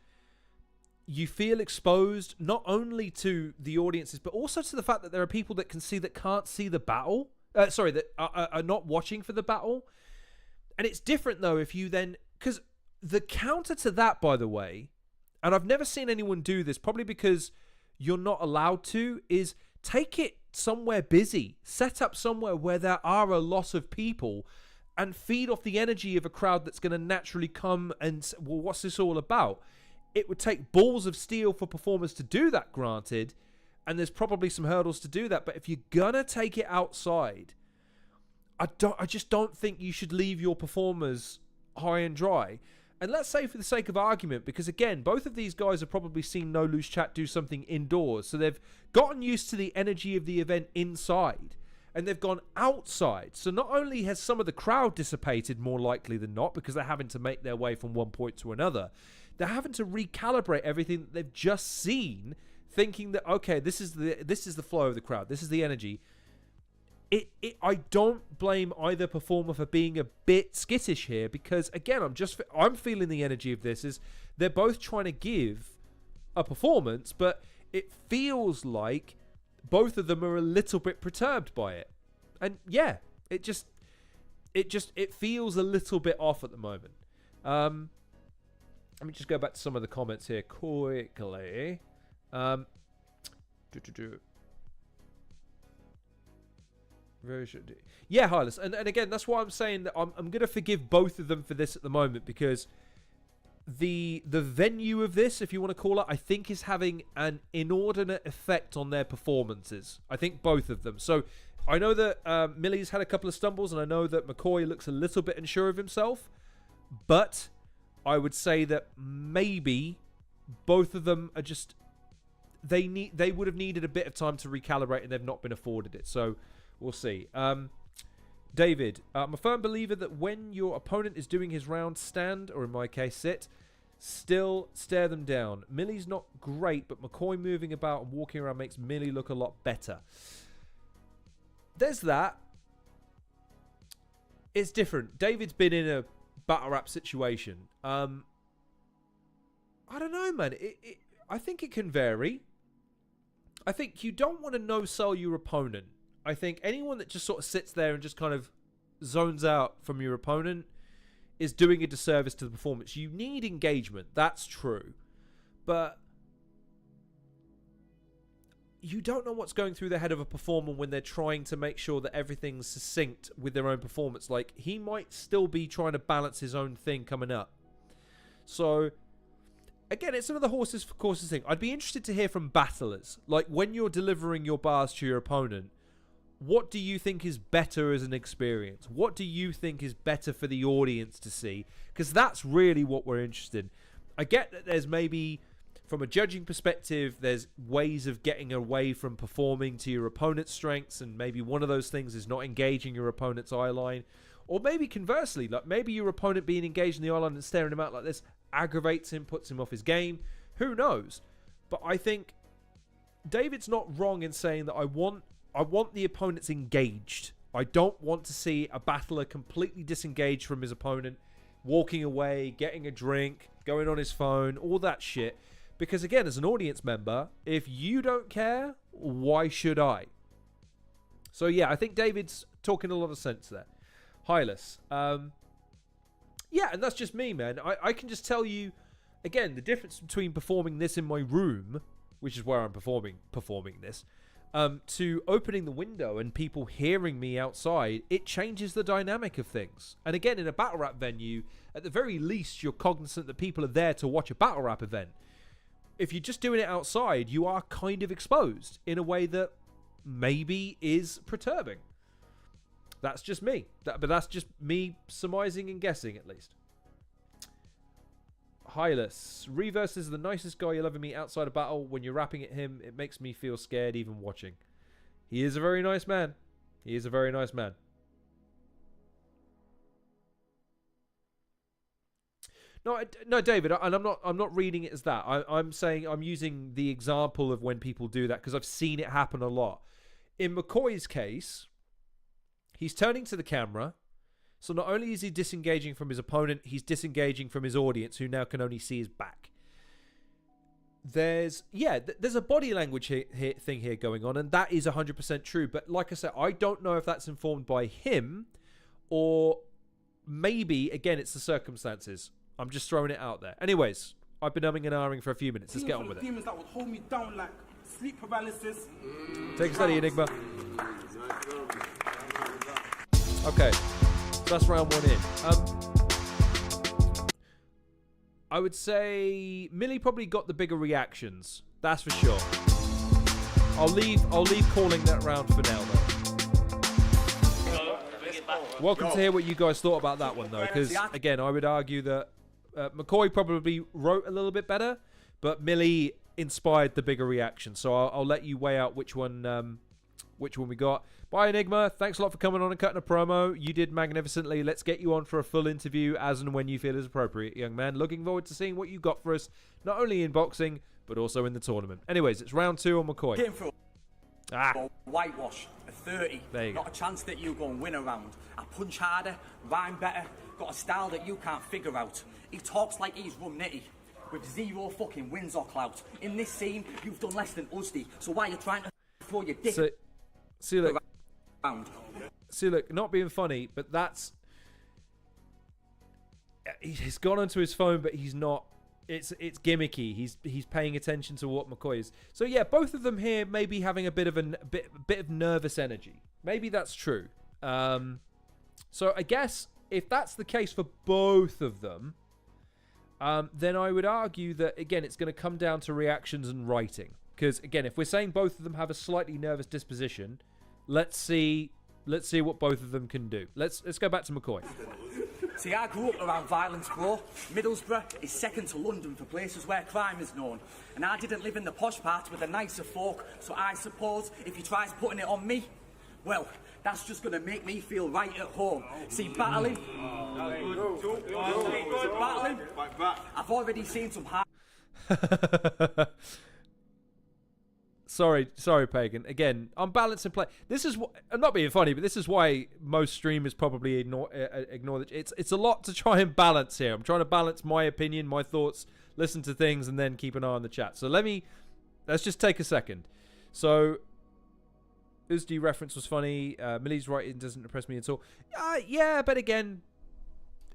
you feel exposed not only to the audiences but also to the fact that there are people that can see that can't see the battle, that are not watching for the battle. And it's different though if you then, because the counter to that, by the way, and I've never seen anyone do this, probably because you're not allowed to, is take it somewhere busy. Set up somewhere where there are a lot of people and feed off the energy of a crowd that's going to naturally come and, well, what's this all about? It would take balls of steel for performers to do that, granted, and there's probably some hurdles to do that. But if you're going to take it outside, I just don't think you should leave your performers high and dry. And let's say for the sake of argument, because again, both of these guys have probably seen No Loose Chat do something indoors, so they've gotten used to the energy of the event inside, and they've gone outside. So not only has some of the crowd dissipated more likely than not, because they're having to make their way from one point to another, they're having to recalibrate everything that they've just seen, thinking that, okay, this is the flow of the crowd, this is the energy. I don't blame either performer for being a bit skittish here, because again, I'm feeling the energy of this is they're both trying to give a performance, but it feels like both of them are a little bit perturbed by it. And yeah, it feels a little bit off at the moment. Let me just go back to some of the comments here quickly. Yeah, Hylas, and again, that's why I'm saying that I'm going to forgive both of them for this at the moment, because the venue of this, if you want to call it, I think is having an inordinate effect on their performances. I think both of them. So I know that Millie's had a couple of stumbles, and I know that Mccoy looks a little bit unsure of himself, but I would say that maybe both of them are just they would have needed a bit of time to recalibrate, and they've not been afforded it. So we'll see. David, I'm a firm believer that when your opponent is doing his round, stand, or in my case, sit, still stare them down. Millie's not great, but Mccoy moving about and walking around makes Millie look a lot better. There's that. It's different. David's been in a battle rap situation. I don't know, man. I think it can vary. I think you don't want to no-sell your opponent. I think anyone that just sort of sits there and just kind of zones out from your opponent is doing a disservice to the performance. You need engagement. That's true. But you don't know what's going through the head of a performer when they're trying to make sure that everything's succinct with their own performance. Like, he might still be trying to balance his own thing coming up. So, again, it's another horses for courses thing. I'd be interested to hear from battlers. Like, when you're delivering your bars to your opponent, what do you think is better as an experience? What do you think is better for the audience to see? Because that's really what we're interested in. I get that there's maybe, from a judging perspective, there's ways of getting away from performing to your opponent's strengths, and maybe one of those things is not engaging your opponent's eye line. Or maybe conversely, like maybe your opponent being engaged in the eye line and staring him out like this aggravates him, puts him off his game. Who knows? But I think David's not wrong in saying that I want the opponents engaged. I don't want to see a battler completely disengaged from his opponent, walking away, getting a drink, going on his phone, all that shit. Because again, as an audience member, if you don't care, why should I? So yeah, I think David's talking a lot of sense there. Hylas. Yeah, and that's just me, man. I can just tell you, again, the difference between performing this in my room, which is where I'm performing this, to opening the window and people hearing me outside, it changes the dynamic of things. And again, in a battle rap venue, at the very least, you're cognizant that people are there to watch a battle rap event. If you're just doing it outside, you are kind of exposed in a way that maybe is perturbing. That's just me. But that's just me surmising and guessing, at least. Hylas. Reverse is the nicest guy you'll ever meet outside a battle. When you're rapping at him, it makes me feel scared even watching. He is a very nice man. He is a very nice man. No, David, and I'm not reading it as that. I'm saying I'm using the example of when people do that because I've seen it happen a lot. In Mccoy's case, he's turning to the camera. So not only is he disengaging from his opponent, he's disengaging from his audience, who now can only see his back. There's a body language thing here going on, and that is 100% true. But like I said, I don't know if that's informed by him, or maybe, again, it's the circumstances. I'm just throwing it out there. Anyways, I've been umming and ahhing for a few minutes. Let's get on with it. Demons that would hold me down like sleep paralysis. Take a study, Enigma. Okay. So that's round one in. I would say Millie probably got the bigger reactions. That's for sure. I'll leave calling that round for now, though. Welcome to hear what you guys thought about that one, though, because again, I would argue that Mccoy probably wrote a little bit better, but Millie inspired the bigger reaction. So I'll let you weigh out which one we got. Bye, Enigma. Thanks a lot for coming on and cutting a promo. You did magnificently. Let's get you on for a full interview as and when you feel is appropriate, young man. Looking forward to seeing what you got for us, not only in boxing, but also in the tournament. Anyways, it's round 2 on McCoy. Came for whitewash, a 30. There you go. Not a chance that you go and win a round. I punch harder, rhyme better, got a style that you can't figure out. He talks like he's run nitty, with 0 fucking wins or clout. In this scene, you've done less than Usdy, so why are you trying to throw your dick around? See, look, not being funny, but that's... He's gone onto his phone, but he's not... It's gimmicky. He's paying attention to what McCoy is. So yeah, both of them here may be having a bit of nervous energy. Maybe that's true. So I guess if that's the case for both of them, then I would argue that, again, it's going to come down to reactions and writing. Because, again, if we're saying both of them have a slightly nervous disposition, let's see what both of them can do. Let's go back to McCoy. See, I grew up around violence, bro. Middlesbrough is second to London for places where crime is known. And I didn't live in the posh part with a nicer folk, so I suppose if he tries putting it on me, Well, that's just gonna make me feel right at home. See, battling. Battling. I've already seen some high. Sorry, Pagan. Again, I'm balancing play. This is I'm not being funny, but this is why most streamers probably ignore that. It's a lot to try and balance here. I'm trying to balance my opinion, my thoughts, listen to things, and then keep an eye on the chat. So let's just take a second. So, Uzdi reference was funny. Millie's writing doesn't impress me at all. Yeah, but again,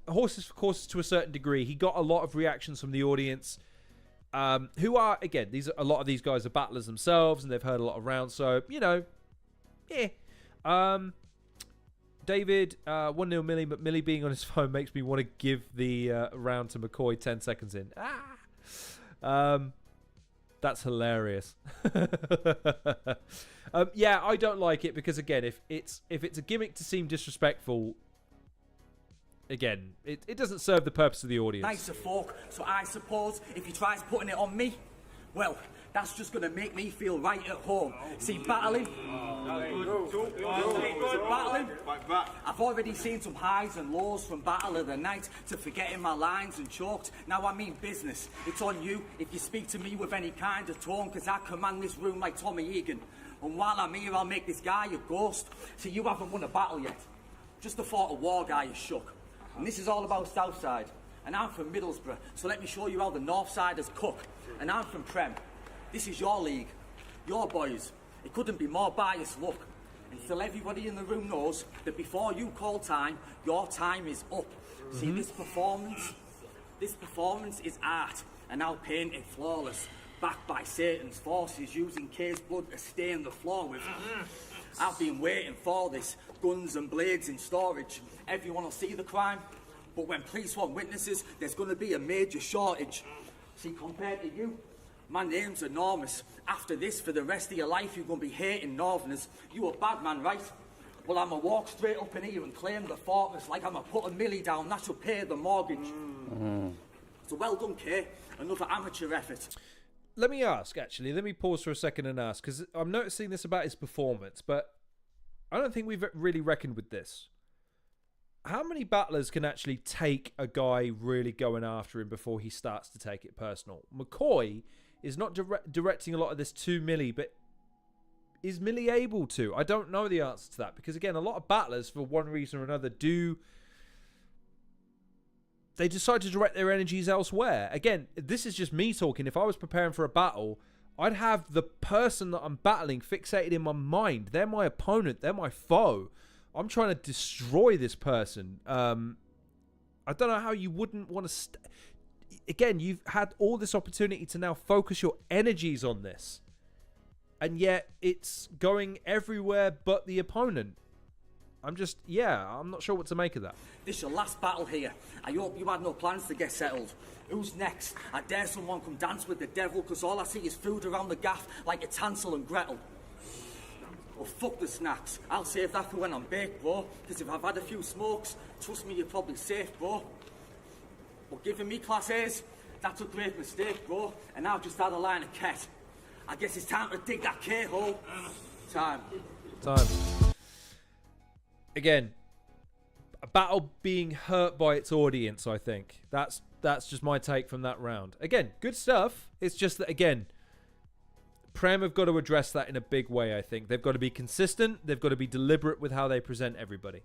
horses for courses to a certain degree. He got a lot of reactions from the audience. Who are, again, a lot of these guys are battlers themselves, and they've heard a lot of rounds, so, you know, David, 1-0 Millie, but Millie being on his phone makes me want to give the round to McCoy 10 seconds in. That's hilarious. Yeah, I don't like it because, again, if it's a gimmick to seem disrespectful, again, it doesn't serve the purpose of the audience. Nicer folk, so I suppose if he tries putting it on me, well, that's just going to make me feel right at home. See, battling. Battling. I've already seen some highs and lows from Battle of the Night to forgetting my lines and choked. Now I mean business. It's on you if you speak to me with any kind of tone, because I command this room like Tommy Egan. And while I'm here, I'll make this guy a ghost. See, you haven't won a battle yet. Just the thought of war guy is shook. And this is all about Southside. And I'm from Middlesbrough, so let me show you how the Northsiders cook. And I'm from Prem. This is your league, your boys. It couldn't be more biased luck. Until everybody in the room knows that before you call time, your time is up. See, this performance is art, and I'll paint it flawless. Backed by Satan's forces, using K's blood to stain the floor with. I've been waiting for this. Guns and blades in storage. Everyone will see the crime, but when police want witnesses, there's going to be a major shortage. See, compared to you, my name's enormous. After this, for the rest of your life, you're going to be hating Northerners. You a bad man, right? Well, I'ma walk straight up in here and claim the fortress like I'ma put a milli down. That should pay the mortgage. So well done, Kay. Another amateur effort. Let me ask, actually. Let me pause for a second and ask, because I'm noticing this about his performance, but I don't think we've really reckoned with this. How many battlers can actually take a guy really going after him before he starts to take it personal? McCoy is not directing a lot of this to Millie, but is Millie able to? I don't know the answer to that, because, again, a lot of battlers, for one reason or another, they decide to direct their energies elsewhere. Again, this is just me talking. If I was preparing for a battle, I'd have the person that I'm battling fixated in my mind. They're my opponent. They're my foe. I'm trying to destroy this person. I don't know how you wouldn't want to... Again, you've had all this opportunity to now focus your energies on this. And yet, it's going everywhere but the opponent. I'm not sure what to make of that. This is your last battle here. I hope you had no plans to get settled. Who's next? I dare someone come dance with the devil, because all I see is food around the gaff like it's Hansel and Gretel. Well, fuck the snacks. I'll save that for when I'm baked, bro. Because if I've had a few smokes, trust me, you're probably safe, bro. But giving me class A's, that's a great mistake, bro. And I've just had a line of cat. I guess it's time to dig that K-hole. Time. Again, a battle being hurt by its audience, I think. That's just my take from that round. Again, good stuff. It's just that, again, Prem have got to address that in a big way, I think. They've got to be consistent. They've got to be deliberate with how they present everybody.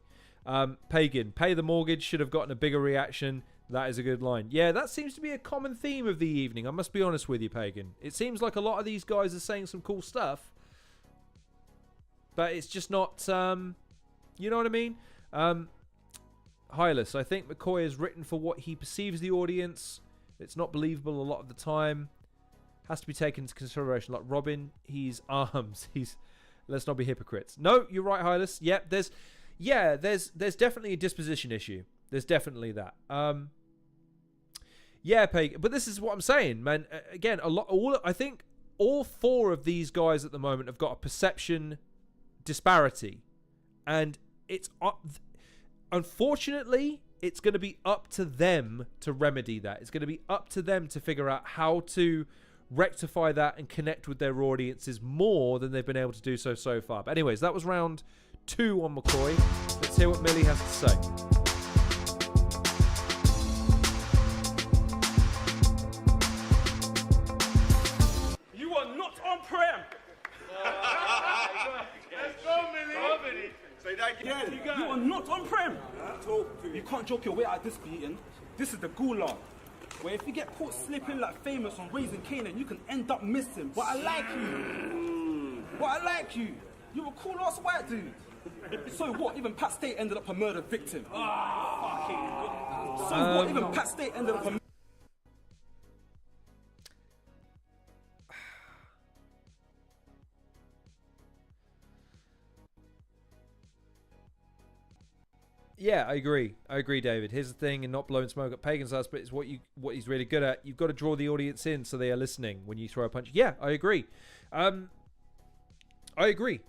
Pagan, pay the mortgage, should have gotten a bigger reaction. That is a good line. Yeah, that seems to be a common theme of the evening. I must be honest with you, Pagan. It seems like a lot of these guys are saying some cool stuff. But it's just not... you know what I mean? Hylas, I think McCoy is written for what he perceives the audience. It's not believable a lot of the time. Has to be taken into consideration. Like Robin, he's arms. Let's not be hypocrites. No, you're right, Hylas. Yep, there's definitely a disposition issue. There's definitely that. Yeah, Pagan. But this is what I'm saying, man. Again, I think all four of these guys at the moment have got a perception disparity. And it's unfortunately, it's going to be up to them to remedy that. It's going to be up to them to figure out how to rectify that and connect with their audiences more than they've been able to do so far. But anyways, that was round 2 on McCoy. Let's hear what Millie has to say. You are not on prem. Let's go, Millie. Say that again. You are not on prem. You can't joke your way out of this beating. This is the gulag. Where if you get caught slipping like Famous on Raising Canaan, you can end up missing. But I like you. But I like you. You're a cool ass white dude. So what? Even Pat State ended up a murder victim. So what? Even Pat State ended up a... Yeah, I agree. I agree, David. Here's the thing, and not blowing smoke at Pagan's ass, but it's what he's really good at. You've got to draw the audience in so they are listening when you throw a punch. Yeah, I agree. I agree.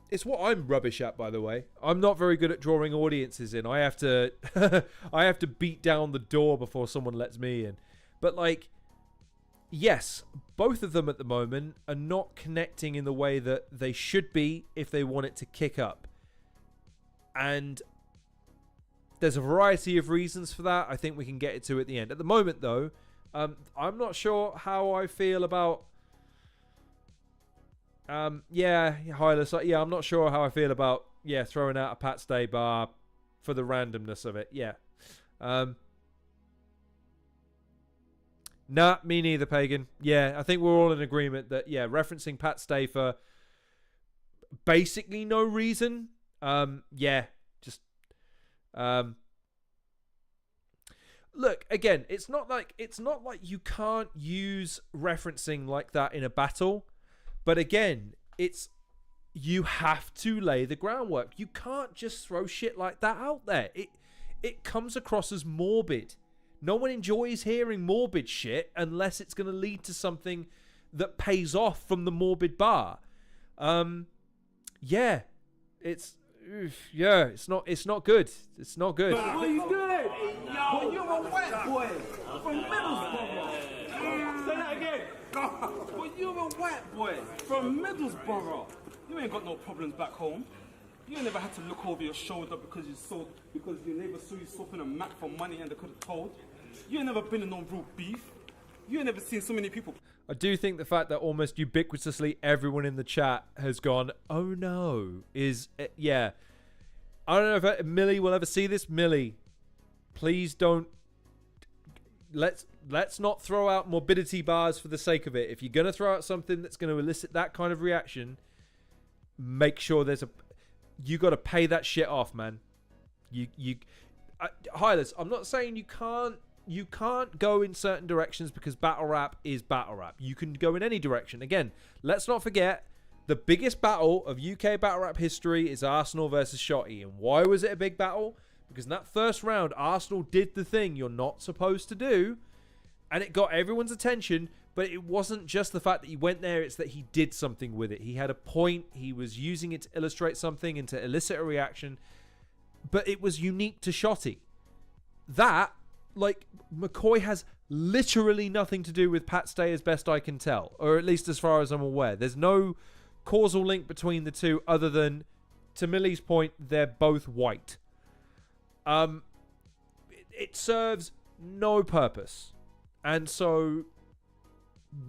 It's what I'm rubbish at, by the way. I'm not very good at drawing audiences in. I have to I have to beat down the door before someone lets me in. But like, yes, both of them at the moment are not connecting in the way that they should be if they want it to kick up. And there's a variety of reasons for that. I think we can get into at the end. At the moment, though, I'm not sure how I feel about... yeah, Hylas. Yeah, I'm not sure how I feel about throwing out a Pat Stay bar for the randomness of it. Yeah. Nah, me neither, Pagan. Yeah, I think we're all in agreement that referencing Pat Stay for basically no reason. Look, again, it's not like you can't use referencing like that in a battle. But again, you have to lay the groundwork. You can't just throw shit like that out there. It comes across as morbid. No one enjoys hearing morbid shit unless it's going to lead to something that pays off from the morbid bar. It's not good. It's not good. What are you doing? But you're a white boy from Middlesbrough. Say that again. But you're a white boy from Middlesbrough. You ain't got no problems back home. You never had to look over your shoulder because your neighbor saw you swapping a Mac for money and they could have told. You ain't never been in no real beef. You ain't never seen so many people. I do think the fact that almost ubiquitously everyone in the chat has gone, oh no, is, I don't know if Millie will ever see this. Millie, please don't, let's not throw out morbidity bars for the sake of it. If you're going to throw out something that's going to elicit that kind of reaction, make sure you got to pay that shit off, man. Hylas, I'm not saying you can't go in certain directions because battle rap is battle rap. You can go in any direction. Again, let's not forget the biggest battle of UK battle rap history is Arsenal versus Shotty. And why was it a big battle? Because in that first round, Arsenal did the thing you're not supposed to do, and it got everyone's attention. But it wasn't just the fact that he went there, it's that he did something with it. He had a point, he was using it to illustrate something and to elicit a reaction. But it was unique to Shotty. That, like, McCoy has literally nothing to do with Pat Stay as best I can tell. Or at least as far as I'm aware. There's no causal link between the two other than, to Millie's point, they're both white. It serves no purpose. And so,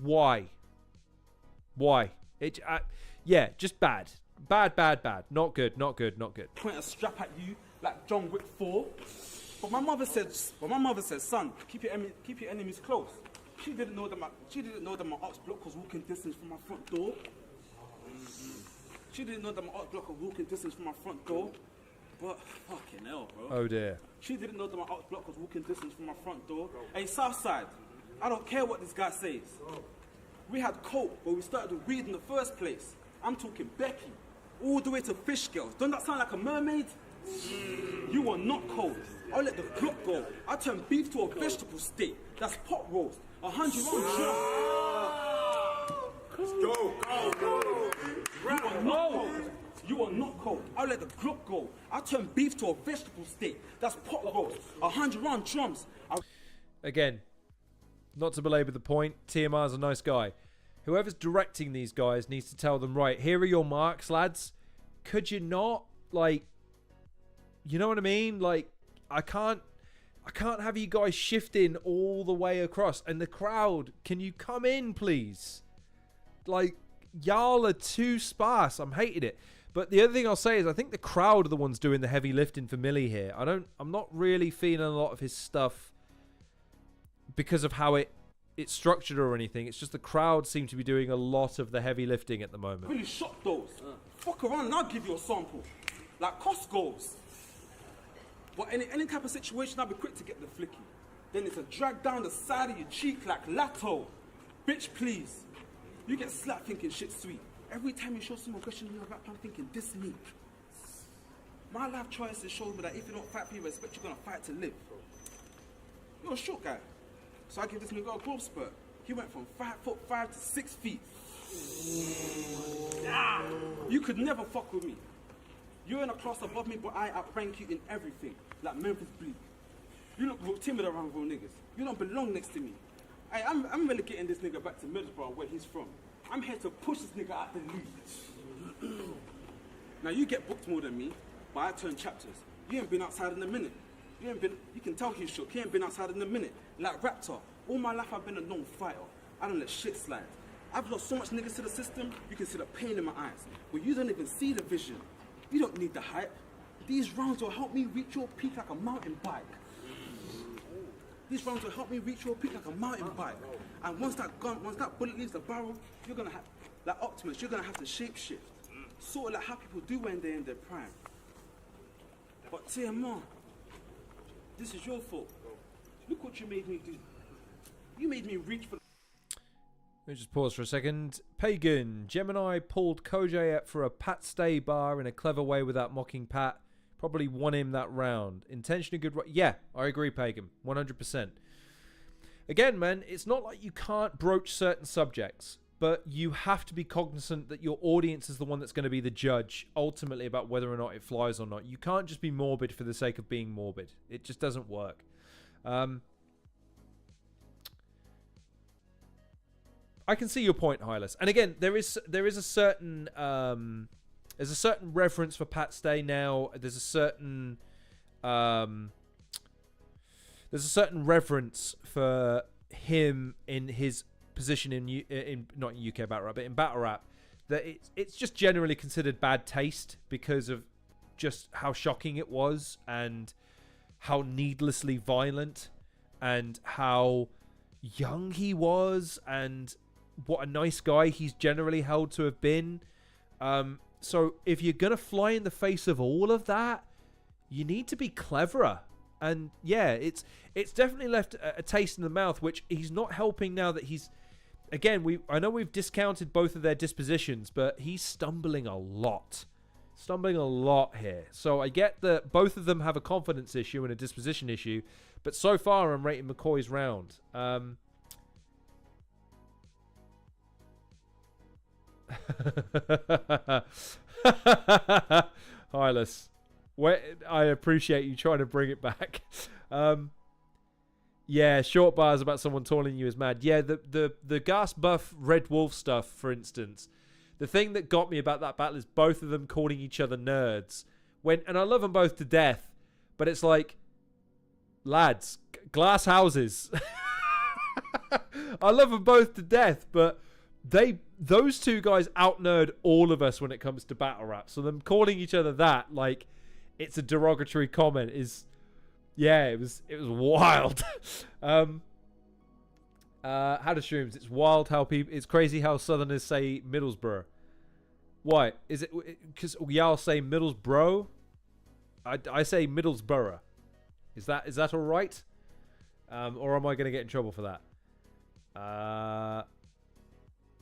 why? Just bad. Bad. Not good. Point a strap at you like John Wick 4. But my mother said, son, keep your enemies close. She didn't know that my ox block was walking distance from my front door. She didn't know that my ox block was walking distance from my front door. But fucking hell, bro. Oh dear. She didn't know that my ox block was walking distance from my front door. Hey, Southside, I don't care what this guy says. We had coke, but we started with weed in the first place. I'm talking Becky, all the way to Fish Girls. Doesn't that sound like a mermaid? You are not cold. I'll let the Glock go. I turn beef to a vegetable steak. That's pot roast. 100 rounds. Let's go. You are not cold. You are not cold. I'll let the Glock go. I turn beef to a vegetable steak. That's pot roast. 100 round drums. Again, not to belabor the point, TMR's a nice guy. Whoever's directing these guys needs to tell them, right, here are your marks, lads. could you not? Like, you know what I mean? Like, I can't have you guys shifting all the way across. And the crowd, can you come in, please? Like, y'all are too sparse. I'm hating it. But the other thing I'll say is I think the crowd are the ones doing the heavy lifting for Millie here. I'm not really feeling a lot of his stuff because of how it's structured or anything. It's just the crowd seem to be doing a lot of the heavy lifting at the moment. Really shot those. Fuck around and I'll give you a sample. Like Costco's. But any type of situation, I'll be quick to get the flicky. Then it's a drag down the side of your cheek like Lato. Bitch, please. You get slapped thinking shit's sweet. Every time you show some aggression in your rap, I'm thinking this neat. My life choices shows me that if you don't fight for your respect, you're gonna fight to live. You're a short guy. So I give this nigga a growth spurt. He went from 5'5" to 6 feet. You could never fuck with me. You're in a class above me, but I outrank you in everything. Like Memphis Bleak. You look real timid around real niggas. You don't belong next to me. I'm really getting this nigga back to Middlesbrough, where he's from. I'm here to push this nigga out the league. Now you get booked more than me, but I turn chapters. You ain't been outside in a minute. You can tell he's shook. He ain't been outside in a minute. Like Raptor, all my life I've been a known fighter. I don't let shit slide. I've lost so much niggas to the system, you can see the pain in my eyes. But you don't even see the vision. You don't need the hype. These rounds will help me reach your peak like a mountain bike. These rounds will help me reach your peak like a mountain bike. And once that bullet leaves the barrel, you're gonna have, like Optimus, you're gonna have to shape shift. Sort of like how people do when they're in their prime. But TMR, this is your fault. Look what you made me do. You made me reach for... Let me just pause for a second. Pagan, Gemini pulled Kojay up for a Pat stay bar in a clever way without mocking Pat. Probably won him that round. Intentionally good... Yeah, I agree, Pagan. 100%. Again, man, it's not like you can't broach certain subjects, but you have to be cognizant that your audience is the one that's going to be the judge, ultimately, about whether or not it flies or not. You can't just be morbid for the sake of being morbid. It just doesn't work. I can see your point, Hylas. And again, there is a certain there's a certain reverence for Pat Stay now. There's a certain reverence for him in his position in not in UK battle rap, but in battle rap, that it's just generally considered bad taste because of just how shocking it was and how needlessly violent and how young he was and what a nice guy he's generally held to have been. So if you're going to fly in the face of all of that, you need to be cleverer. And yeah, it's definitely left a taste in the mouth, which he's not helping now that he's... Again, I know we've discounted both of their dispositions, but he's stumbling a lot. Stumbling a lot here. So I get that both of them have a confidence issue and a disposition issue, but so far I'm rating McCoy's round. Hylas, I appreciate you trying to bring it back. Yeah, short bars about someone taunting you is mad. Yeah, the gas buff Red Wolf stuff, for instance. The thing that got me about that battle is both of them calling each other nerds. And I love them both to death, but it's like, lads, glass houses. I love them both to death, but those two guys out-nerd all of us when it comes to battle rap. So them calling each other that, like, it's a derogatory comment is... Yeah, it was wild. How to streams? It's wild how people... It's crazy how Southerners say Middlesbrough. Why? Is it... Because y'all say Middlesbrough? I say Middlesbrough. Is that all right? Or am I going to get in trouble for that?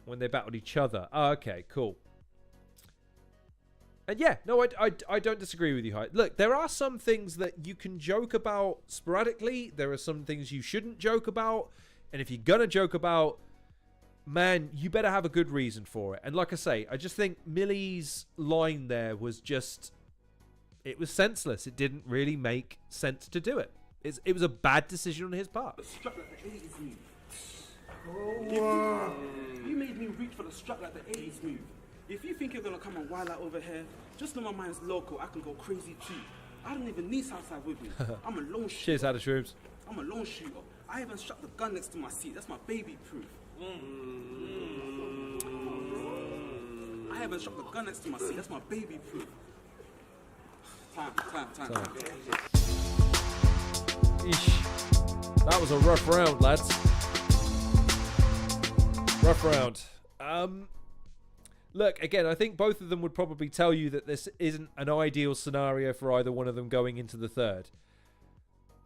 When they battled each other. Oh, okay, cool. And yeah, no, I don't disagree with you, Hyde. Look, there are some things that you can joke about sporadically. There are some things you shouldn't joke about. And if you're going to joke about, man, you better have a good reason for it. And like I say, I just think Millie's line there was just... It was senseless. It didn't really make sense to do it. It was a bad decision on his part. You made me reach for the strap like the 80s move. If you think you're gonna come and wild out over here, just know my mind's local. I can go crazy too. I don't even need Southside with me. I'm a lone shooter. Cheers, Ada Shrooms. I'm a lone shooter. I even strapped the gun next to my seat. That's my baby proof. I haven't strapped the gun next to my seat. That's my baby proof. Time. Eesh. That was a rough round, lads. Rough round. Look, again, I think both of them would probably tell you that this isn't an ideal scenario for either one of them going into the third.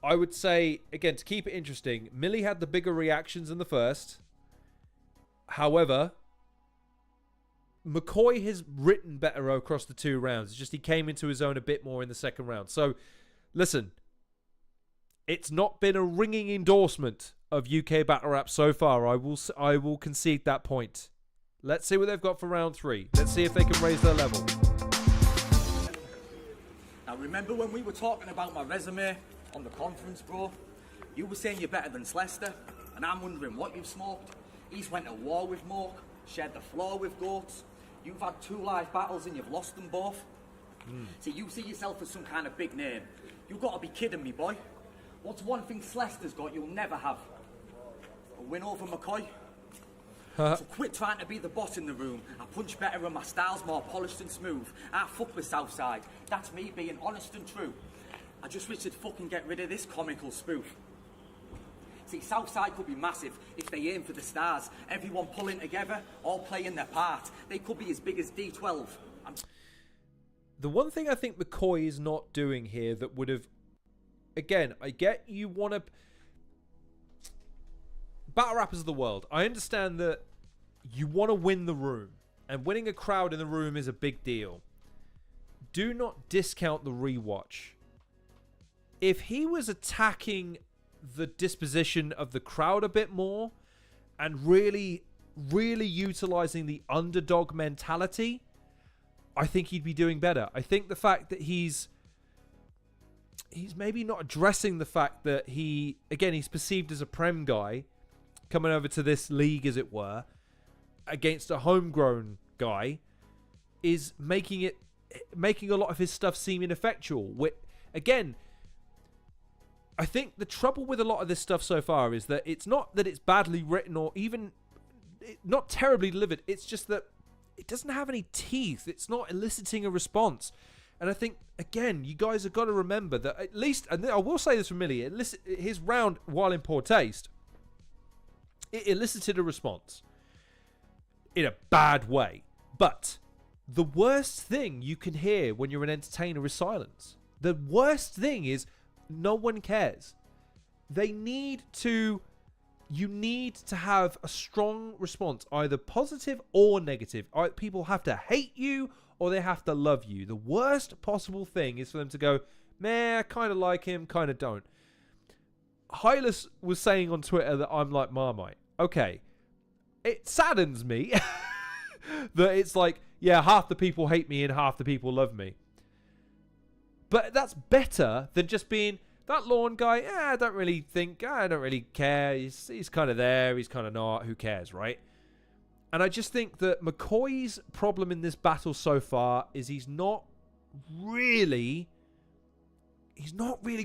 I would say, again, to keep it interesting, Millie had the bigger reactions in the first. However, Mccoy has written better across the 2 rounds. It's just he came into his own a bit more in the second round. So, listen, it's not been a ringing endorsement of UK battle rap so far. I will concede that point. Let's see what they've got for round 3. Let's see if they can raise their level. Now, remember when we were talking about my resume on the conference, bro? You were saying you're better than Slester, and I'm wondering what you've smoked. He's went to war with Mork, shared the floor with Goats. You've had 2 live battles and you've lost them both. See, you see yourself as some kind of big name. You've got to be kidding me, boy. What's one thing Slester's got you'll never have? A win over Mccoy? So quit trying to be the boss in the room. I punch better and my style's more polished and smooth. I fuck with Southside. That's me being honest and true. I just wish they'd fucking get rid of this comical spoof. See, Southside could be massive if they aim for the stars. Everyone pulling together, all playing their part. They could be as big as D12. The one thing I think McCoy is not doing here that would have... Again, I get you want to... Battle rappers of the world. I understand that you want to win the room. And winning a crowd in the room is a big deal. Do not discount the rewatch. If he was attacking the disposition of the crowd a bit more and really utilizing the underdog mentality, I think he'd be doing better. I think the fact that he's maybe not addressing the fact that he's perceived as a Prem guy coming over to this league, as it were, against a homegrown guy, is making a lot of his stuff seem ineffectual. Again, I think the trouble with a lot of this stuff so far is that it's not that it's badly written or even not terribly delivered. It's just that it doesn't have any teeth. It's not eliciting a response. And I think, again, you guys have got to remember that at least, and I will say this from Millie, his round, while in poor taste, it elicited a response in a bad way. But the worst thing you can hear when you're an entertainer is silence. The worst thing is no one cares. You need to have a strong response, either positive or negative. People have to hate you or they have to love you. The worst possible thing is for them to go, meh, I kind of like him, kind of don't. Hylas was saying on Twitter that I'm like Marmite. Okay, it saddens me that it's like, yeah, half the people hate me and half the people love me. But that's better than just being that lawn guy. I don't really care. He's kind of there. He's kind of not. Who cares, right? And I just think that McCoy's problem in this battle so far is he's not really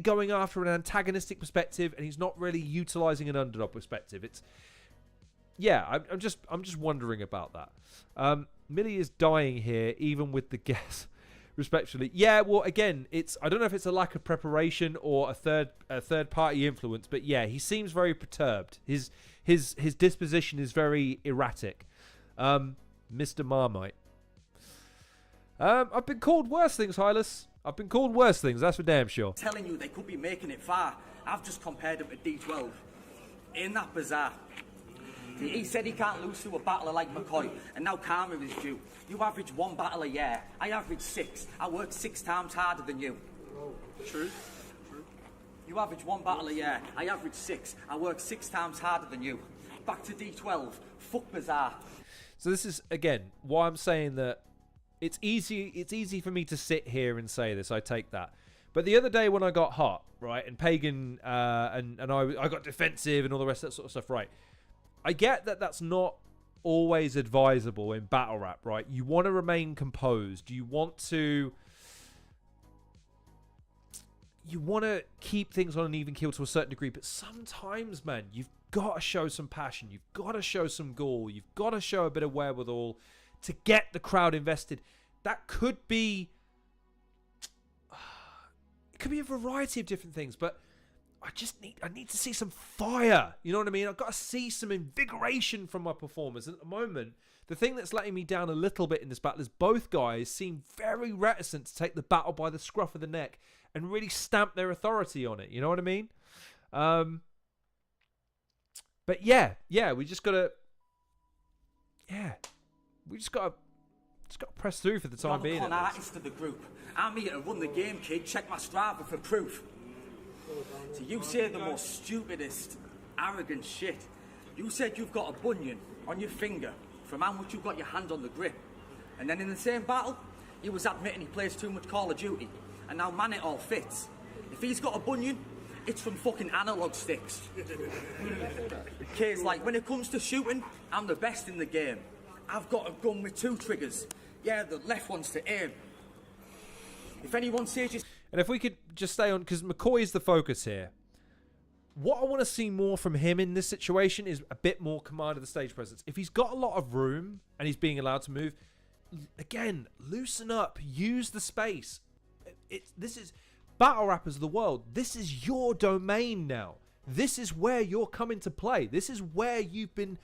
going after an antagonistic perspective, and he's not really utilizing an underdog perspective. I'm just wondering about that. Millie is dying here, even with the guess. Respectfully, yeah. Well, again, I don't know if it's a lack of preparation or a third party influence, but yeah, he seems very perturbed. His disposition is very erratic. Mr. Marmite. I've been called worse things, Hylas. I've been called worse things. That's for damn sure. Telling you they could be making it far. I've just compared them to D12. Ain't that bizarre? He said he can't lose to a battler like McCoy, and now karma is due. You average 1 battle a year. I average 6. I work 6 times harder than you. True. You average 1 battle a year. I average 6. I work 6 times harder than you. Back to D12. Fuck bizarre. So this is, again, why I'm saying that it's easy for me to sit here and say this. I take that. But the other day when I got hot, right, and Pagan and I got defensive and all the rest of that sort of stuff, right, I get that that's not always advisable in battle rap, right? You want to remain composed. You want to keep things on an even keel to a certain degree, but sometimes, man, you've got to show some passion. You've got to show some gall. You've got to show a bit of wherewithal to get the crowd invested. That could be... it could be a variety of different things, but I need to see some fire. You know what I mean? I've got to see some invigoration from my performers. And at the moment, the thing that's letting me down a little bit in this battle is both guys seem very reticent to take the battle by the scruff of the neck and really stamp their authority on it. You know what I mean? But yeah, we just gotta press through for the time being. I'm the artist of the group. I'm here to run the game, kid. Check my Strava for proof. So you say the most stupidest, arrogant shit. You said you've got a bunion on your finger from how much you've got your hand on the grip. And then in the same battle, he was admitting he plays too much Call of Duty. And now, man, it all fits. If he's got a bunion, it's from fucking analog sticks. Kids, like, when it comes to shooting, I'm the best in the game. I've got a gun with 2 triggers. Yeah, the left one's to aim. If anyone says you... And if we could just stay on, because McCoy is the focus here. What I want to see more from him in this situation is a bit more command of the stage presence. If he's got a lot of room and he's being allowed to move, again, loosen up, use the space. This is battle rappers of the world. This is your domain now. This is where you're coming to play. This is where you've been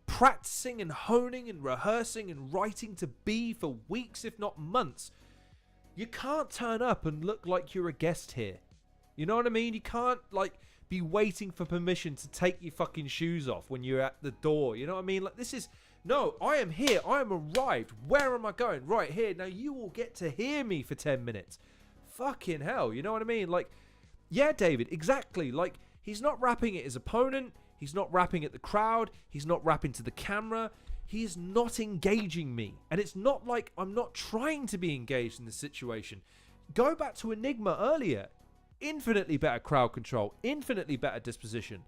practicing and honing and rehearsing and writing to be for weeks, if not months. You can't turn up and look like you're a guest here. You know what I mean? You can't, like, be waiting for permission to take your fucking shoes off when you're at the door. You know what I mean? Like, this is... No, I am here. I am arrived. Where am I going? Right here. Now, you will get to hear me for 10 minutes. Fucking hell. You know what I mean? Like, yeah, David, exactly. Like, he's not rapping at his opponent. He's not rapping at the crowd. He's not rapping to the camera. He is not engaging me. And it's not like I'm not trying to be engaged in this situation. Go back to Enigma earlier. Infinitely better crowd control. Infinitely better disposition.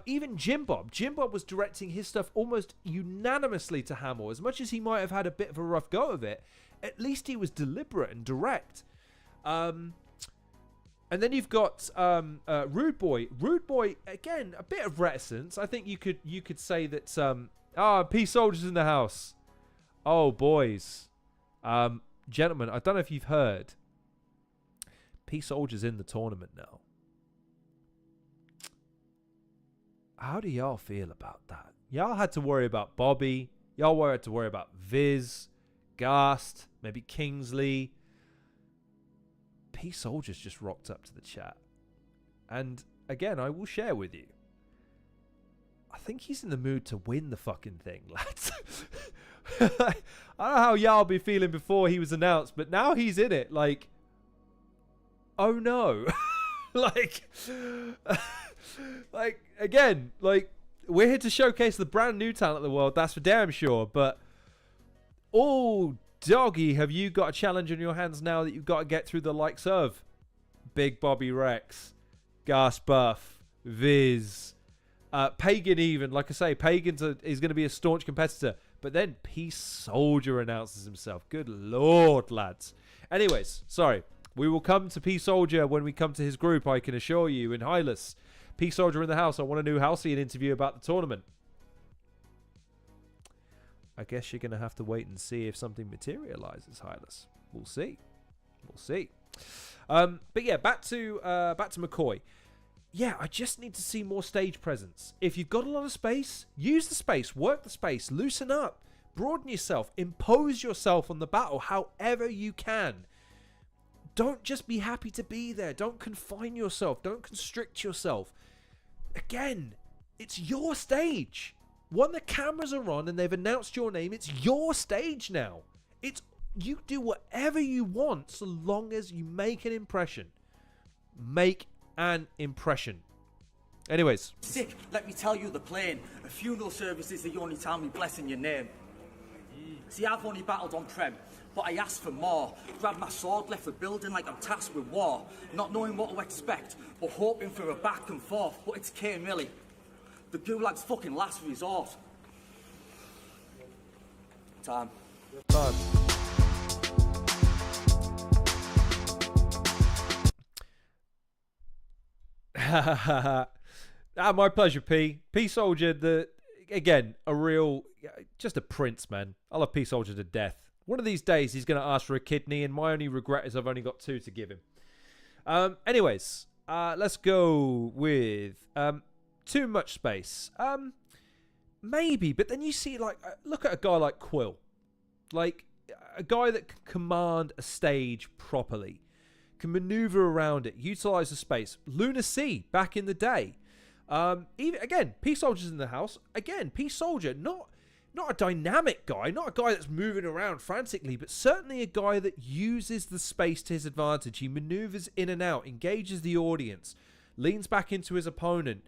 Even Jimbob. Jimbob was directing his stuff almost unanimously to Hamill. As much as he might have had a bit of a rough go of it, at least he was deliberate and direct. And then you've got Rude Boy. Rude Boy, again, a bit of reticence. I think you could say that... P Soldiers in the house. Oh, boys. Gentlemen, I don't know if you've heard. P Soldiers in the tournament now. How do y'all feel about that? Y'all had to worry about Bobby. Y'all had to worry about Viz, Gast, maybe Kingsley. P Soldiers just rocked up to the chat. And again, I will share with you. I think he's in the mood to win the fucking thing, lads. I don't know how y'all be feeling before he was announced, but now he's in it. Like, oh no. like, again, like, we're here to showcase the brand new talent of the world. That's for damn sure. But, oh, doggy, have you got a challenge on your hands now that you've got to get through the likes of Big Bobby Rex, Gas Buff, Viz, Pagan even. Like I say, Pagan's is going to be a staunch competitor. But then Peace Soldier announces himself. Good lord, lads. Anyways, sorry. We will come to Peace Soldier when we come to his group, I can assure you, in Hylas. Peace Soldier in the house. I want a new Halcyon interview about the tournament. I guess you're going to have to wait and see if something materializes, Hylas. We'll see. We'll see. But yeah, back to McCoy. Yeah, I just need to see more stage presence. If you've got a lot of space, use the space, work the space, loosen up, broaden yourself, impose yourself on the battle however you can. Don't just be happy to be there. Don't confine yourself. Don't constrict yourself. Again, it's your stage. When the cameras are on and they've announced your name, it's your stage now. You do whatever you want so long as you make an impression. Make an impression. Anyways. Sick, let me tell you the plan. A funeral service is the only time we blessing your name. See, I've only battled on Prem, but I asked for more. Grabbed my sword, left the building like I'm tasked with war. Not knowing what to expect, but hoping for a back and forth. But it's K Millie. The Gulag's fucking last resort. Time. My pleasure, P. P Soldier, again, just a prince, man. I love P Soldier to death. One of these days, he's going to ask for a kidney, and my only regret is I've only got 2 to give him. Anyways, let's go with too much space. Maybe, but then you see, like, look at a guy like Quill. Like, a guy that can command a stage properly, can maneuver around it, utilize the space. Luna C, back in the day. Even again, P Soldier's in the house. Again, P Soldier, not a dynamic guy, not a guy that's moving around frantically, but certainly a guy that uses the space to his advantage. He maneuvers in and out, engages the audience, leans back into his opponent,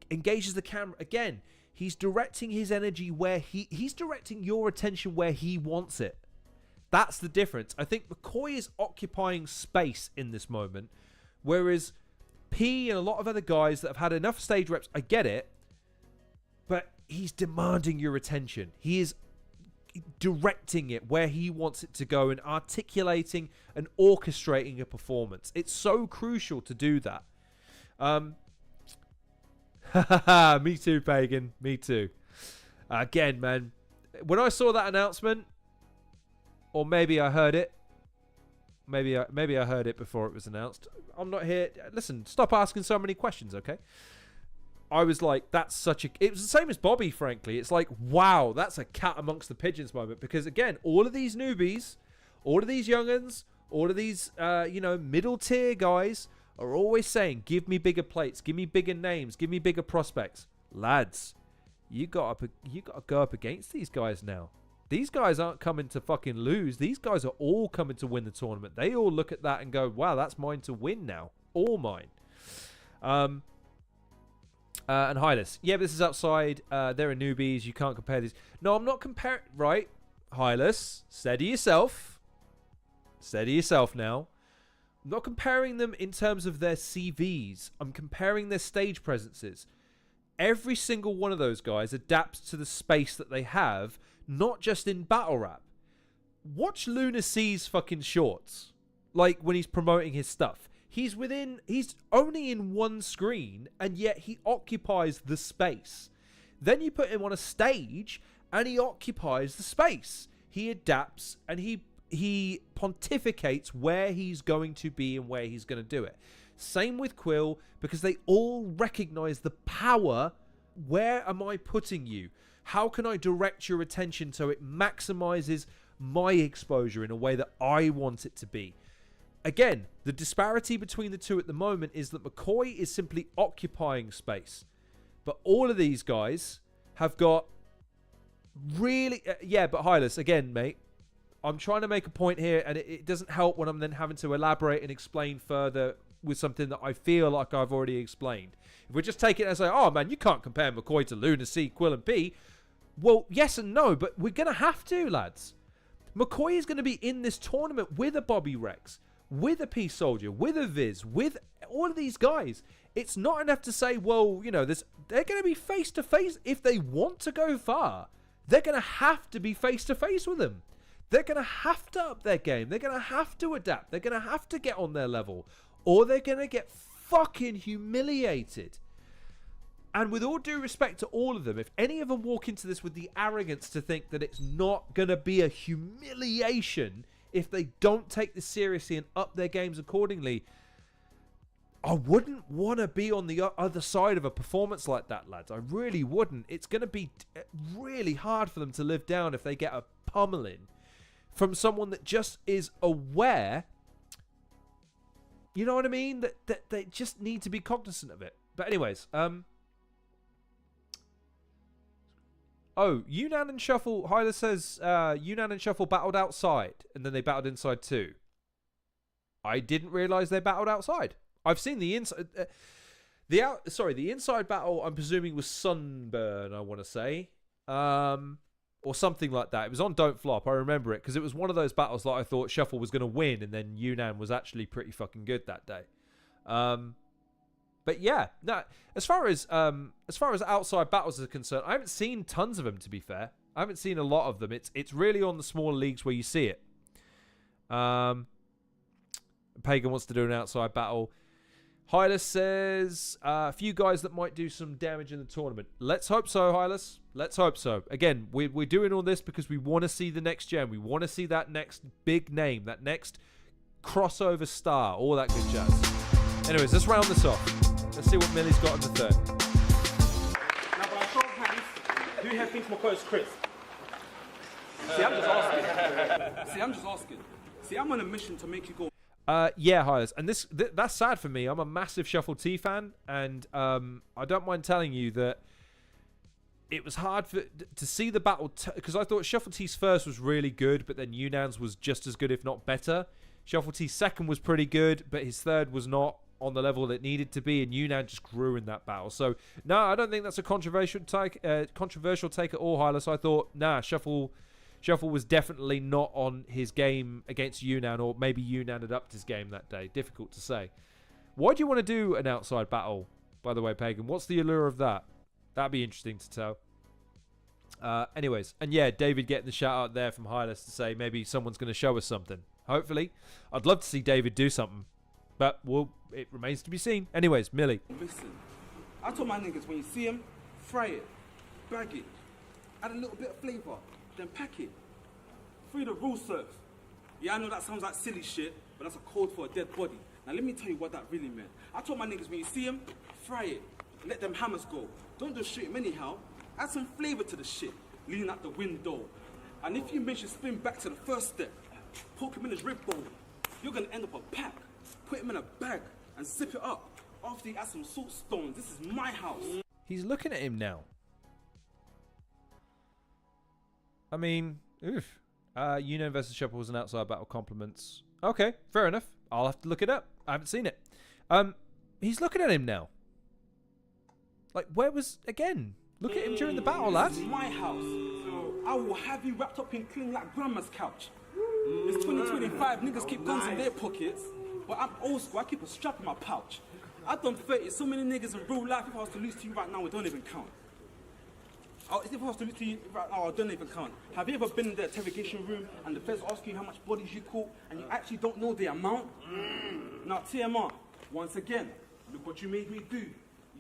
engages the camera. Again, he's directing his energy where he's directing your attention where he wants it. That's the difference. I think McCoy is occupying space in this moment, whereas P and a lot of other guys that have had enough stage reps, I get it, but he's demanding your attention. He is directing it where he wants it to go and articulating and orchestrating a performance. It's so crucial to do that. Me too, Pagan. Me too. Again, man, when I saw that announcement, or maybe I heard it. Maybe I heard it before it was announced. I'm not here. Listen, stop asking so many questions, okay? I was like, that's such a... It was the same as Bobby, frankly. It's like, wow, that's a cat amongst the pigeons moment. Because, again, all of these newbies, all of these young'uns, all of these, middle-tier guys are always saying, give me bigger plates, give me bigger names, give me bigger prospects. Lads, you got to go up against these guys now. These guys aren't coming to fucking lose. These guys are all coming to win the tournament. They all look at that and go, wow, that's mine to win now. All mine. And Hylas. Yeah, but this is outside. There are newbies. You can't compare these. No, I'm not comparing. Right. Hylas, steady yourself. Steady yourself now. I'm not comparing them in terms of their CVs. I'm comparing their stage presences. Every single one of those guys adapts to the space that they have, not just in battle rap. Watch Luna C's fucking shorts. Like when he's promoting his stuff. He's only in one screen, and yet he occupies the space. Then you put him on a stage, and he occupies the space. He adapts, and he pontificates where he's going to be and where he's going to do it. Same with Quill, because they all recognize the power. Where am I putting you? How can I direct your attention so it maximizes my exposure in a way that I want it to be? Again, the disparity between the two at the moment is that McCoy is simply occupying space. But all of these guys have got really... but Hylas, again, mate, I'm trying to make a point here, and it doesn't help when I'm then having to elaborate and explain further with something that I feel like I've already explained. If we just take it and say, oh, man, you can't compare McCoy to Luna C, Quill, and P. Well, yes and no, but we're going to have to, lads. McCoy is going to be in this tournament with a Bobby Rex, with a P Soldier, with a Viz, with all of these guys. It's not enough to say, well, they're going to be face-to-face. If they want to go far, they're going to have to be face-to-face with them. They're going to have to up their game. They're going to have to adapt. They're going to have to get on their level, or they're going to get fucking humiliated. And with all due respect to all of them, if any of them walk into this with the arrogance to think that it's not going to be a humiliation if they don't take this seriously and up their games accordingly, I wouldn't want to be on the other side of a performance like that, lads. I really wouldn't. It's going to be really hard for them to live down if they get a pummeling from someone that just is aware, you know what I mean? That they just need to be cognizant of it. But anyways, Yunnan and Shuffle, Hyla says Yunnan and Shuffle battled outside, and then they battled inside too. I didn't realise they battled outside. I've seen the inside. The inside battle, I'm presuming, was Sunburn, I want to say. Or something like that. It was on Don't Flop, I remember it, because it was one of those battles that I thought Shuffle was going to win, and then Yunnan was actually pretty fucking good that day. But yeah, no. As far as outside battles are concerned, I haven't seen tons of them. To be fair, I haven't seen a lot of them. It's really on the smaller leagues where you see it. Pagan wants to do an outside battle. Hylas says a few guys that might do some damage in the tournament. Let's hope so, Hylas. Let's hope so. Again, we're doing all this because we want to see the next gen. We want to see that next big name, that next crossover star, all that good jazz. Anyways, let's round this off. Let's see what Millie's got in the third. Now, by a show of hands, who here thinks Mccoy is Chris? See, I'm just asking. See, I'm on a mission to make you go. Yeah, Hylas, and that's sad for me. I'm a massive Shuffle T fan, and I don't mind telling you that it was hard to see the battle because I thought Shuffle T's first was really good, but then Yunan's was just as good, if not better. Shuffle T's second was pretty good, but his third was not on the level it needed to be, and Yunan just grew in that battle. So no, I don't think that's a controversial take at all, Hylas. I thought Shuffle was definitely not on his game against Yunan, or maybe Yunan had upped his game that day. Difficult to say. Why do you want to do an outside battle, by the way, Pagan? What's the allure of that? That'd be interesting to tell. Anyways, and yeah, David getting the shout out there from Hylas to say maybe someone's going to show us something. Hopefully. I'd love to see David do something, but it remains to be seen. Anyways, Millie. Listen, I told my niggas when you see him, fry it, bag it, add a little bit of flavour, then pack it. Free the rule surf. Yeah, I know that sounds like silly shit, but that's a code for a dead body. Now let me tell you what that really meant. I told my niggas when you see him, fry it, let them hammers go. Don't just shoot him anyhow. Add some flavour to the shit. Lean out the window. And if you mention spin back to the first step, poke him in his rib bone, you're gonna end up a pack. Put him in a bag and zip it up. After you add some salt stones, this is my house. He's looking at him now. I mean, oof. Yunan versus Shuffle was an outside battle. Compliments. Okay, fair enough. I'll have to look it up. I haven't seen it. He's looking at him now. Like, where was again? Look at him during the battle, lad. This is my house. I will have you wrapped up in clean like grandma's couch. It's 2025. Niggas keep guns in their pockets, but I'm old school. I keep a strap in my pouch. I've done 30. So many niggas in real life. If I was to lose to you right now, it don't even count. If I was to lose to you right now, it don't even count. Have you ever been in the interrogation room and the feds ask you how much bodies you caught and you actually don't know the amount? Now, TMR, once again, look what you made me do.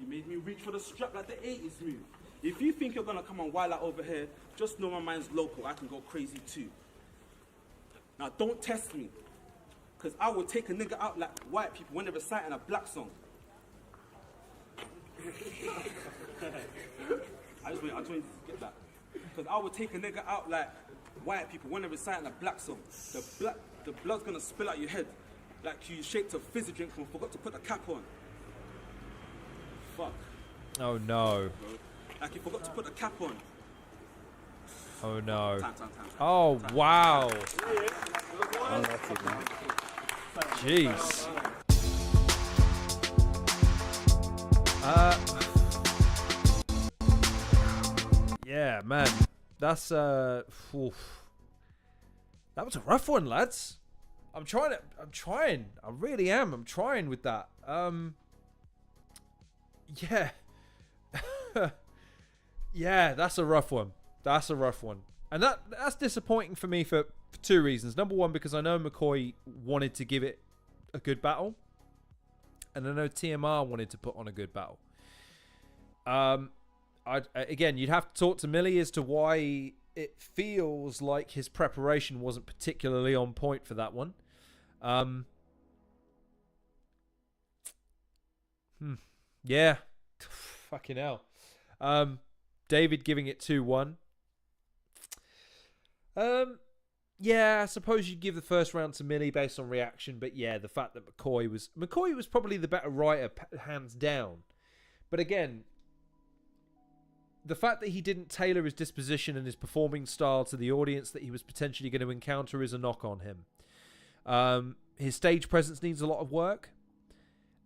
You made me reach for the strap like the 80s move. If you think you're gonna come and wild out over here, just know my mind's local. I can go crazy too. Now, don't test me, because I will take a nigga out like white people when they're reciting a black song. I just want you to get that. Because I would take a nigga out like white people when they're reciting a black song. The blood's gonna spill out your head like you shaked a fizzy drink and forgot to put the cap on. Fuck. Oh no. Like you forgot to put the cap on. Oh no. Time. Oh wow. Jeez. Yeah, man. That's oof. That was a rough one, lads. I'm trying. I really am. I'm trying with that. Yeah. Yeah, that's a rough one. And that's disappointing for me for two reasons. Number one, because I know McCoy wanted to give it a good battle. And I know TMR wanted to put on a good battle. Again, you'd have to talk to Millie as to why it feels like his preparation wasn't particularly on point for that one. Yeah. Fucking hell. David giving it 2-1. Yeah, I suppose you'd give the first round to Millie based on reaction, but yeah, the fact that McCoy was probably the better writer, hands down. But again, the fact that he didn't tailor his disposition and his performing style to the audience that he was potentially going to encounter is a knock on him. His stage presence needs a lot of work,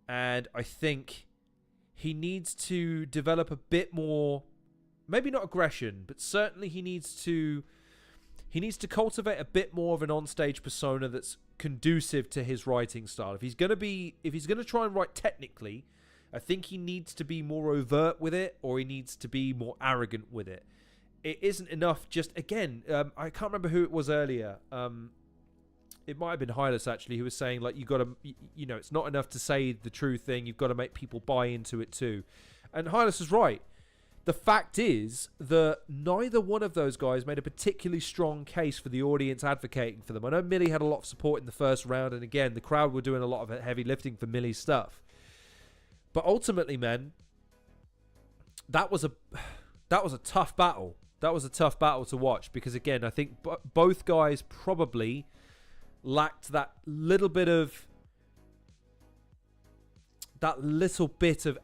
and I think he needs to develop a bit more, maybe not aggression, but certainly he needs to cultivate a bit more of an on-stage persona that's conducive to his writing style. If he's going to try and write technically, I think he needs to be more overt with it, or he needs to be more arrogant with it. it isn't enough. Just again, I can't remember who it was earlier. It might have been Hylas actually, who was saying like you got to, you know, it's not enough to say the true thing. You've got to make people buy into it too. And Hylas is right. The fact is that neither one of those guys made a particularly strong case for the audience advocating for them. I know Millie had a lot of support in the first round, and again, the crowd were doing a lot of heavy lifting for Millie's stuff. But ultimately, man, that was a tough battle. That was a tough battle to watch because, again, I think both guys probably lacked that little bit of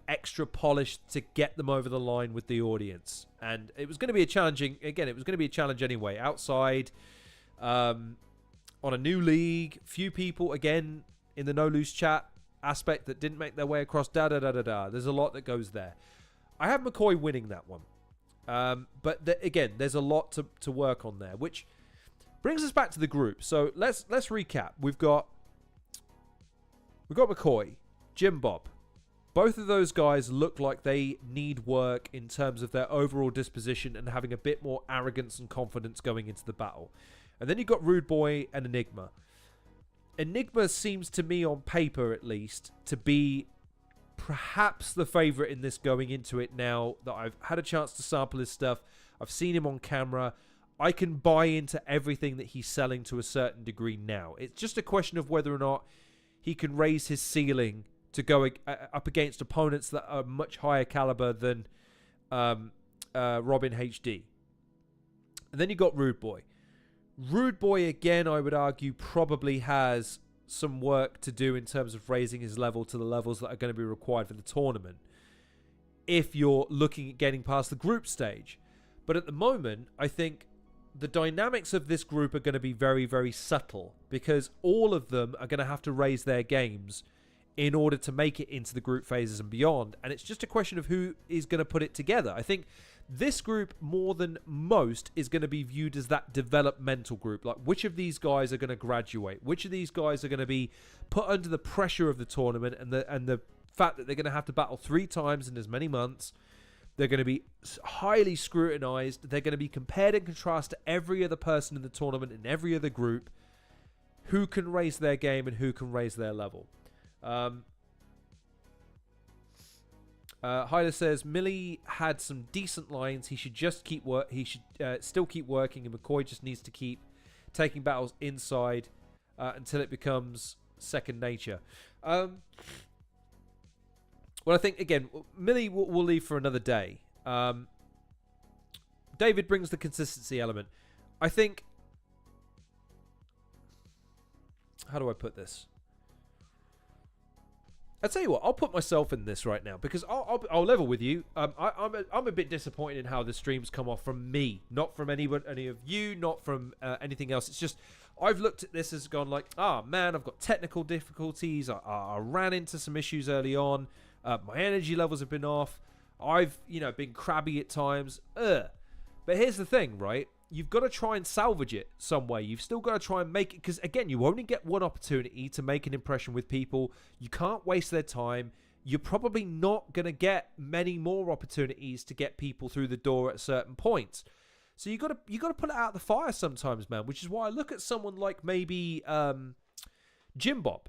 extra polish to get them over the line with the audience. And it was going to be a challenging, again, it was going to be a challenge anyway. Outside, on a new league, few people, again, in the No Loose chat aspect that didn't make their way across, There's a lot that goes there. I have Mccoy winning that one. But again, there's a lot to work on there, which brings us back to the group. So let's recap. We've got McCoy, Jimbob. Both of those guys look like they need work in terms of their overall disposition and having a bit more arrogance and confidence going into the battle. And then you've got Rude Boy and Enigma. Enigma seems to me, on paper at least, to be perhaps the favourite in this going into it now that I've had a chance to sample his stuff. I've seen him on camera. I can buy into everything that he's selling to a certain degree now. It's just a question of whether or not he can raise his ceiling to go up against opponents that are much higher caliber than Robin HD. And then you got Rude Boy. Rude Boy, again, I would argue, probably has some work to do in terms of raising his level to the levels that are going to be required for the tournament if you're looking at getting past the group stage. But at the moment, I think the dynamics of this group are going to be very, very subtle because all of them are going to have to raise their games in order to make it into the group phases and beyond. And it's just a question of who is going to put it together. I think this group, more than most, is going to be viewed as that developmental group. Like, which of these guys are going to graduate? Which of these guys are going to be put under the pressure of the tournament and the fact that they're going to have to battle 3 times in as many months? They're going to be highly scrutinized. They're going to be compared and contrasted to every other person in the tournament in every other group. Who can raise their game and who can raise their level? Hyla says Millie had some decent lines. He should just keep work. He should still keep working, and McCoy just needs to keep taking battles inside until it becomes second nature. Well, I think again, Millie will leave for another day. David brings the consistency element. I think. How do I put this? I'll tell you what, I'll put myself in this right now because I'll level with you. I'm a bit disappointed in how the streams come off from me, not from any of you, not from anything else. It's just I've looked at this as gone like, man, I've got technical difficulties. I ran into some issues early on. My energy levels have been off. I've been crabby at times. But here's the thing, right? You've got to try and salvage it some way. You've still got to try and make it, because again, you only get one opportunity to make an impression with people. You can't waste their time. You're probably not going to get many more opportunities to get people through the door at certain points. So you got to put it out of the fire sometimes, man. Which is why I look at someone like maybe Jimbob,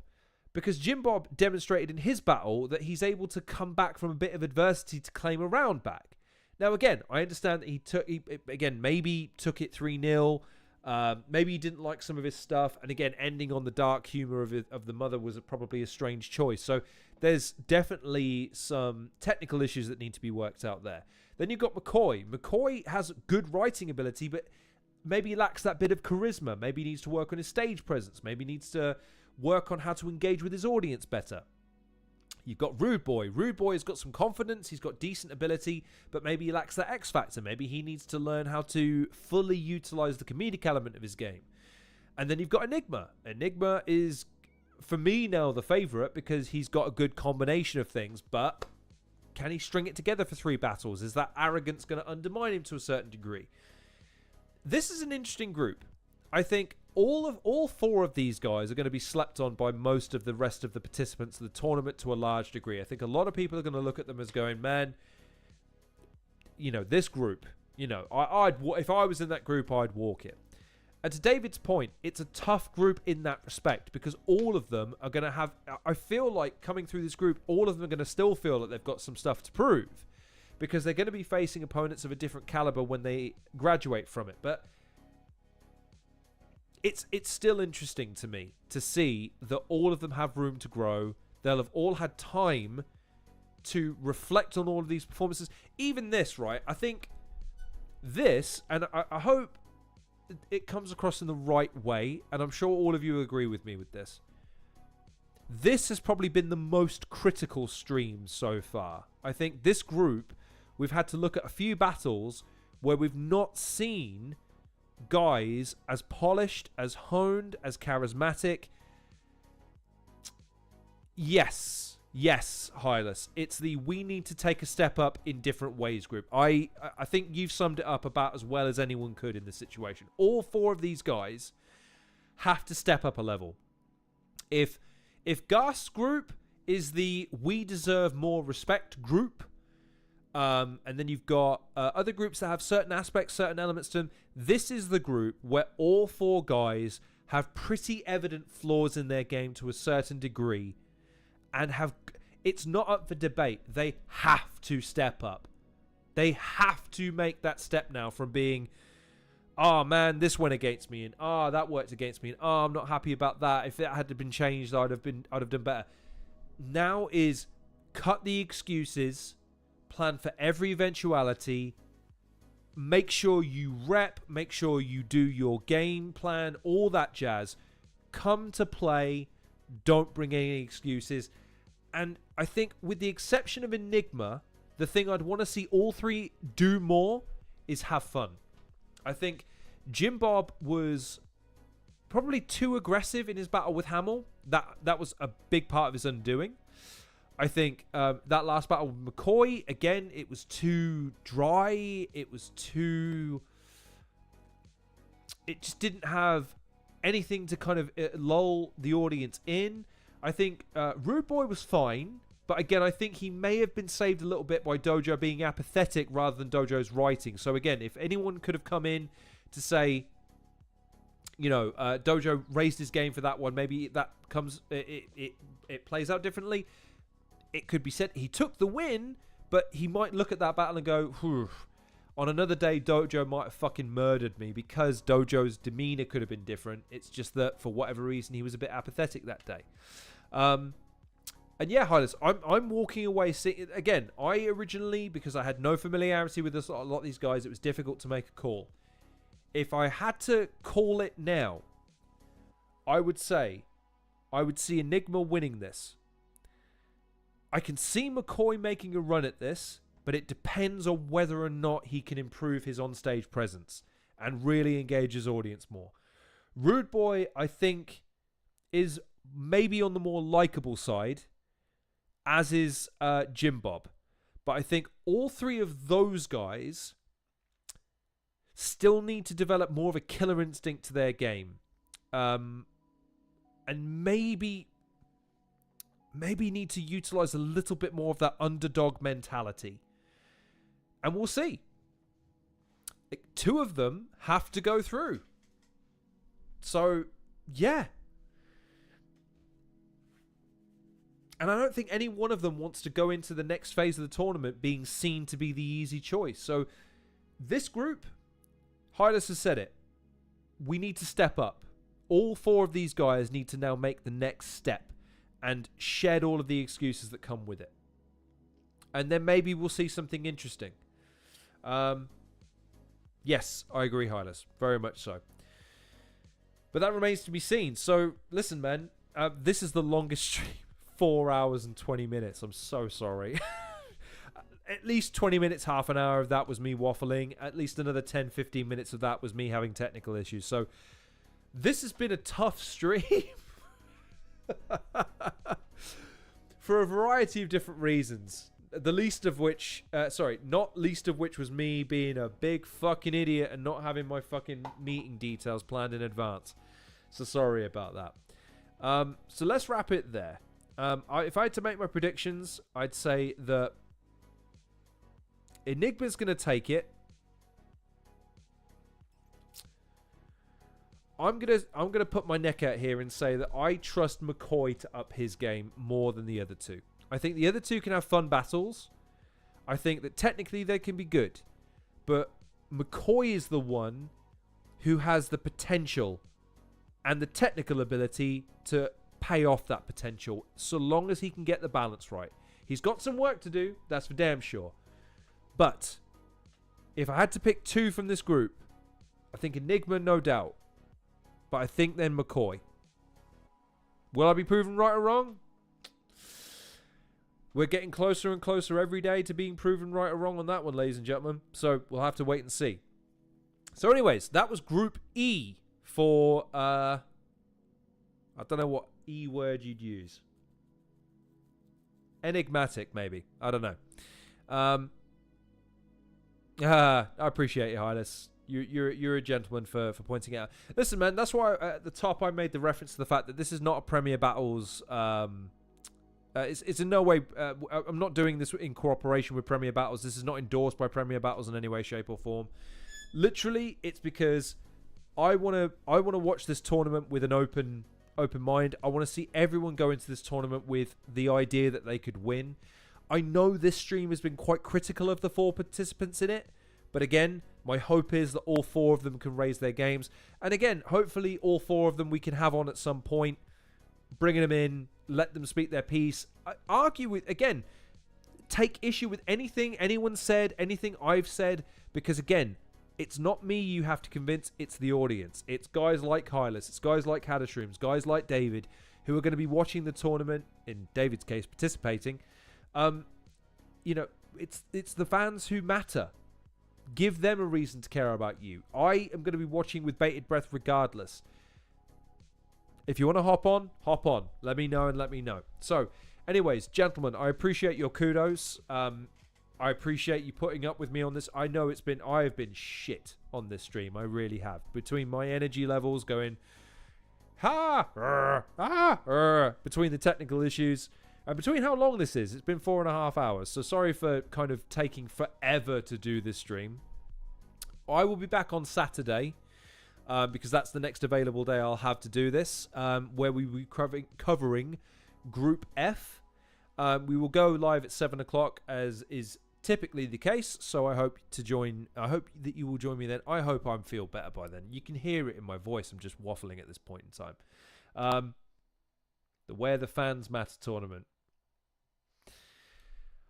because Jimbob demonstrated in his battle that he's able to come back from a bit of adversity to claim a round back. Now, again, I understand that he maybe took it 3-0. Maybe he didn't like some of his stuff. And again, ending on the dark humor of the mother was probably a strange choice. So there's definitely some technical issues that need to be worked out there. Then you've got McCoy. McCoy has good writing ability, but maybe he lacks that bit of charisma. Maybe he needs to work on his stage presence. Maybe he needs to work on how to engage with his audience better. You've got Rude Boy. Rude Boy has got some confidence. He's got decent ability, but maybe he lacks that X factor. Maybe he needs to learn how to fully utilize the comedic element of his game. And then you've got Enigma. Enigma is, for me now, the favorite because he's got a good combination of things, but can he string it together for 3 battles? Is that arrogance going to undermine him to a certain degree? This is an interesting group. I think all 4 of these guys are going to be slept on by most of the rest of the participants of the tournament to a large degree. I think a lot of people are going to look at them as going, man, this group, You know, if I was in that group, I'd walk it. And to David's point, it's a tough group in that respect because all of them are going to have... I feel like coming through this group, all of them are going to still feel that they've got some stuff to prove because they're going to be facing opponents of a different caliber when they graduate from it. But it's still interesting to me to see that all of them have room to grow. They'll have all had time to reflect on all of these performances. Even this, right? I think this, and I hope it comes across in the right way, and I'm sure all of you agree with me with this. This has probably been the most critical stream so far. I think this group, we've had to look at a few battles where we've not seen guys as polished, as honed, as charismatic. Yes, Hylas. It's the we need to take a step up in different ways group. I think you've summed it up about as well as anyone could in this situation. All four of these guys have to step up a level. If Gus group is the we deserve more respect group, and then you've got other groups that have certain aspects, certain elements to them, this is the group where all four guys have pretty evident flaws in their game to a certain degree. And it's not up for debate. They have to step up. They have to make that step now from being, oh man, this went against me, and oh that worked against me, and oh I'm not happy about that. If it had been changed, I'd have done better. Now is cut the excuses, plan for every eventuality, make sure you rep, make sure you do your game plan, all that jazz. Come to play. Don't bring any excuses. And I think with the exception of Enigma, the thing I'd want to see all three do more is have fun. I think Jimbob was probably too aggressive in his battle with Hamill. That was a big part of his undoing. I think that last battle with Mccoy, again, it was too dry. It just didn't have anything to kind of lull the audience in. I think Rude Boy was fine, but again, I think he may have been saved a little bit by Dojo being apathetic rather than Dojo's writing. So again, if anyone could have come in to say, you know, Dojo raised his game for that one, maybe that comes, it plays out differently. It could be said he took the win, but he might look at that battle and go, whew. On another day, Dojo might have fucking murdered me because Dojo's demeanor could have been different. It's just that for whatever reason, he was a bit apathetic that day. And yeah, Hylas, I'm walking away. Again, I originally, because I had no familiarity with a lot of these guys, it was difficult to make a call. If I had to call it now, I would see Enigma winning this. I can see McCoy making a run at this, but it depends on whether or not he can improve his onstage presence and really engage his audience more. Rude Boy, I think, is maybe on the more likable side, as is Jimbob. But I think all three of those guys still need to develop more of a killer instinct to their game. And maybe need to utilize a little bit more of that underdog mentality. And we'll see. Two of them have to go through. So, yeah. And I don't think any one of them wants to go into the next phase of the tournament being seen to be the easy choice. So, this group, Hylas has said it, we need to step up. All four of these guys need to now make the next step and shed all of the excuses that come with it. And then maybe we'll see something interesting. Yes, I agree, Hylas. Very much so. But that remains to be seen. So, listen, man. This is the longest stream. 4 hours and 20 minutes. I'm so sorry. At least 20 minutes, half an hour of that was me waffling. At least another 10, 15 minutes of that was me having technical issues. So, this has been a tough stream. For a variety of different reasons. The least of which, not least of which was me being a big fucking idiot and not having my fucking meeting details planned in advance. So sorry about that. So let's wrap it there. If I had to make my predictions, I'd say that Enigma's going to take it. I'm gonna put my neck out here and say that I trust Mccoy to up his game more than the other two. I think the other two can have fun battles. I think that technically they can be good, but McCoy is the one who has the potential and the technical ability to pay off that potential, so long as he can get the balance right. He's got some work to do, that's for damn sure. But if I had to pick two from this group, I think Enigma, no doubt. But I think then McCoy. Will I be proven right or wrong? We're getting closer and closer every day to being proven right or wrong on that one, ladies and gentlemen. So we'll have to wait and see. So anyways, that was Group E for, I don't know what E word you'd use. Enigmatic, maybe. I don't know. I appreciate you, Highness. You're a gentleman for pointing it out. Listen, man, that's why at the top I made the reference to the fact that this is not a Premier Battles. It's in no way. I'm not doing this in cooperation with Premier Battles. This is not endorsed by Premier Battles in any way, shape, or form. Literally, it's because I want to watch this tournament with an open mind. I want to see everyone go into this tournament with the idea that they could win. I know this stream has been quite critical of the 4 participants in it, but again, my hope is that all 4 of them can raise their games. And again, hopefully all 4 of them we can have on at some point, bringing them in, let them speak their piece. Argue with, again, take issue with anything anyone said, anything I've said, because again, it's not me you have to convince, it's the audience. It's guys like Hylas, it's guys like Hadashrooms, guys like David, who are going to be watching the tournament, in David's case, participating. You know, it's the fans who matter. Give them a reason to care about you. I am going to be watching with bated breath regardless. If you want to hop on, hop on. Let me know and let me know. So, anyways, gentlemen, I appreciate your kudos. I appreciate you putting up with me on this. I know I have been shit on this stream. I really have. Between my energy levels going, between the technical issues, and between how long this is, it's been 4.5 hours. So sorry for kind of taking forever to do this stream. I will be back on Saturday, because that's the next available day I'll have to do this, where we will be covering Group F. We will go live at 7 o'clock, as is typically the case. So I hope that you will join me then. I hope I feel better by then. You can hear it in my voice. I'm just waffling at this point in time. The Where the Fans Matter tournament.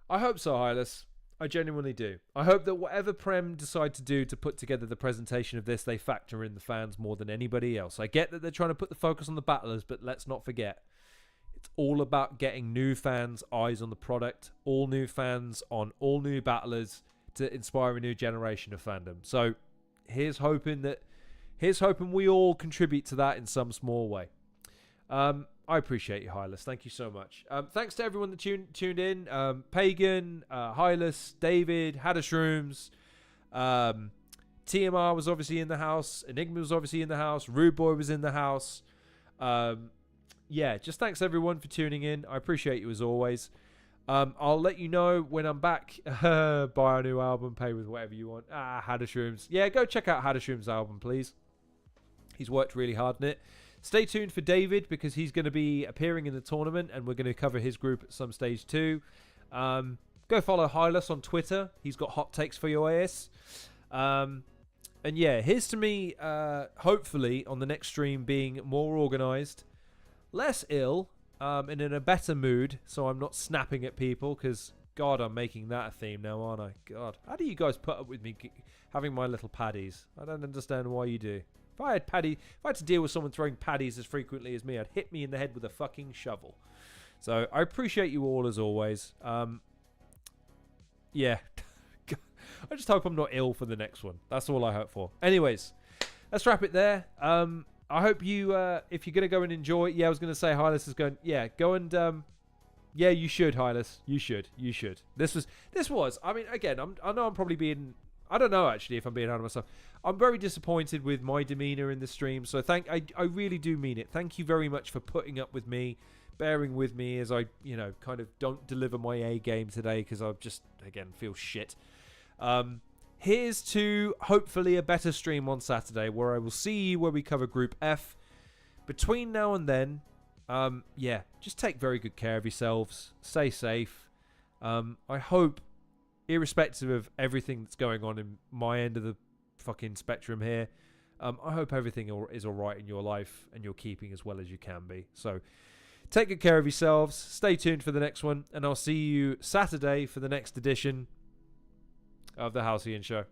I hope so, Hylas. I genuinely do. I hope that whatever Prem decide to do to put together the presentation of this, they factor in the fans more than anybody else. I get that they're trying to put the focus on the battlers, but let's not forget, it's all about getting new fans' eyes on the product, all new fans on all new battlers to inspire a new generation of fandom. So here's hoping we all contribute to that in some small way. I appreciate you, Hylas. Thank you so much. Thanks to everyone that tuned in. Pagan, Hylas, David, Hadashrooms, TMR was obviously in the house. Enigma was obviously in the house. Rude Boy was in the house. Yeah, just thanks everyone for tuning in. I appreciate you as always. I'll let you know when I'm back. Buy a new album, pay with whatever you want. Hadashrooms. Yeah, go check out Hadashrooms' album, please. He's worked really hard on it. Stay tuned for David, because he's going to be appearing in the tournament, and we're going to cover his group at some stage too. Go follow Hylas on Twitter. He's got hot takes for your ass. And yeah, here's to me, hopefully, on the next stream being more organised, less ill, and in a better mood, so I'm not snapping at people, because, God, I'm making that a theme now, aren't I? God, how do you guys put up with me having my little paddies? I don't understand why you do. If I had to deal with someone throwing paddies as frequently as me, I'd hit me in the head with a fucking shovel. So I appreciate you all as always. Yeah. I just hope I'm not ill for the next one. That's all I hope for. Anyways, let's wrap it there. I hope you, if you're going to go and enjoy, yeah, I was going to say Hylas is going, yeah, go and, yeah, you should, Hylas. You should. This was, I mean, again, I know I'm probably being, I don't know actually if I'm being hard on myself. I'm very disappointed with my demeanor in the stream, so I really do mean it. Thank you very much for putting up with me, bearing with me as I, kind of don't deliver my A game today, because I just, again, feel shit. here's to hopefully a better stream on Saturday, where I will see you where we cover Group F. Between now and then, yeah, just take very good care of yourselves. Stay safe. I hope, irrespective of everything that's going on in my end of the fucking spectrum here, I hope everything is all right in your life and you're keeping as well as you can be. So take good care of yourselves. Stay tuned for the next one, and I'll see you Saturday for the next edition of the Halcyon Show.